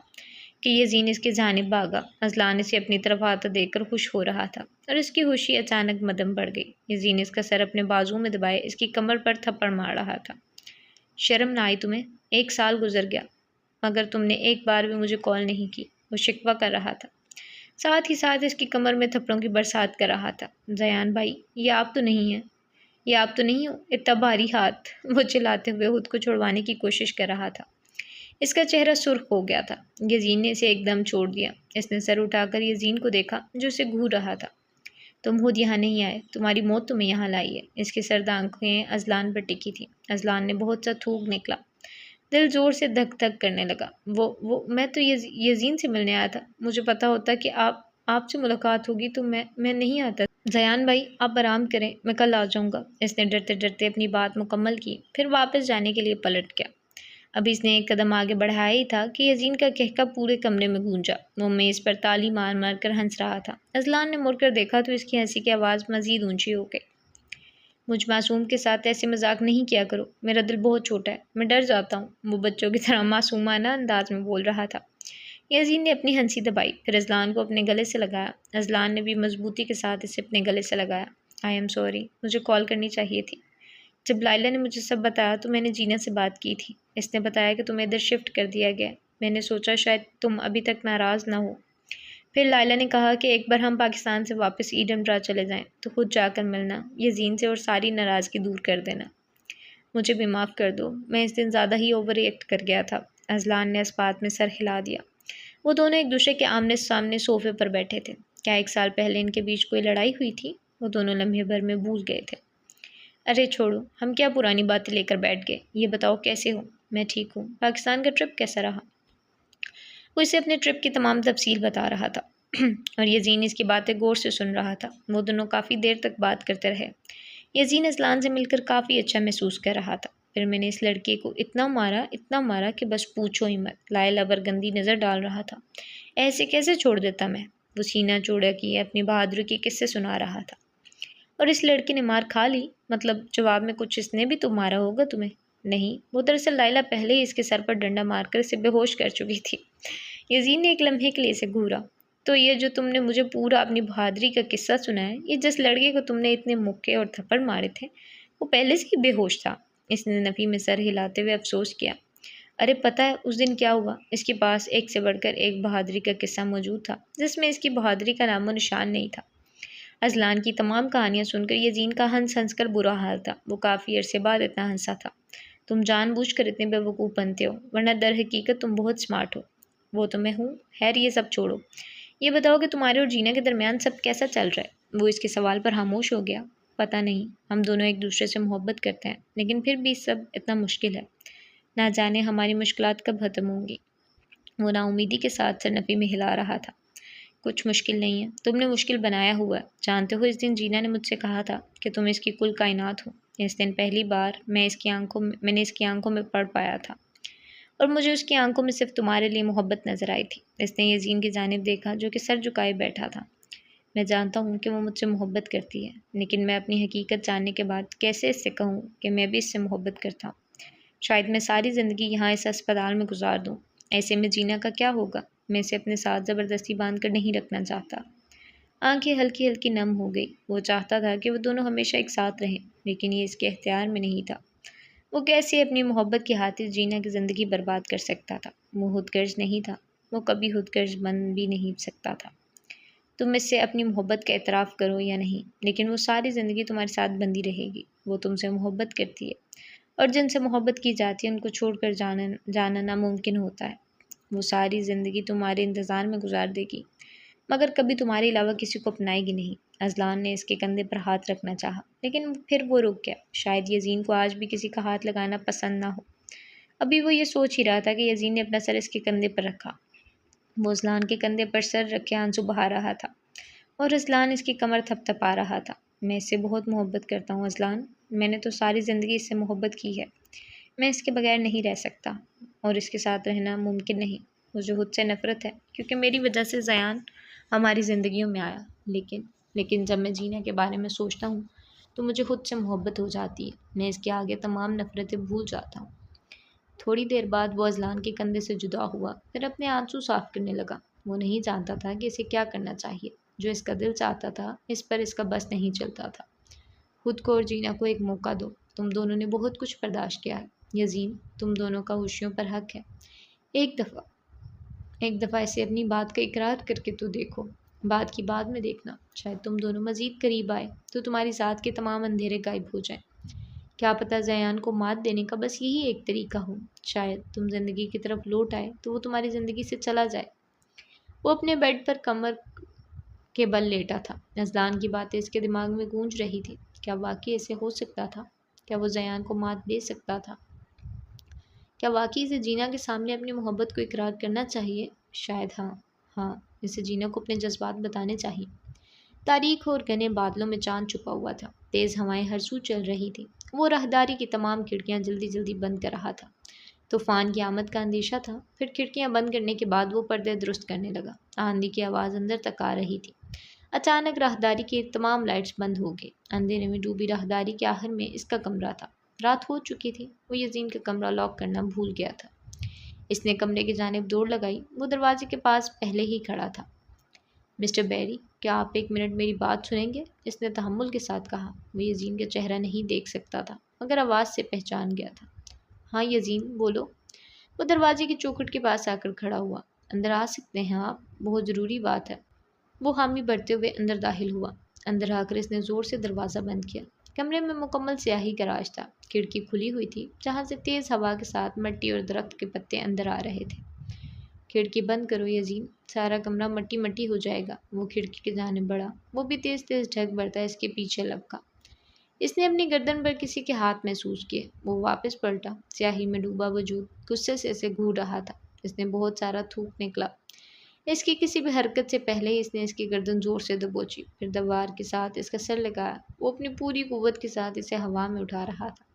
کہ یزین اس کی جانب بھاگا۔ اذلان اسے اپنی طرف آتا دیکھ کر خوش ہو رہا تھا، اور اس کی خوشی اچانک مدھم بڑھ گئی۔ یزین اس کا سر اپنے بازو میں دبائے اس کی کمر پر تھپڑ مار رہا تھا۔ شرم نہ آئی تمہیں؟ 1 سال گزر گیا مگر تم نے ایک بار بھی مجھے کال نہیں کی، وہ شکوہ کر رہا تھا، ساتھ ہی ساتھ اس کی کمر میں تھپڑوں کی برسات کر رہا تھا۔ زیان بھائی، یہ آپ تو نہیں ہیں، یہ آپ تو نہیں ہو، اتنا بھاری ہاتھ، وہ چلاتے ہوئے خود کو چھڑوانے کی کوشش کر رہا تھا۔ اس کا چہرہ سرخ ہو گیا تھا۔ یزین نے اسے ایک دم چھوڑ دیا۔ اس نے سر اٹھا کر یزین کو دیکھا جو اسے گھور رہا تھا۔ تم خود یہاں نہیں آئے، تمہاری موت تمہیں یہاں لائی ہے۔ اس کی سرد آنکھیں اذلان پر ٹکی تھی۔ اذلان نے بہت سا تھوک نکلا، دل زور سے دھک دھک کرنے لگا۔ وہ میں تو یزین سے ملنے آیا تھا، مجھے پتا ہوتا کہ آپ سے ملاقات ہوگی تو میں نہیں آتا۔ زیان بھائی، آپ آرام کریں، میں کل آ جاؤں گا۔ اس نے ڈرتے ڈرتے اپنی بات مکمل کی، پھر واپس جانے کے لیے پلٹ گیا۔ اب اس نے ایک قدم آگے بڑھایا ہی تھا کہ یزین کا کہکا پورے کمرے میں گونجا۔ وہ میز پر تالی مار مار کر ہنس رہا تھا۔ اذلان نے مڑ کر دیکھا تو اس کی ہنسی کی آواز مزید اونچی ہو گئی۔ مجھ معصوم کے ساتھ ایسے مذاق نہیں کیا کرو، میرا دل بہت چھوٹا ہے، میں ڈر جاتا ہوں۔ وہ بچوں کی طرح معصومانہ انداز میں بول رہا تھا۔ یزین نے اپنی ہنسی دبائی، پھر اذلان کو اپنے گلے سے لگایا۔ اذلان نے بھی مضبوطی کے ساتھ اسے اپنے گلے سے لگایا۔ آئی ایم سوری، مجھے کال کرنی چاہیے تھی۔ جب لائلہ نے مجھے سب بتایا تو میں نے جینا سے بات کی تھی۔ اس نے بتایا کہ تمہیں ادھر شفٹ کر دیا گیا ہے۔ میں نے سوچا شاید تم ابھی تک ناراض نہ ہو۔ پھر لائلہ نے کہا کہ ایک بار ہم پاکستان سے واپس ایڈنبرا چلے جائیں تو خود جا کر ملنا یزین سے اور ساری ناراضگی دور کر دینا۔ مجھے بھی معاف کر دو، میں اس دن زیادہ ہی اوور ریئیکٹ کر گیا تھا۔ اذلان نے اس بات میں سر ہلا دیا۔ وہ دونوں ایک دوسرے کے آمنے سامنے صوفے پر بیٹھے تھے۔ کیا 1 سال پہلے ان کے بیچ کوئی لڑائی ہوئی تھی؟ وہ دونوں لمحے بھر میں بھول گئے تھے۔ ارے چھوڑو، ہم کیا پرانی باتیں لے کر بیٹھ گئے، یہ بتاؤ کیسے ہو؟ میں ٹھیک ہوں۔ پاکستان کا ٹرپ کیسا رہا؟ وہ اسے اپنے ٹرپ کی تمام تفصیل بتا رہا تھا اور یزین اس کی باتیں غور سے سن رہا تھا۔ وہ دونوں کافی دیر تک بات کرتے رہے۔ یزین اذلان سے مل کر کافی اچھا محسوس کر رہا تھا۔ پھر میں نے اس لڑکے کو اتنا مارا کہ بس پوچھو ہی مت۔ لائلہ پر گندی نظر ڈال رہا تھا۔ ایسے کیسے چھوڑ دیتا میں؟ وہ سینہ چوڑا کیے اپنی بہادری کے قصے سنا رہا تھا۔ اور اس لڑکے نے مار کھا لی؟ مطلب جواب میں کچھ اس نے بھی تو مارا ہوگا تمہیں؟ نہیں، وہ دراصل لائلہ پہلے ہی اس کے سر پر ڈنڈا مار کر اسے بے ہوش کر چکی تھی۔ یزین نے ایک لمحے کے لیے اسے گھورا۔ تو یہ جو تم نے مجھے پورا اپنی بہادری کا قصہ سنا ہے، یہ جس لڑکے کو تم نے اتنے مکے اور تھپڑ مارے تھے وہ پہلے سے ہی بے ہوش تھا؟ اس نے نفی میں سر ہلاتے ہوئے افسوس کیا۔ ارے پتہ ہے اس دن کیا ہوا؟ اس کے پاس ایک سے بڑھ کر ایک بہادری کا قصہ موجود تھا جس میں اس کی بہادری کا نام و نشان نہیں تھا۔ اذلان کی تمام کہانیاں سن کر یزین کا ہنس کر برا حال تھا۔ وہ کافی عرصے بعد اتنا ہنسا تھا۔ تم جان بوجھ کر اتنے بیوقوف بنتے ہو، ورنہ در حقیقت تم بہت سمارٹ ہو۔ وہ تو میں ہوں، خیر یہ سب چھوڑو، یہ بتاؤ کہ تمہارے اور جینا کے درمیان سب کیسا چل رہا ہے؟ وہ اس کے سوال پر خاموش ہو گیا۔ پتہ نہیں، ہم دونوں ایک دوسرے سے محبت کرتے ہیں، لیکن پھر بھی سب اتنا مشکل ہے، نہ جانے ہماری مشکلات کب ختم ہوں گی۔ وہ نا امیدی کے ساتھ سر نفی میں ہلا رہا تھا۔ کچھ مشکل نہیں ہے، تم نے مشکل بنایا ہوا ہے۔ جانتے ہو اس دن جینا نے مجھ سے کہا تھا کہ تم اس کی کل کائنات ہو۔ اس دن پہلی بار میں نے اس کی آنکھوں میں پڑھ پایا تھا، اور مجھے اس کی آنکھوں میں صرف تمہارے لیے محبت نظر آئی تھی۔ اس نے یزین کی جانب دیکھا جو کہ سر جھکائے بیٹھا تھا۔ میں جانتا ہوں کہ وہ مجھ سے محبت کرتی ہے، لیکن میں اپنی حقیقت جاننے کے بعد کیسے اس سے کہوں کہ میں بھی اس سے محبت کرتا ہوں؟ شاید میں ساری زندگی یہاں اس ہسپتال میں گزار دوں، ایسے میں جینا کا کیا ہوگا؟ میں اسے اپنے ساتھ زبردستی باندھ کر نہیں رکھنا چاہتا۔ آنکھیں ہلکی ہلکی نم ہو گئی۔ وہ چاہتا تھا کہ وہ دونوں ہمیشہ ایک ساتھ رہیں، لیکن یہ اس کے اختیار میں نہیں تھا۔ وہ کیسے اپنی محبت کی خاطر جینا کی زندگی برباد کر سکتا تھا؟ وہ خود غرض نہیں تھا، وہ کبھی خود غرض بن بھی نہیں سکتا تھا۔ تم اس سے اپنی محبت کا اعتراف کرو یا نہیں، لیکن وہ ساری زندگی تمہارے ساتھ بندھی رہے گی۔ وہ تم سے محبت کرتی ہے، اور جن سے محبت کی جاتی ہے ان کو چھوڑ کر جانا ناممکن ہوتا ہے۔ وہ ساری زندگی تمہارے انتظار میں گزار دے گی، مگر کبھی تمہارے علاوہ کسی کو اپنائے گی نہیں۔ اذلان نے اس کے کندھے پر ہاتھ رکھنا چاہا، لیکن پھر وہ رک گیا۔ شاید یزین کو آج بھی کسی کا ہاتھ لگانا پسند نہ ہو۔ ابھی وہ یہ سوچ ہی رہا تھا کہ یزین نے اپنا سر اس کے کندھے پر رکھا۔ وہ اذلان کے کندھے پر سر رکھے آنسو بہا رہا تھا، اور اذلان اس کی کمر تھپ تھپا رہا تھا۔ میں اس سے بہت محبت کرتا ہوں اذلان، میں نے تو ساری زندگی اس سے محبت کی ہے۔ میں اس کے بغیر نہیں رہ سکتا، اور اس کے ساتھ رہنا ممکن نہیں۔ مجھے خود سے نفرت ہے، کیونکہ میری وجہ سے زیان ہماری زندگیوں میں آیا، لیکن جب میں جینا کے بارے میں سوچتا ہوں تو مجھے خود سے محبت ہو جاتی ہے۔ میں اس کے آگے تمام نفرتیں بھول جاتا ہوں۔ تھوڑی دیر بعد وہ اذلان کے کندھے سے جدا ہوا، پھر اپنے آنسو صاف کرنے لگا۔ وہ نہیں جانتا تھا کہ اسے کیا کرنا چاہیے۔ جو اس کا دل چاہتا تھا اس پر اس کا بس نہیں چلتا تھا۔ خود کو اور جینا کو ایک موقع دو، تم دونوں نے بہت کچھ برداشت کیا ہے۔ یزین، تم دونوں کا خوشیوں پر حق ہے۔ ایک دفعہ اسے اپنی بات کا اقرار کر کے تو دیکھو۔ بات کی بعد میں دیکھنا، شاید تم دونوں مزید قریب آئے تو تمہاری ذات کے تمام اندھیرے غائب ہو جائیں۔ کیا پتہ زیان کو مات دینے کا بس یہی ایک طریقہ ہو۔ شاید تم زندگی کی طرف لوٹ آئے تو وہ تمہاری زندگی سے چلا جائے۔ وہ اپنے بیڈ پر کمر کے بل لیٹا تھا۔ اذلان کی باتیں اس کے دماغ میں گونج رہی تھی۔ کیا واقعی ایسے ہو سکتا تھا؟ کیا وہ زیان کو مات دے سکتا تھا؟ کیا واقعی اسے جینا کے سامنے اپنی محبت کو اقرار کرنا چاہیے؟ شاید ہاں، اسے جینا کو اپنے جذبات بتانے چاہیے۔ تاریک اور گھنے بادلوں میں چاند چھپا ہوا تھا۔ تیز ہوائیں ہر سو چل رہی تھیں۔ وہ راہداری کی تمام کھڑکیاں جلدی جلدی بند کر رہا تھا۔ طوفان کی آمد کا اندیشہ تھا۔ پھر کھڑکیاں بند کرنے کے بعد وہ پردے درست کرنے لگا۔ آندھی کی آواز اندر تک آ رہی تھی۔ اچانک راہداری کی تمام لائٹس بند ہو گئی۔ اندھیرے میں ڈوبی راہداری کے آخر میں اس کا کمرہ تھا۔ رات ہو چکی تھی۔ وہ یزین کا کمرہ لاک کرنا بھول گیا تھا۔ اس نے کمرے کی جانب دوڑ لگائی۔ وہ دروازے کے پاس پہلے ہی کھڑا تھا۔ مسٹر بیری، کیا آپ 1 منٹ میری بات سنیں گے؟ اس نے تحمل کے ساتھ کہا۔ وہ یزین کا چہرہ نہیں دیکھ سکتا تھا، مگر آواز سے پہچان گیا تھا۔ ہاں یزین، بولو۔ وہ دروازے کی چوکھٹ کے پاس آ کر کھڑا ہوا۔ اندر آ سکتے ہیں آپ؟ بہت ضروری بات ہے۔ وہ حامی بھرتے ہوئے اندر داخل ہوا۔ اندر آ کر اس نے زور سے دروازہ بند کیا۔ کمرے میں مکمل سیاہی کا راج تھا۔ کھڑکی کھلی ہوئی تھی، جہاں سے تیز ہوا کے ساتھ مٹی اور درخت کے پتے اندر آ رہے تھے۔ کھڑکی بند کرو یزین، سارا کمرہ مٹی مٹی ہو جائے گا۔ وہ کھڑکی کی جانب بڑھا۔ وہ بھی تیز تیز ڈھک بڑھتا اس کے پیچھے لپکا۔ اس نے اپنی گردن پر کسی کے ہاتھ محسوس کیے۔ وہ واپس پلٹا۔ سیاہی میں ڈوبا وجود غصے سے اسے گھور رہا تھا۔ اس نے بہت سارا تھوک نکلا۔ اس کی کسی بھی حرکت سے پہلے ہی اس نے اس کی گردن زور سے دبوچی، پھر دوار کے ساتھ اس کا سر لگایا۔ وہ اپنی پوری قوت کے ساتھ اسے ہوا میں اٹھا رہا تھا۔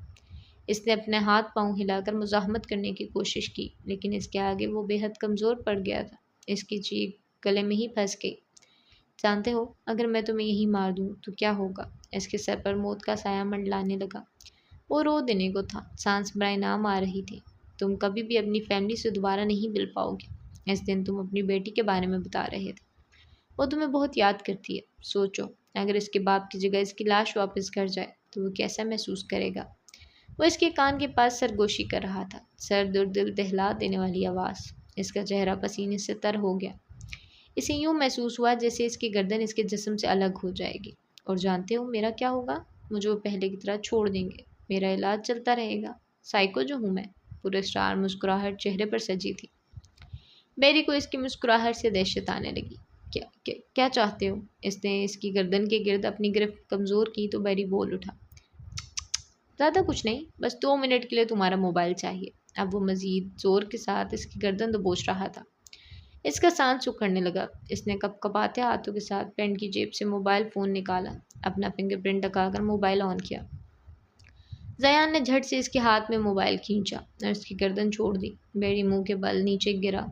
اس نے اپنے ہاتھ پاؤں ہلا کر مزاحمت کرنے کی کوشش کی، لیکن اس کے آگے وہ بے حد کمزور پڑ گیا تھا۔ اس کی چیخ گلے میں ہی پھنس گئی۔ جانتے ہو، اگر میں تمہیں یہی مار دوں تو کیا ہوگا؟ اس کے سر پر موت کا سایہ منڈلانے لگا۔ وہ رو دینے کو تھا، سانس برائے نام آ رہی تھی۔ تم کبھی بھی اپنی فیملی سے دوبارہ نہیں مل پاؤ گے۔ اس دن تم اپنی بیٹی کے بارے میں بتا رہے تھے۔ وہ تمہیں بہت یاد کرتی ہے۔ سوچو، اگر اس کے باپ کی جگہ اس کی لاش واپس گھر جائے تو وہ کیسا محسوس کرے گا؟ وہ اس کے کان کے پاس سرگوشی کر رہا تھا۔ سرد اور دل دہلا دینے والی آواز۔ اس کا چہرہ پسینے سے تر ہو گیا۔ اسے یوں محسوس ہوا جیسے اس کی گردن اس کے جسم سے الگ ہو جائے گی۔ اور جانتے ہو میرا کیا ہوگا؟ مجھے وہ پہلے کی طرح چھوڑ دیں گے۔ میرا علاج چلتا رہے گا۔ سائیکو جو ہوں میں۔ پراسرار مسکراہٹ چہرے پر سجی تھی۔ بیری کو اس کی مسکراہٹ سے دہشت آنے لگی۔ کیا چاہتے ہو؟ اس نے اس کی گردن کے گرد اپنی گرفت کمزور کی تو بیری بول اٹھا۔ زیادہ کچھ نہیں، بس 2 منٹ کے لیے تمہارا موبائل چاہیے۔ اب وہ مزید زور کے ساتھ اس کی گردن دبوچ رہا تھا۔ اس کا سانس اکھڑنے لگا۔ اس نے کپ کپاتے ہاتھوں کے ساتھ پینٹ کی جیب سے موبائل فون نکالا، اپنا فنگر پرنٹ لگا کر موبائل آن کیا۔ زیان نے جھٹ سے اس کے ہاتھ میں موبائل کھینچا اور اس کی گردن چھوڑ دی۔ بیری منہ کے بل نیچے گرا۔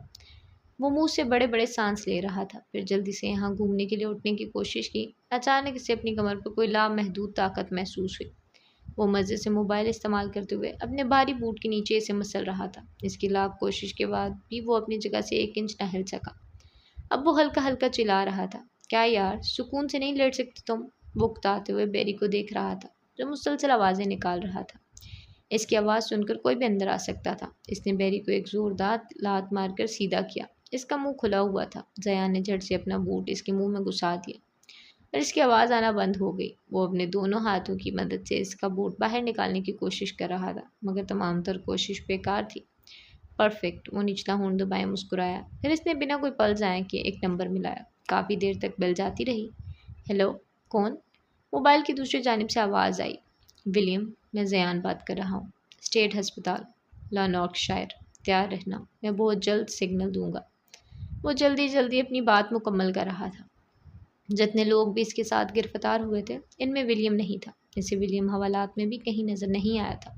وہ منہ سے بڑے بڑے سانس لے رہا تھا، پھر جلدی سے یہاں گھومنے کے لیے اٹھنے کی کوشش کی۔ اچانک اسے اپنی کمر پر کوئی لامحدود طاقت محسوس ہوئی۔ وہ مزے سے موبائل استعمال کرتے ہوئے اپنے بھاری بوٹ کے نیچے اسے مسل رہا تھا۔ اس کی لاکھ کوشش کے بعد بھی وہ اپنی جگہ سے 1 انچ نہ ہل سکا۔ اب وہ ہلکا ہلکا چلا رہا تھا، کیا یار سکون سے نہیں لیٹ سکتے تم؟ وہ اکتاتے ہوئے بیری کو دیکھ رہا تھا جو مسلسل آوازیں نکال رہا تھا۔ اس کی آواز سن کر کوئی بھی اندر آ سکتا تھا۔ اس نے بیری کو ایک زوردار لات مار کر سیدھا کیا۔ اس کا منہ کھلا ہوا تھا۔ زیان نے جھٹ سے اپنا بوٹ اس کے منہ میں گھسا دیا اور اس کی آواز آنا بند ہو گئی۔ وہ اپنے دونوں ہاتھوں کی مدد سے اس کا بوٹ باہر نکالنے کی کوشش کر رہا تھا مگر تمام تر کوشش بیکار تھی۔ پرفیکٹ، وہ نچلا ہونٹ دبائے مسکرایا۔ پھر اس نے بنا کوئی پل ضائع کیے ایک نمبر ملایا۔ کافی دیر تک بیل جاتی رہی۔ ہیلو، کون؟ موبائل کی دوسری جانب سے آواز آئی۔ ولیم، میں زیان بات کر رہا ہوں، اسٹیٹ ہسپتال، لانکشائر۔ تیار رہنا، میں بہت جلد سگنل دوں گا۔ وہ جلدی جلدی اپنی بات مکمل کر رہا تھا۔ جتنے لوگ بھی اس کے ساتھ گرفتار ہوئے تھے ان میں ولیم نہیں تھا۔ اسے ولیم حوالات میں بھی کہیں نظر نہیں آیا تھا۔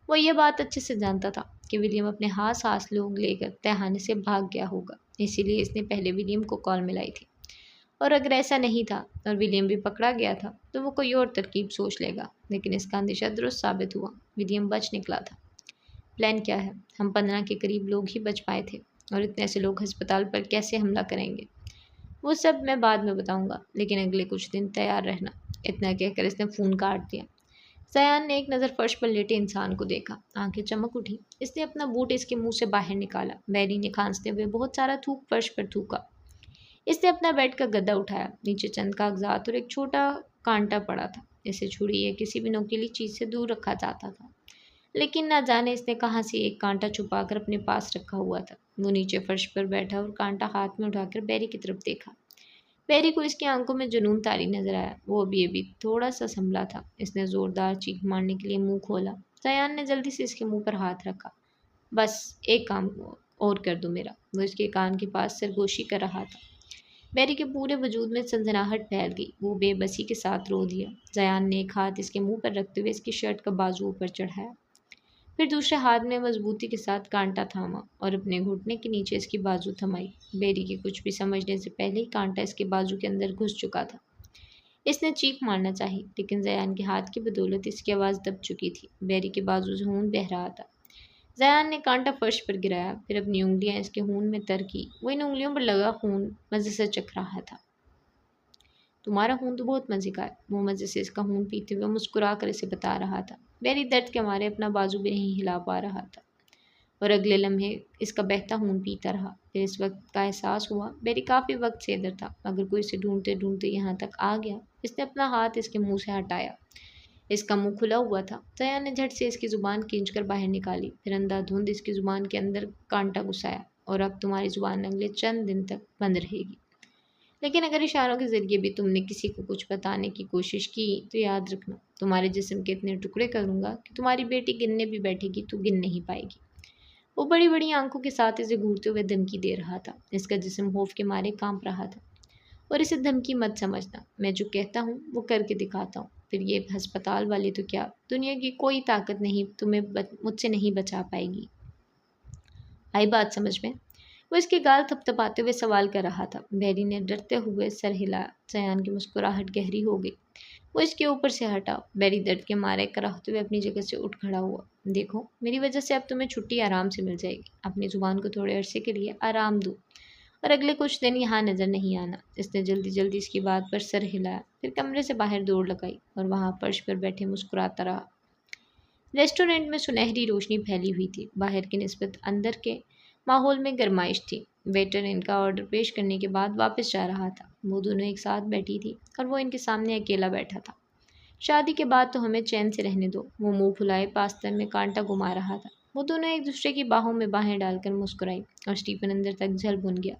وہ یہ بات اچھے سے جانتا تھا کہ ولیم اپنے ہاس لوگ لے کر تہانے سے بھاگ گیا ہوگا، اسی لیے اس نے پہلے ولیم کو کال ملائی تھی۔ اور اگر ایسا نہیں تھا اور ولیم بھی پکڑا گیا تھا تو وہ کوئی اور ترکیب سوچ لے گا، لیکن اس کا اندیشہ درست ثابت ہوا۔ ولیم بچ نکلا تھا۔ پلان کیا ہے؟ ہم 15 کے قریب لوگ ہی بچ پائے تھے اور اتنے سے لوگ ہسپتال پر کیسے حملہ کریں گے؟ وہ سب میں بعد میں بتاؤں گا، لیکن اگلے کچھ دن تیار رہنا۔ اتنا کہہ کر اس نے فون کاٹ دیا۔ زیان نے ایک نظر فرش پر لیٹے انسان کو دیکھا۔ آنکھیں چمک اٹھی۔ اس نے اپنا بوٹ اس کے منہ سے باہر نکالا۔ بیری نے کھانستے ہوئے بہت سارا تھوک فرش پر تھوکا۔ اس نے اپنا بیڈ کا گدا اٹھایا۔ نیچے چند کاغذات اور ایک چھوٹا کانٹا پڑا تھا۔ اسے چھری یا کسی بھی نوکیلی چیز سے دور رکھا جاتا تھا، لیکن نہ جانے اس نے کہاں سے ایک کانٹا چھپا کر اپنے پاس رکھا ہوا تھا۔ وہ نیچے فرش پر بیٹھا اور کانٹا ہاتھ میں اٹھا کر بیری کی طرف دیکھا۔ بیری کو اس کی آنکھوں میں جنون طاری نظر آیا۔ وہ ابھی تھوڑا سا سنبھلا تھا۔ اس نے زوردار چیخ مارنے کے لیے منہ کھولا۔ زیان نے جلدی سے اس کے منہ پر ہاتھ رکھا۔ بس ایک کام اور کر دو میرا۔ وہ اس کے کان کے پاس سرگوشی کر رہا تھا۔ بیری کے پورے وجود میں سنسناہٹ پھیل گئی۔ وہ بے بسی کے ساتھ رو دیا۔ زیان نے ایک ہاتھ اس کے منہ پر رکھتے ہوئے اس کی شرٹ کا بازو اوپر چڑھایا، پھر دوسرے ہاتھ میں مضبوطی کے ساتھ کانٹا تھاما اور اپنے گھٹنے کے نیچے اس کی بازو تھمائی۔ بیری کے کچھ بھی سمجھنے سے پہلے ہی کانٹا اس کے بازو کے اندر گھس چکا تھا۔ اس نے چیخ مارنا چاہی، لیکن زیان کے ہاتھ کی بدولت اس کی آواز دب چکی تھی۔ بیری کے بازو سے خون بہہ رہا تھا۔ زیان نے کانٹا فرش پر گرایا، پھر اپنی انگلیاں اس کے خون میں تر کی۔ وہ ان انگلیوں پر لگا خون مزے سے چکھ رہا تھا۔ تمہارا خون تو بہت مزے کا ہے، وہ مزے سے اس کا خون پیتے ہوئے مسکرا کر اسے بتا رہا تھا۔ بیری درد کے مارے اپنا بازو بھی نہیں ہلا پا رہا تھا اور اگلے لمحے اس کا بہتا خون پیتا رہا۔ پھر اس وقت کا احساس ہوا بیری کافی وقت سے ادھر تھا، مگر کوئی اسے ڈھونڈتے ڈھونڈتے یہاں تک آ گیا۔ اس نے اپنا ہاتھ اس کے منہ سے ہٹایا۔ اس کا منہ کھلا ہوا تھا۔ زیان نے جھٹ سے اس کی زبان کھینچ کر باہر نکالی، پھر اندھا دھند اس کی زبان کے اندر کانٹا گھسایا۔ اور اب تمہاری زبان اگلے چند دن تک بند رہے گی، لیکن اگر اشاروں کے ذریعے بھی تم نے کسی کو کچھ بتانے کی کوشش کی تو یاد رکھنا، تمہارے جسم کے اتنے ٹکڑے کروں گا کہ تمہاری بیٹی گننے بھی بیٹھے گی تو گن نہیں پائے گی۔ وہ بڑی بڑی آنکھوں کے ساتھ اسے گھورتے ہوئے دھمکی دے رہا تھا۔ اس کا جسم خوف کے مارے کانپ رہا تھا۔ اور اسے دھمکی مت سمجھنا، میں جو کہتا ہوں وہ کر کے دکھاتا ہوں۔ پھر یہ ہسپتال والے تو کیا، دنیا کی کوئی طاقت نہیں تمہیں مجھ سے نہیں بچا پائے گی۔ آئی بات سمجھ میں؟ وہ اس کے گال تھپ تھپاتے ہوئے سوال کر رہا تھا۔ بیری نے ڈرتے ہوئے سر ہلایا۔ زیان کی مسکراہٹ گہری ہو گئی۔ وہ اس کے اوپر سے ہٹا۔ بیری درد کے مارے کراہتے ہوئے اپنی جگہ سے اٹھ کھڑا ہوا۔ دیکھو، میری وجہ سے اب تمہیں چھٹی آرام سے مل جائے گی۔ اپنی زبان کو تھوڑے عرصے کے لیے آرام دو اور اگلے کچھ دن یہاں نظر نہیں آنا۔ اس نے جلدی جلدی اس کی بات پر سر ہلایا، پھر کمرے سے باہر دوڑ لگائی اور وہاں فرش پر بیٹھے مسکراتا رہا۔ ریسٹورینٹ میں سنہری روشنی پھیلی ہوئی تھی۔ باہر کی نسبت اندر کے ماحول میں گرمائش تھی۔ ویٹر ان کا آرڈر پیش کرنے کے بعد واپس جا رہا تھا۔ وہ دونوں ایک ساتھ بیٹھی تھی اور وہ ان کے سامنے اکیلا بیٹھا تھا۔ شادی کے بعد تو ہمیں چین سے رہنے دو، وہ منہ پھلائے پاستر میں کانٹا گھما رہا تھا۔ وہ دونوں ایک دوسرے کی باہوں میں باہیں ڈال کر مسکرائی اور اسٹیفن اندر تک جھل بن گیا۔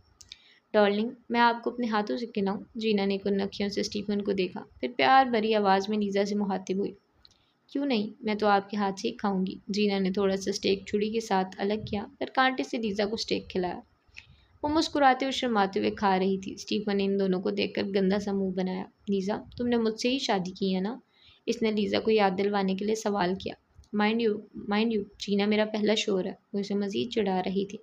ڈارلنگ، میں آپ کو اپنے ہاتھوں سے کھلاؤں؟ جینا نے کن اکھیوں سے اسٹیفن کو دیکھا، پھر پیار بھری آواز میں لیزا سے مخاطب ہوئی۔ کیوں نہیں، میں تو آپ کے ہاتھ سے ہی کھاؤں گی۔ جینا نے تھوڑا سا اسٹیک چھری کے ساتھ الگ کیا، پھر کانٹے سے لیزا کو اسٹیک کھلایا۔ وہ مسکراتے اور شرماتے ہوئے کھا رہی تھی۔ اسٹیفن نے ان دونوں کو دیکھ کر گندا سا منہ بنایا۔ لیزا، تم نے مجھ سے ہی شادی کی ہے نا؟ اس نے لیزا کو یاد دلوانے کے لیے سوال کیا۔ مائنڈ یو، جینا میرا پہلا شوہر ہے۔ وہ اسے مزید چڑھا رہی تھی۔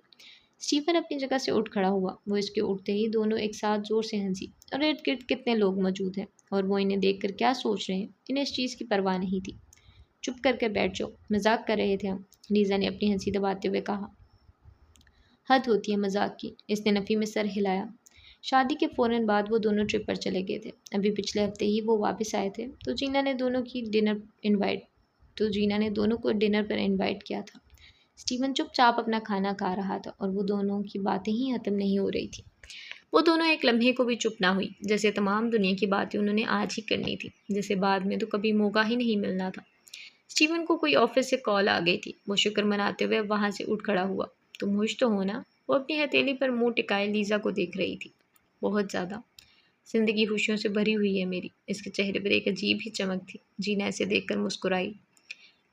اسٹیفن اپنی جگہ سے اٹھ کھڑا ہوا۔ وہ اس کے اٹھتے ہی دونوں ایک ساتھ زور سے ہنسی۔ اور ارد گرد کتنے لوگ موجود ہیں اور وہ انہیں دیکھ کر کیا سوچ رہے ہیں، انہیں اس چیز کی پرواہ نہیں تھی۔ چپ کر کے بیٹھ جاؤ، مذاق کر رہے تھے ہم، لیزا نے اپنی ہنسی دباتے ہوئے کہا۔ حد ہوتی ہے مذاق کی، اس نے نفی میں سر ہلایا۔ شادی کے فوراً بعد وہ دونوں ٹرپ پر چلے گئے تھے۔ ابھی پچھلے ہفتے ہی وہ واپس آئے تھے تو جینا نے دونوں کو ڈنر پر انوائٹ کیا تھا۔ اسٹیون چپ چاپ اپنا کھانا کھا رہا تھا اور وہ دونوں کی باتیں ہی ختم نہیں ہو رہی تھی۔ وہ دونوں ایک لمحے کو بھی چپ نہ ہوئی، جیسے تمام دنیا کی باتیں انہوں نے آج ہی کرنی تھی، جیسے بعد میں تو کبھی موقع ہی نہیں ملنا تھا۔ اسٹیون کو کوئی آفس سے کال آ گئی تھی، وہ شکر مناتے ہوئے وہاں سے اٹھ کھڑا ہوا۔ تم خوش تو ہو نا؟ وہ اپنی ہتھیلی پر منہ ٹکائے لیزا کو دیکھ رہی تھی۔ بہت زیادہ، زندگی خوشیوں سے بھری ہوئی ہے میری۔ اس کے چہرے پر ایک عجیب ہی چمک تھی۔ جینا اسے دیکھ کر مسکرائی۔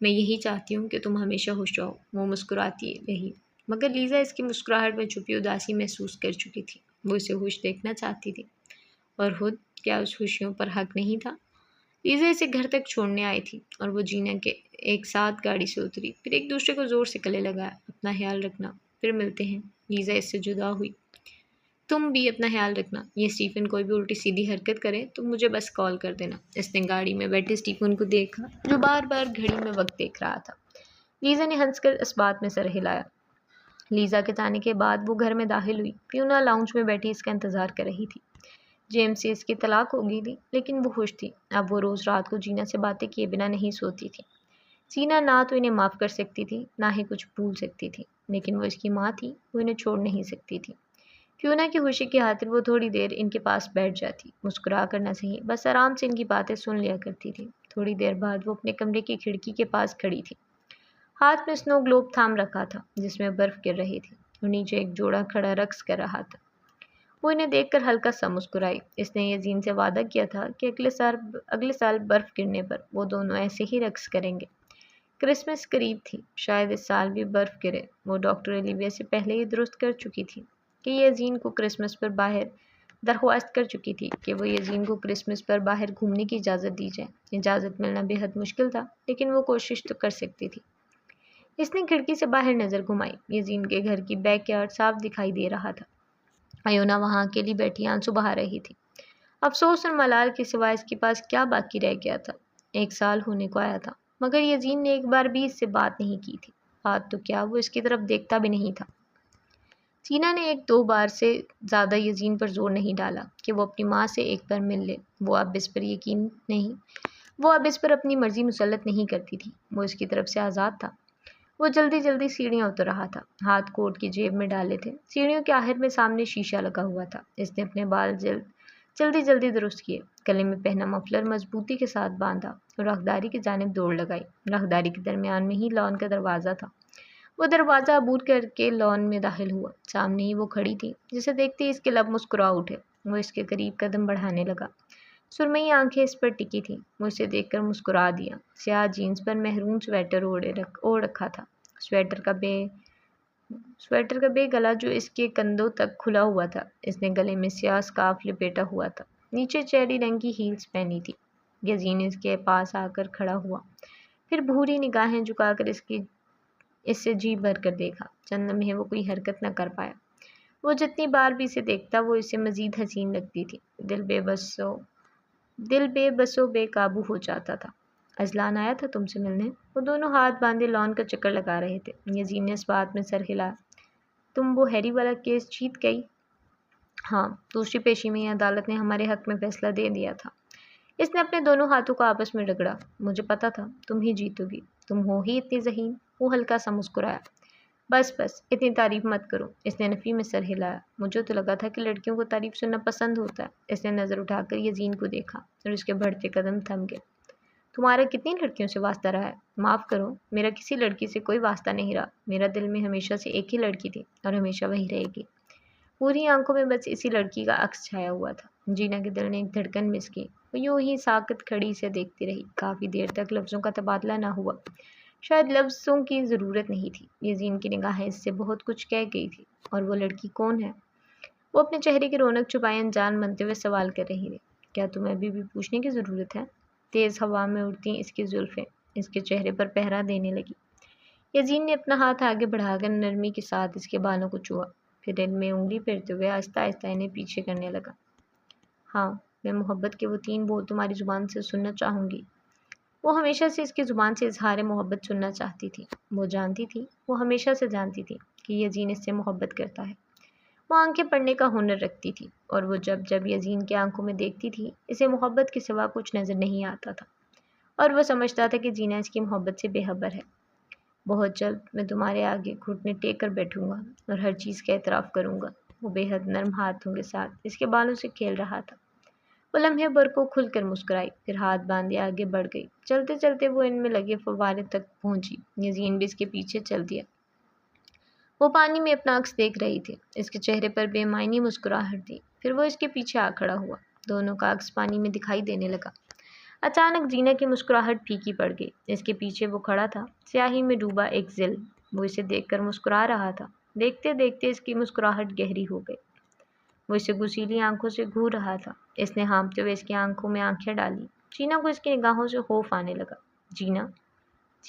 میں یہی چاہتی ہوں کہ تم ہمیشہ خوش رہو، وہ مسکراتی رہی، مگر لیزا اس کی مسکراہٹ میں چھپی اداسی محسوس کر چکی تھی۔ وہ اسے خوش دیکھنا چاہتی تھی، اور خود کیا اس خوشیوں پر حق نہیں تھا؟ لیزا اسے گھر تک چھوڑنے آئی تھی اور وہ جینا کے ایک ساتھ گاڑی سے اتری، پھر ایک دوسرے کو زور سے گلے لگایا۔ اپنا خیال رکھنا، پھر ملتے ہیں۔ لیزا اس سے جدا ہوئی۔ تم بھی اپنا خیال رکھنا، یہ اسٹیفن کوئی بھی الٹی سیدھی حرکت کرے تو مجھے بس کال کر دینا۔ اس نے گاڑی میں بیٹھے اسٹیفن کو دیکھا جو بار بار گھڑی میں وقت دیکھ رہا تھا۔ لیزا نے ہنس کر اس بات میں سر ہلایا۔ لیزا کے جانے کے بعد وہ گھر میں داخل ہوئی۔ فیونا لاؤنج میں بیٹھی اس کا انتظار کر رہی تھی۔ جیمز سے اس کی طلاق ہو گئی تھی، لیکن وہ خوش تھی۔ اب وہ روز رات کو جینا سے باتیں کیے بنا نہیں سوتی تھی۔ جینا نہ تو انہیں معاف کر سکتی تھی، نہ ہی کچھ بھول سکتی تھی، لیکن وہ اس کی ماں تھی، وہ انہیں چھوڑ نہیں سکتی تھی۔ فیونا کی خوشی کی خاطر وہ تھوڑی دیر ان کے پاس بیٹھ جاتی، مسکرا کر نہ صحیح، بس آرام سے ان کی باتیں سن لیا کرتی تھی۔ تھوڑی دیر بعد وہ اپنے کمرے کی کھڑکی کے پاس کھڑی تھی۔ ہاتھ میں سنو گلوب تھام رکھا تھا جس میں برف گر رہی تھی، اور نیچے ایک جوڑا کھڑا رقص کر رہا تھا۔ وہ انہیں دیکھ کر ہلکا سا مسکرائی۔ اس نے یزین سے وعدہ کیا تھا کہ اگلے سال برف گرنے پر وہ دونوں ایسے ہی رقص کریں گے۔ کرسمس قریب تھی، شاید اس سال بھی برف گرے۔ وہ ڈاکٹر الیویا سے پہلے ہی درست کر چکی تھی کہ یزین کو کرسمس پر باہر درخواست کر چکی تھی کہ وہ یزین کو کرسمس پر باہر گھومنے کی اجازت دی جائے۔ اجازت ملنا بے حد مشکل تھا، لیکن وہ کوشش تو کر سکتی تھی۔ اس نے کھڑکی سے باہر نظر گھمائی۔ یزین کے گھر کی بیک یارڈ صاف دکھائی دے رہا تھا۔ ایونا وہاں اکیلی بیٹھی آنسو بہا رہی تھی۔ افسوس اور ملال کے سوا اس کے پاس کیا باقی رہ گیا تھا؟ 1 سال ہونے کو آیا تھا، مگر یزین نے ایک بار بھی اس سے بات نہیں کی تھی۔ بات تو کیا، وہ اس کی طرف دیکھتا بھی نہیں تھا۔ سینا نے 1-2 بار سے زیادہ یزین پر زور نہیں ڈالا کہ وہ اپنی ماں سے ایک بار مل لے۔ وہ اب اس پر اپنی مرضی مسلط نہیں کرتی تھی۔ وہ اس کی طرف سے آزاد تھا۔ وہ جلدی جلدی سیڑھیاں اتر رہا تھا، ہاتھ کوٹ کی جیب میں ڈالے تھے۔ سیڑھیوں کے آخر میں سامنے شیشہ لگا ہوا تھا۔ اس نے اپنے بال جلدی جلدی درست کیے، گلے میں پہنا مفلر مضبوطی کے ساتھ باندھا اور راہداری کی جانب دوڑ لگائی۔ راہداری کے درمیان میں ہی لان کا دروازہ تھا۔ وہ دروازہ عبور کر کے لان میں داخل ہوا۔ سامنے ہی وہ کھڑی تھی، جسے دیکھتے ہی اس کے لب مسکرا اٹھے۔ وہ اس کے قریب قدم بڑھانے لگا۔ سرمئی آنکھیں اس پر ٹکی تھیں۔ وہ اسے دیکھ کر مسکرا دیا۔ سیاہ جینس پر محرون سویٹر اوڑھ رکھا تھا۔ سویٹر کا بے گلا جو اس کے کندھوں تک کھلا ہوا تھا۔ اس نے گلے میں سیاہ سکارف لپیٹا ہوا تھا، نیچے چیری رنگ کی ہیلز پہنی تھی۔ یزین اس کے پاس آ کر کھڑا ہوا، پھر بھوری نگاہیں جھکا کر اس سے جی بھر کر دیکھا۔ چند لمحے وہ کوئی حرکت نہ کر پایا۔ وہ جتنی بار بھی اسے دیکھتا وہ اسے مزید حسین لگتی تھی۔ دل بے بس و بے قابو ہو جاتا تھا۔ اذلان آیا تھا تم سے ملنے؟ وہ دونوں ہاتھ باندھے لان کا چکر لگا رہے تھے۔ یزین نے اس بات میں سر ہلایا۔ تم وہ ہیری والا کیس جیت گئی؟ ہاں، دوسری پیشی میں عدالت نے ہمارے حق میں فیصلہ دے دیا تھا۔ اس نے اپنے دونوں ہاتھوں کو آپس میں رگڑا۔ مجھے پتا تھا تم ہی جیتو گی، تم ہو ہی اتنی ذہین۔ وہ ہلکا سا مسکرایا۔ بس اتنی تعریف مت کرو، اس نے نفی میں سر ہلایا۔ مجھے تو لگا تھا کہ لڑکیوں کو تعریف سننا پسند ہوتا ہے۔ اس نے نظر اٹھا کر یزین کو دیکھا اور اس کے بڑھتے قدم تھم گئے۔ تمہارا کتنی لڑکیوں سے واسطہ رہا ہے؟ معاف کرو، میرا کسی لڑکی سے کوئی واسطہ نہیں رہا۔ میرا دل میں ہمیشہ سے ایک ہی لڑکی تھی اور ہمیشہ وہی رہے گی۔ پوری آنکھوں میں بس اسی لڑکی کا عکس چھایا ہوا تھا۔ جینا کے دل نے ایک دھڑکن مس کی۔ وہ یوں ہی ساکت کھڑی سے دیکھتی رہی۔ کافی دیر تک لفظوں کا تبادلہ نہ ہوا۔ شاید لفظوں کی ضرورت نہیں تھی، یزین کی نگاہیں اس سے بہت کچھ کہہ گئی تھی۔ اور وہ لڑکی کون ہے؟ وہ اپنے چہرے کی رونق چھپائے انجان بنتے ہوئے سوال کر رہی تھی۔ کیا تمہیں ابھی بھی پوچھنے کی ضرورت ہے؟ تیز ہوا میں اڑتی اس کی زلفیں اس کے چہرے پر پہرا دینے لگی۔ یزین نے اپنا ہاتھ آگے بڑھا کر نرمی کے ساتھ اس کے بالوں کو چھوا، پھر ان میں انگلی پھیرتے ہوئے آہستہ آہستہ انہیں پیچھے کرنے لگا۔ ہاں، میں محبت کے وہ 3 بول تمہاری زبان سے سننا چاہوں گی۔ وہ ہمیشہ سے اس کی زبان سے اظہار محبت سننا چاہتی تھی۔ وہ جانتی تھی، وہ ہمیشہ سے جانتی تھی کہ یزین اس سے محبت کرتا ہے۔ وہ آنکھیں پڑھنے کا ہنر رکھتی تھی اور وہ جب جب یزین کی آنکھوں میں دیکھتی تھی اسے محبت کے سوا کچھ نظر نہیں آتا تھا، اور وہ سمجھتا تھا کہ جینا اس کی محبت سے بے خبر ہے۔ بہت جلد میں تمہارے آگے گھٹنے ٹیک کر بیٹھوں گا اور ہر چیز کا اعتراف کروں گا۔ وہ بے حد نرم ہاتھوں کے ساتھ اس کے بالوں سے کھیل رہا تھا۔ وہ لمحے بھر کو کھل کر مسکرائی، پھر ہاتھ باندھے آگے بڑھ گئی۔ چلتے چلتے وہ ان میں لگے فوارے تک پہنچی۔ یزین بھی اس کے پیچھے چل دیا۔ وہ پانی میں اپنا عکس دیکھ رہی تھی۔ اس کے چہرے پر بے معنی مسکراہٹ تھی۔ پھر وہ اس کے پیچھے آ کھڑا ہوا۔ دونوں کا عکس پانی میں دکھائی دینے لگا۔ اچانک جینا کی مسکراہٹ پھیکی پڑ گئی۔ اس کے پیچھے وہ کھڑا تھا، سیاہی میں ڈوبا ایک ظل۔ وہ اسے دیکھ کر مسکرا رہا تھا۔ دیکھتے دیکھتے اس کی مسکراہٹ گہری ہو گئی۔ وہ اسے گسیلی آنکھوں سے گھور رہا تھا۔ اس نے ہانپتے ہوئے اس کی آنکھوں میں آنکھیں ڈالی۔ جینا کو اس کی نگاہوں سے خوف آنے لگا۔ جینا،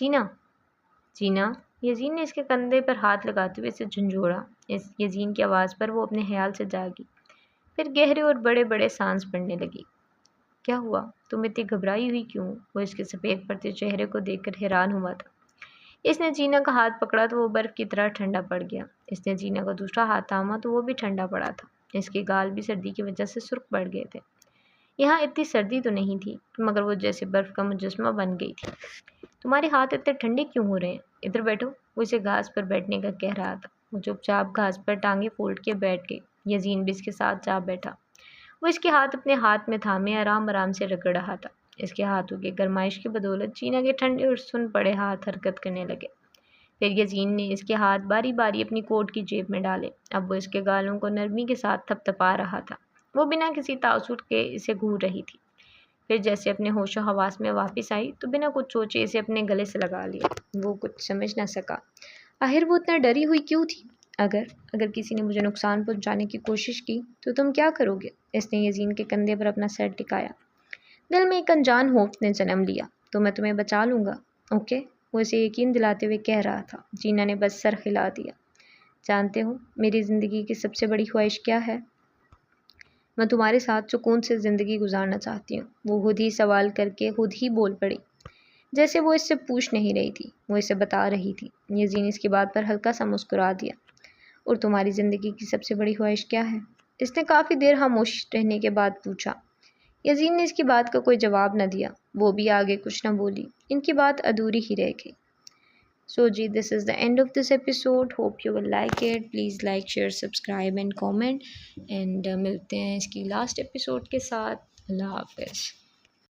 جینا، جینا۔ یزین نے اس کے کندھے پر ہاتھ لگاتے ہوئے اسے جھنجھوڑا۔ اس یزین کی آواز پر وہ اپنے خیال سے جاگی، پھر گہرے اور بڑے بڑے سانس پڑنے لگی۔ کیا ہوا؟ تم اتنی گھبرائی ہوئی کیوں؟ وہ اس کے سفید پڑتے چہرے کو دیکھ کر حیران ہوا تھا۔ اس نے جینا کا ہاتھ پکڑا تو وہ برف کی طرح ٹھنڈا پڑ گیا۔ اس نے جینا کا دوسرا ہاتھ تھاما تو وہ بھی ٹھنڈا پڑا تھا۔ اس کے گال بھی سردی کی وجہ سے سرخ پڑ گئے تھے۔ یہاں اتنی سردی تو نہیں تھی، مگر وہ جیسے برف کا مجسمہ بن گئی تھی۔ تمہارے ہاتھ اتنے ٹھنڈے کیوں ہو رہے ہیں؟ ادھر بیٹھو۔ وہ اسے گھاس پر بیٹھنے کا کہہ رہا تھا۔ وہ چپ چاپ گھاس پر ٹانگیں فولڈ کے بیٹھ گئی۔ یزین بھی اس کے ساتھ جا بیٹھا۔ وہ اس کے ہاتھ اپنے ہاتھ میں تھامے آرام آرام سے رگڑ رہا تھا۔ اس کے ہاتھوں کی گرمائش کی بدولت جینا کے ٹھنڈے اور سن پڑے ہاتھ حرکت کرنے لگے۔ پھر یزین نے اس کے ہاتھ باری باری اپنی کوٹ کی جیب میں ڈالے۔ اب وہ اس کے گالوں کو نرمی کے ساتھ تھپ تھپا رہا تھا۔ وہ بنا کسی تاثر کے اسے گھور رہی تھی۔ پھر جیسے اپنے ہوش و حواس میں واپس آئی تو بنا کچھ سوچے اسے اپنے گلے سے لگا لیا۔ وہ کچھ سمجھ نہ سکا۔ آخر وہ اتنا ڈری ہوئی کیوں تھی؟ اگر کسی نے مجھے نقصان پہنچانے کی کوشش کی تو تم کیا کرو گے؟ اس نے یزین کے کندھے پر اپنا سر ٹکایا۔ دل میں ایک انجان خوف نے جنم لیا۔ تو میں تمہیں بچا لوں گا، اوکے؟ وہ اسے یقین دلاتے ہوئے کہہ رہا تھا۔ جینا نے بس سر ہلا دیا۔ جانتے ہو میری زندگی کی سب سے بڑی خواہش کیا ہے؟ میں تمہارے ساتھ سکون سے زندگی گزارنا چاہتی ہوں۔ وہ خود ہی سوال کر کے خود ہی بول پڑی، جیسے وہ اس سے پوچھ نہیں رہی تھی، وہ اسے بتا رہی تھی۔ یزین اس کی بات پر ہلکا سا مسکرا دیا۔ اور تمہاری زندگی کی سب سے بڑی خواہش کیا ہے؟ اس نے کافی دیر خاموش رہنے کے بعد پوچھا۔ یزین نے اس کی بات کا کوئی جواب نہ دیا۔ وہ بھی آگے کچھ نہ بولی۔ ان کی بات ادھوری ہی رہ گئی۔ So ji, this is the end of this episode. Hope you will like it. Please like, share, subscribe and comment. And ملتے ہیں اس کی لاسٹ ایپیسوڈ کے ساتھ۔ اللہ حافظ.